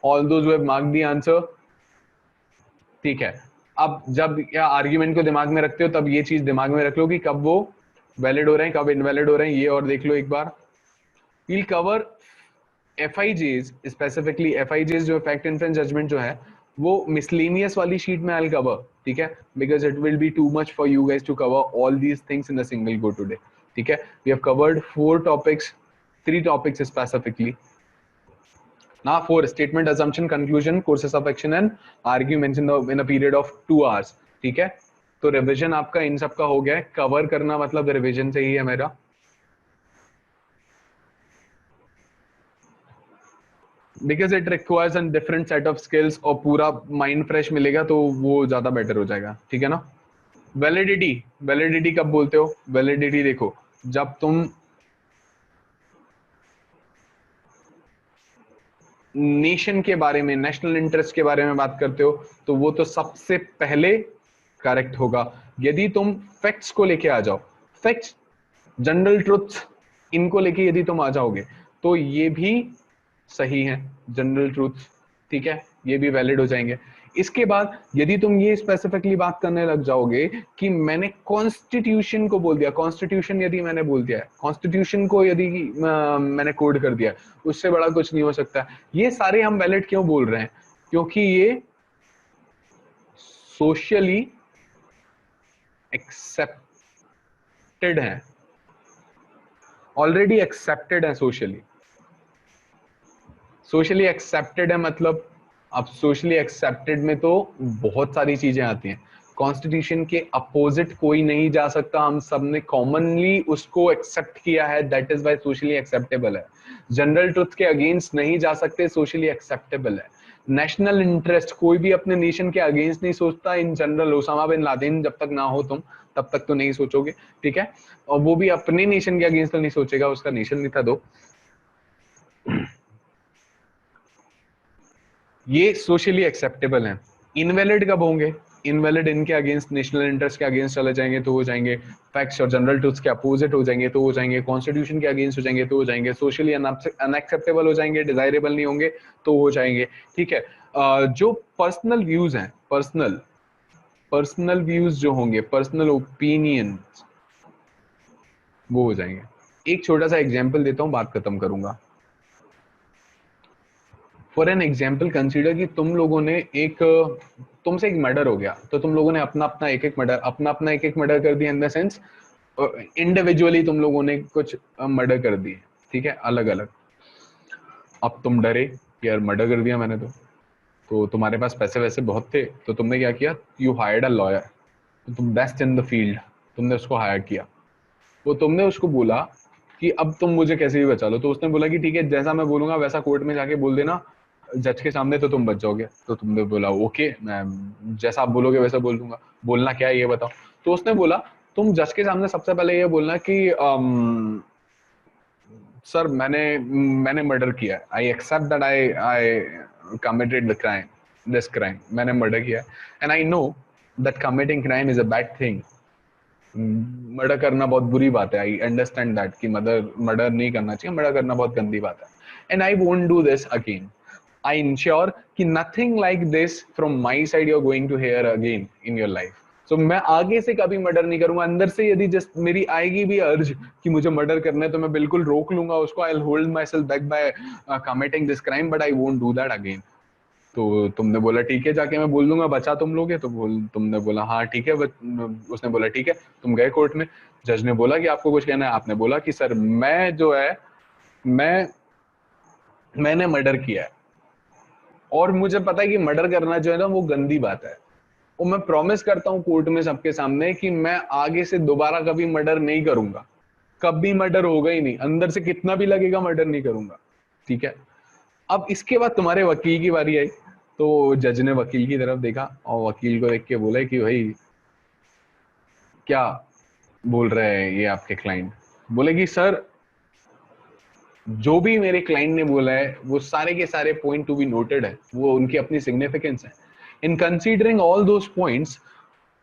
All those who have marked the answer, ठीक है। अब जब या argument को दिमाग में रखते हो तब ये चीज दिमाग में रख लो कि कब वो वैलिड हो रहे हैं कब इनवैलिड हो रहे हैं, ये और देख लो एक बार। We'll cover FIJs, specifically FIJs जो फैक्ट इन्फ्रेंस जजमेंट जो है वो मिसलेनियस वाली शीट में I'll cover, ठीक है, because it will be too much for you guys to cover all these things in a single go today. ठीक है, we have covered 4 topics, 3 topics specifically. Now 4, statement, assumption, conclusion, courses of action and arguments in a period of 2 hours. ठीक है, तो revision आपका इन सब का हो गया है। कवर करना मतलब रिवीजन से ही है मेरा। Because it requires a different set of skills और पूरा माइंड फ्रेश मिलेगा तो वो ज्यादा बेटर हो जाएगा। ठीक है ना। वैलिडिटी, वैलिडिटी कब बोलते हो? वैलिडिटी देखो, जब तुम नेशन के बारे में, नेशनल इंटरेस्ट के बारे में बात करते हो तो वो तो सबसे पहले करेक्ट होगा। यदि तुम फैक्ट्स को लेके आ जाओ, फैक्ट्स, जनरल ट्रुथ्स, इनको लेके यदि तुम आ जाओगे तो ये भी सही है, जनरल ट्रुथ्स, ठीक है, ये भी वैलिड हो जाएंगे। इसके बाद यदि तुम ये स्पेसिफिकली बात करने लग जाओगे कि मैंने कॉन्स्टिट्यूशन को बोल दिया, कॉन्स्टिट्यूशन यदि मैंने बोल दिया है, कॉन्स्टिट्यूशन को यदि मैंने कोड कर दिया, उससे बड़ा कुछ नहीं हो सकता। ये सारे हम वैलिड क्यों बोल रहे हैं? क्योंकि ये सोशली एक्सेप्टेड है, ऑलरेडी एक्सेप्टेड है सोशली। सोशली एक्सेप्टेड है मतलब, अब सोशली एक्सेप्टेड में तो बहुत सारी चीजें आती हैं। कॉन्स्टिट्यूशन के अपोजिट कोई नहीं जा सकता, हम सबने कॉमनली उसको एक्सेप्ट किया है, that is why socially acceptable है। जनरल ट्रुथ के अगेंस्ट नहीं जा सकते, सोशली एक्सेप्टेबल है। नेशनल इंटरेस्ट, कोई भी अपने नेशन के अगेंस्ट नहीं सोचता in general. Osama bin Laden जब तक ना हो तुम, तब तक तो नहीं सोचोगे, ठीक है, और वो भी अपने नेशन के अगेंस्ट तो नहीं सोचेगा, उसका नेशन नहीं था दो। ये सोशली एक्सेप्टेबल हैं। इनवैलिड कब होंगे? इनवैलिड इनके अगेंस्ट, नेशनल इंटरेस्ट के अगेंस्ट चले जाएंगे तो हो जाएंगे, फैक्ट्स और जनरल ट्रुथ्स के अपोजिट हो जाएंगे तो हो जाएंगे, कॉन्स्टिट्यूशन के अगेंस्ट हो जाएंगे तो हो जाएंगे, सोशली अनएक्सेप्टेबल हो जाएंगे, डिजायरेबल नहीं होंगे तो हो जाएंगे, ठीक है। जो पर्सनल व्यूज हैं, पर्सनल व्यूज जो होंगे, पर्सनल ओपिनियन, वो हो जाएंगे। एक छोटा सा एग्जाम्पल देता हूं, बात खत्म करूंगा। फॉर एन एग्जाम्पल कंसीडर कि तुम लोगों ने एक, तुमसे एक मर्डर हो गया, तो तुम लोगों ने अपना अपना एक एक मर्डर कर दिया, इन द सेंस इंडिविजुअली तुम लोगों ने कुछ मर्डर कर दिए, ठीक है, अलग अलग। अब तुम डरे कि यार मर्डर कर दिया मैंने, तो तुम्हारे पास पैसे वैसे बहुत थे, तो तुमने क्या किया, यू हायर्ड अ लॉयर, तो तुम बेस्ट इन द फील्ड, तुमने उसको हायर किया। वो तुमने उसको बोला कि अब तुम मुझे कैसे भी बचा लो, तो उसने बोला कि ठीक है, जैसा मैं बोलूंगा वैसा कोर्ट में जाके बोल देना जज के सामने, तो तुम बच जाओगे। तो तुमने बोला ओके, मैं जैसा आप बोलोगे वैसा बोल दूंगा, बोलना क्या है ये बताओ। तो उसने बोला तुम जज के सामने सबसे पहले ये बोलना कि सर मैंने मर्डर किया, I accept that I I committed the crime, this crime, मैंने मर्डर किया, and I know that committing crime is a bad thing, murder करना बहुत बुरी बात है, आई अंडरस्टैंड दैट कि मर्डर नहीं करना चाहिए, मर्डर करना बहुत गंदी बात है, and I won't do this again, I ensure कि nothing like this from my side you are going to hear again in your life. सो मैं आगे से कभी मर्डर नहीं करूंगा। अंदर से यदि जस्ट मेरी आएगी भी अर्ज कि मुझे मर्डर करना है, तो मैं बिल्कुल रोक लूंगा उसको, I will hold my self back by committing this crime, but I won't do that again. तो तुमने बोला ठीक है, जाके मैं बोल दूंगा, बचा तुम लोगे, तो तुमने बोला हाँ ठीक है, उसने बोला ठीक है, तुम गए कोर्ट में, जज ने बोला कि आपको कुछ कहना है, आपने बोला कि सर मैं जो है, मैं मैंने मर्डर किया है, और मुझे पता है कि मर्डर करना जो है ना वो गंदी बात है, और मैं प्रॉमिस करता हूँ कोर्ट में सबके सामने कि मैं आगे से दोबारा कभी मर्डर नहीं करूंगा, कभी मर्डर होगा ही नहीं, अंदर से कितना भी लगेगा मर्डर नहीं करूंगा, ठीक है। अब इसके बाद तुम्हारे वकील की बारी आई, तो जज ने वकील की तरफ देखा और वकील को देख के बोला कि भाई क्या बोल रहे हैं ये आपके क्लाइंट। बोले कि सर जो भी मेरे क्लाइंट ने बोला है वो सारे के सारे पॉइंट टू बी नोटेड है, वो उनकी अपनी सिग्निफिकेंस है। इन कंसीडरिंग ऑल दोज पॉइंट्स,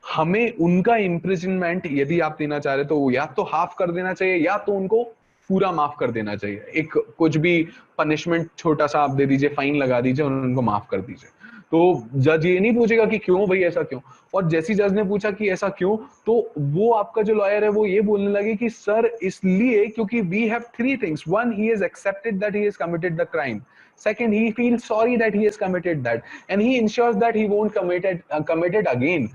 हमें उनका इम्प्रिजनमेंट यदि आप देना चाह रहे तो या तो हाफ कर देना चाहिए, या तो उनको पूरा माफ कर देना चाहिए। एक कुछ भी पनिशमेंट छोटा सा आप दे दीजिए, फाइन लगा दीजिए और उनको माफ कर दीजिए। तो जज ये नहीं पूछेगा कि क्यों भाई ऐसा क्यों, और जैसी जज ने पूछा कि ऐसा क्यों, तो वो आपका जो लॉयर है वो ये बोलने लगे कि सर इसलिए क्योंकि we have three things, one he has accepted that he has committed the crime, second he feels sorry that he has committed that, and he ensures that he won't commit it again।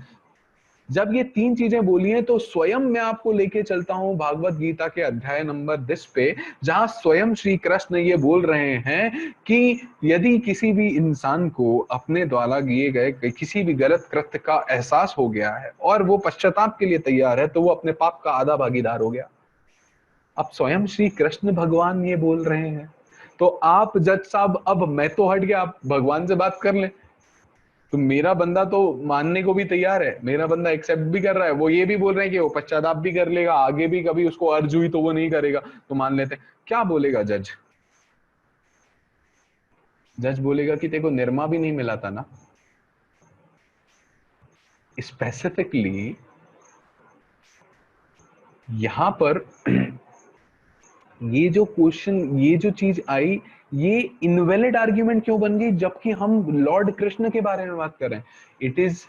जब ये तीन चीजें बोली हैं तो स्वयं मैं आपको लेके चलता हूं भागवत गीता के अध्याय नंबर 10 पे, जहां स्वयं श्री कृष्ण ये बोल रहे हैं कि यदि किसी भी इंसान को अपने द्वारा किए गए किसी भी गलत कृत्य का एहसास हो गया है और वो पश्चाताप के लिए तैयार है, तो वो अपने पाप का आधा भागीदार हो गया। अब स्वयं श्री कृष्ण भगवान ये बोल रहे हैं, तो आप जज साहब, अब मैं तो हट गया, आप भगवान से बात कर लें। तो मेरा बंदा तो मानने को भी तैयार है, मेरा बंदा एक्सेप्ट भी कर रहा है, वो ये भी बोल रहे हैं कि वो पश्चाताप भी कर लेगा, आगे भी कभी उसको अर्ज हुई तो वो नहीं करेगा, तो मान लेते हैं। क्या बोलेगा जज? जज बोलेगा कि तेको निर्मा भी नहीं मिला था ना, स्पेसिफिकली यहां पर ये जो क्वेश्चन, ये जो चीज आई, ये इनवैलिड आर्ग्यूमेंट क्यों बन गई जबकि हम लॉर्ड कृष्ण के बारे में बात कर रहे हैं? It is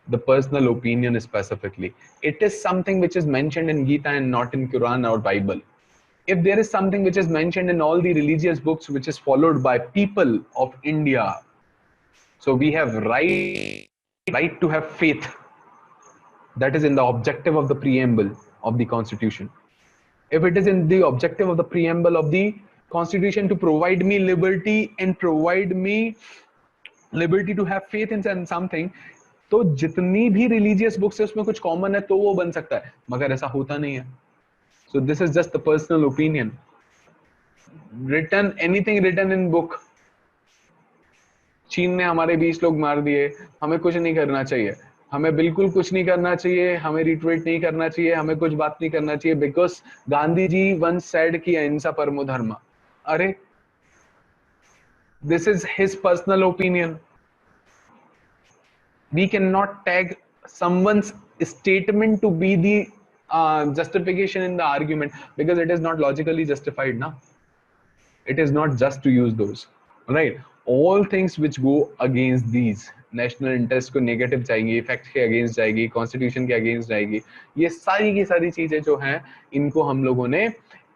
the personal opinion specifically. It is something which is mentioned in Gita and not in Quran or Bible. If there is something which is mentioned in all the religious books which is followed by people of India, so we have right to have faith. That is in the objective of the preamble of the Constitution. If it is in the objective of the preamble of the Constitution to provide me liberty and provide me liberty to have faith in something, तो जितनी भी religious books है उसमें कुछ common है तो वो बन सकता है, मगर ऐसा होता नहीं है. So this is just the personal opinion. Written anything written in book. चीन ने हमारे 20 लोग मार दिए, हमें कुछ नहीं करना चाहिए, हमें बिल्कुल कुछ नहीं करना चाहिए, हमें रिट्रीट नहीं करना चाहिए, हमें कुछ बात नहीं करना चाहिए, because Gandhi ji once said कि अहिंसा परमो धर्म. अरे this is his personal opinion. We cannot tag someone's statement to be the justification in the argument because it is not logically justified now. It is not just to use those, right? All things which go against these national interest को negative जाएंगी, facts के against जाएगी, constitution के against जाएगी, ये सारी की सारी चीजें जो हैं इनको हम लोगों ने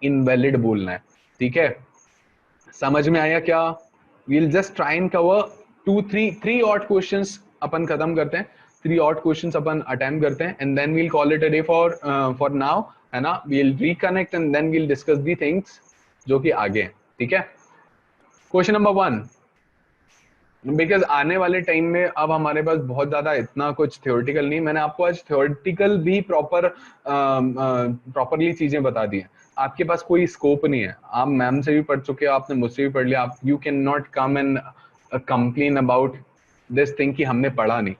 invalid बोलना है. ठीक है, समझ में आया क्या? We'll just try and cover three odd questions अपन खत्म करते हैं. 3 odd questions अपन अटेम्प्ट करते हैं and then we'll call it a day for now, है ना? We'll reconnect and then we'll discuss the things जो कि आगे हैं. ठीक है, क्वेश्चन नंबर 1. बिकॉज आने वाले टाइम में अब हमारे पास बहुत ज्यादा इतना कुछ थ्योरेटिकल नहीं, मैंने आपको आज थ्योरेटिकल भी प्रॉपरली चीजें बता दी हैं. आपके पास कोई स्कोप नहीं है, आप मैम से भी पढ़ चुके हो, आपने मुझसे भी पढ़ लिया, आप you can not come and complain about this thing कि हमने पढ़ा नहीं.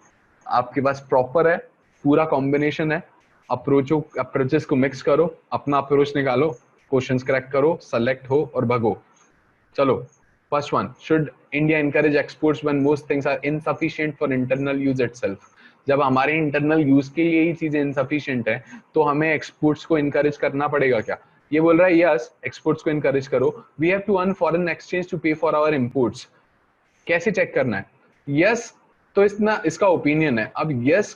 आपके पास प्रॉपर है, पूरा कॉम्बिनेशन है. अप्रोचेस को मिक्स करो, अपना अप्रोच निकालो, क्वेश्चंस क्रैक करो, सेलेक्ट हो और भगो. चलो, first one. Should India encourage exports when most things are insufficient for internal use itself? जब हमारे इंटरनल यूज के लिए ही चीजें इनसफिशिएंट है तो हमें एक्सपोर्ट्स को इनकरेज करना पड़ेगा क्या? ये बोल रहा है यस, एक्सपोर्ट्स को इनकरेज करो. We have to earn foreign exchange to pay for our imports. कैसे चेक करना है? यस, तो इसका ओपिनियन है. अब यस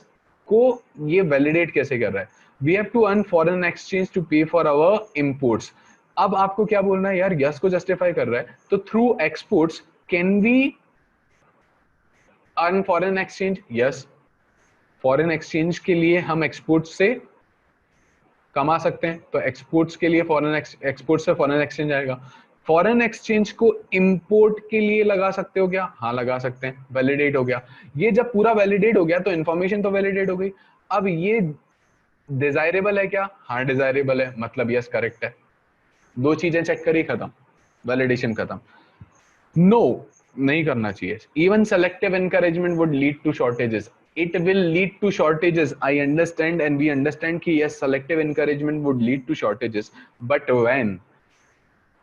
को ये वैलिडेट कैसे कर रहा है? We have to earn foreign exchange to pay for our imports. अब आपको क्या बोलना है? यार यस को जस्टिफाई कर रहा है तो through exports can we earn foreign exchange? Yes, foreign exchange के लिए हम एक्सपोर्ट से कमा सकते हैं, तो एक्सपोर्ट्स के लिए एक्सपोर्ट से फॉरेन एक्सचेंज आएगा. फॉरेन एक्सचेंज को इंपोर्ट के लिए लगा सकते हो क्या? हाँ लगा सकते हैं. वैलिडेट हो गया. ये जब पूरा वैलिडेट हो गया तो इन्फॉर्मेशन तो वैलिडेट हो गई. अब ये डिजायरेबल है क्या? हाँ डिजायरेबल है, मतलब यस करेक्ट है. 2 चीजें चेक करी, खत्म, वैलिडेशन खत्म. नो, नहीं करना चाहिए. Even selective encouragement would lead to shortages. It will lead to shortages. I understand and we understand कि yes, selective encouragement would lead to shortages. But when?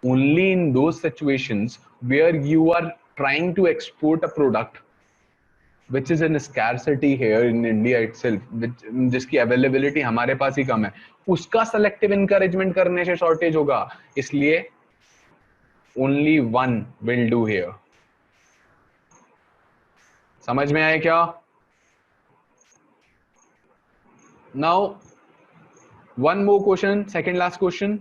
Only in those situations where you are trying to export a product which is in scarcity here in India itself, जिसकी availability हमारे पास ही कम है, उसका selective encouragement करने से shortage होगा. इसलिए only one will do here. समझ में आया क्या? Now, one more question, second last question.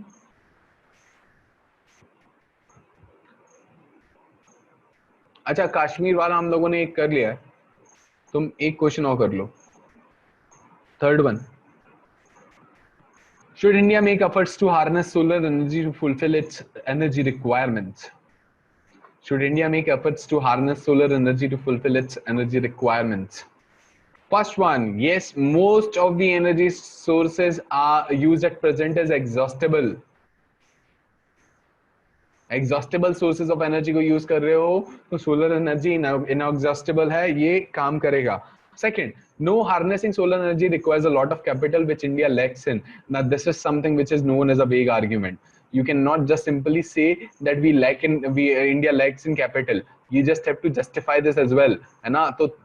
अच्छा, कश्मीर वाला हम लोगों ने एक कर लिया है, तुम एक क्वेश्चन और कर लो. Third one. Should India make efforts to harness solar energy to fulfill its energy requirements? Should India make efforts to harness solar energy to fulfill its energy requirements? First one, yes, most of the energy sources are used at present as exhaustible. Exhaustible sources of energy को use कर रहे हो तो solar energy inexhaustible है, ये काम करेगा. Second, no, harnessing solar energy requires a lot of capital which India lacks in. Now this is something which is known as a vague argument. You cannot just simply say that India lacks in capital. You just have to justify this as well, है ना? तो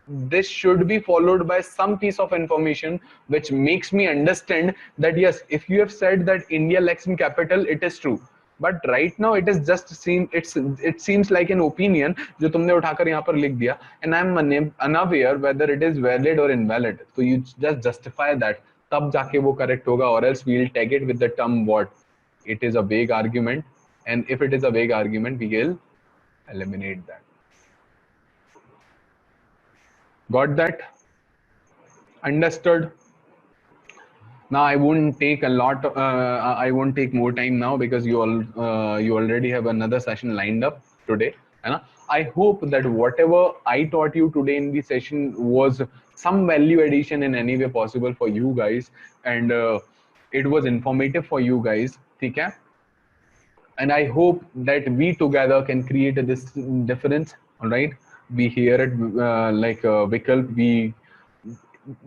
this should be followed by some piece of information which makes me understand that yes, if you have said that India lacks in capital, it is true. But right now it is just it seems like an opinion जो तुमने उठाकर यहाँ पर लिख दिया, and I'm unaware whether it is valid or invalid. So you just justify that, तब जाके वो correct होगा, or else we'll tag it with the term what it is a vague argument, and if it is a vague argument, we will eliminate that. Got that? Understood? Now I won't take a lot. I won't take more time now because you already have another session lined up today. And I hope that whatever I taught you today in the session was some value addition in any way possible for you guys, and it was informative for you guys. Okay? And I hope that we together can create this difference. All right, we hear it Vikalp.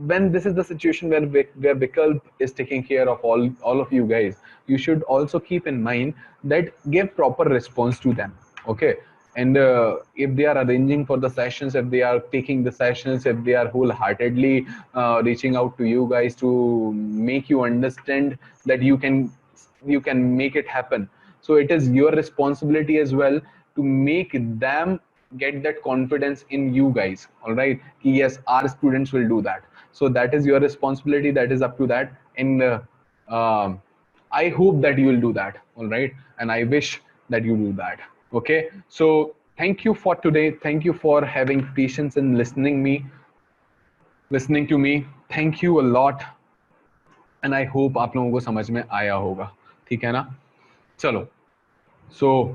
When this is the situation where Vikalp is taking care of all of you guys, you should also keep in mind that give proper response to them. Okay, and if they are arranging for the sessions, if they are taking the sessions, if they are wholeheartedly reaching out to you guys to make you understand that you can make it happen. So it is your responsibility as well to make them get that confidence in you guys. All right, yes, our students will do that. So that is your responsibility, that is up to that. And I hope that you will do that. All right, and I wish that you do that. Okay, so thank you for today. Thank you for having patience and listening to me. Thank you a lot. And I hope आप लोगों को समझ में आया होगा. ठीक है ना? चलो. So,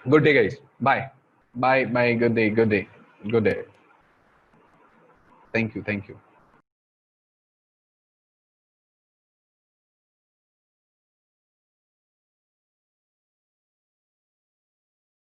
good day, guys. Bye. Bye. Bye. Good day. Good day. Good day. Thank you. Thank you.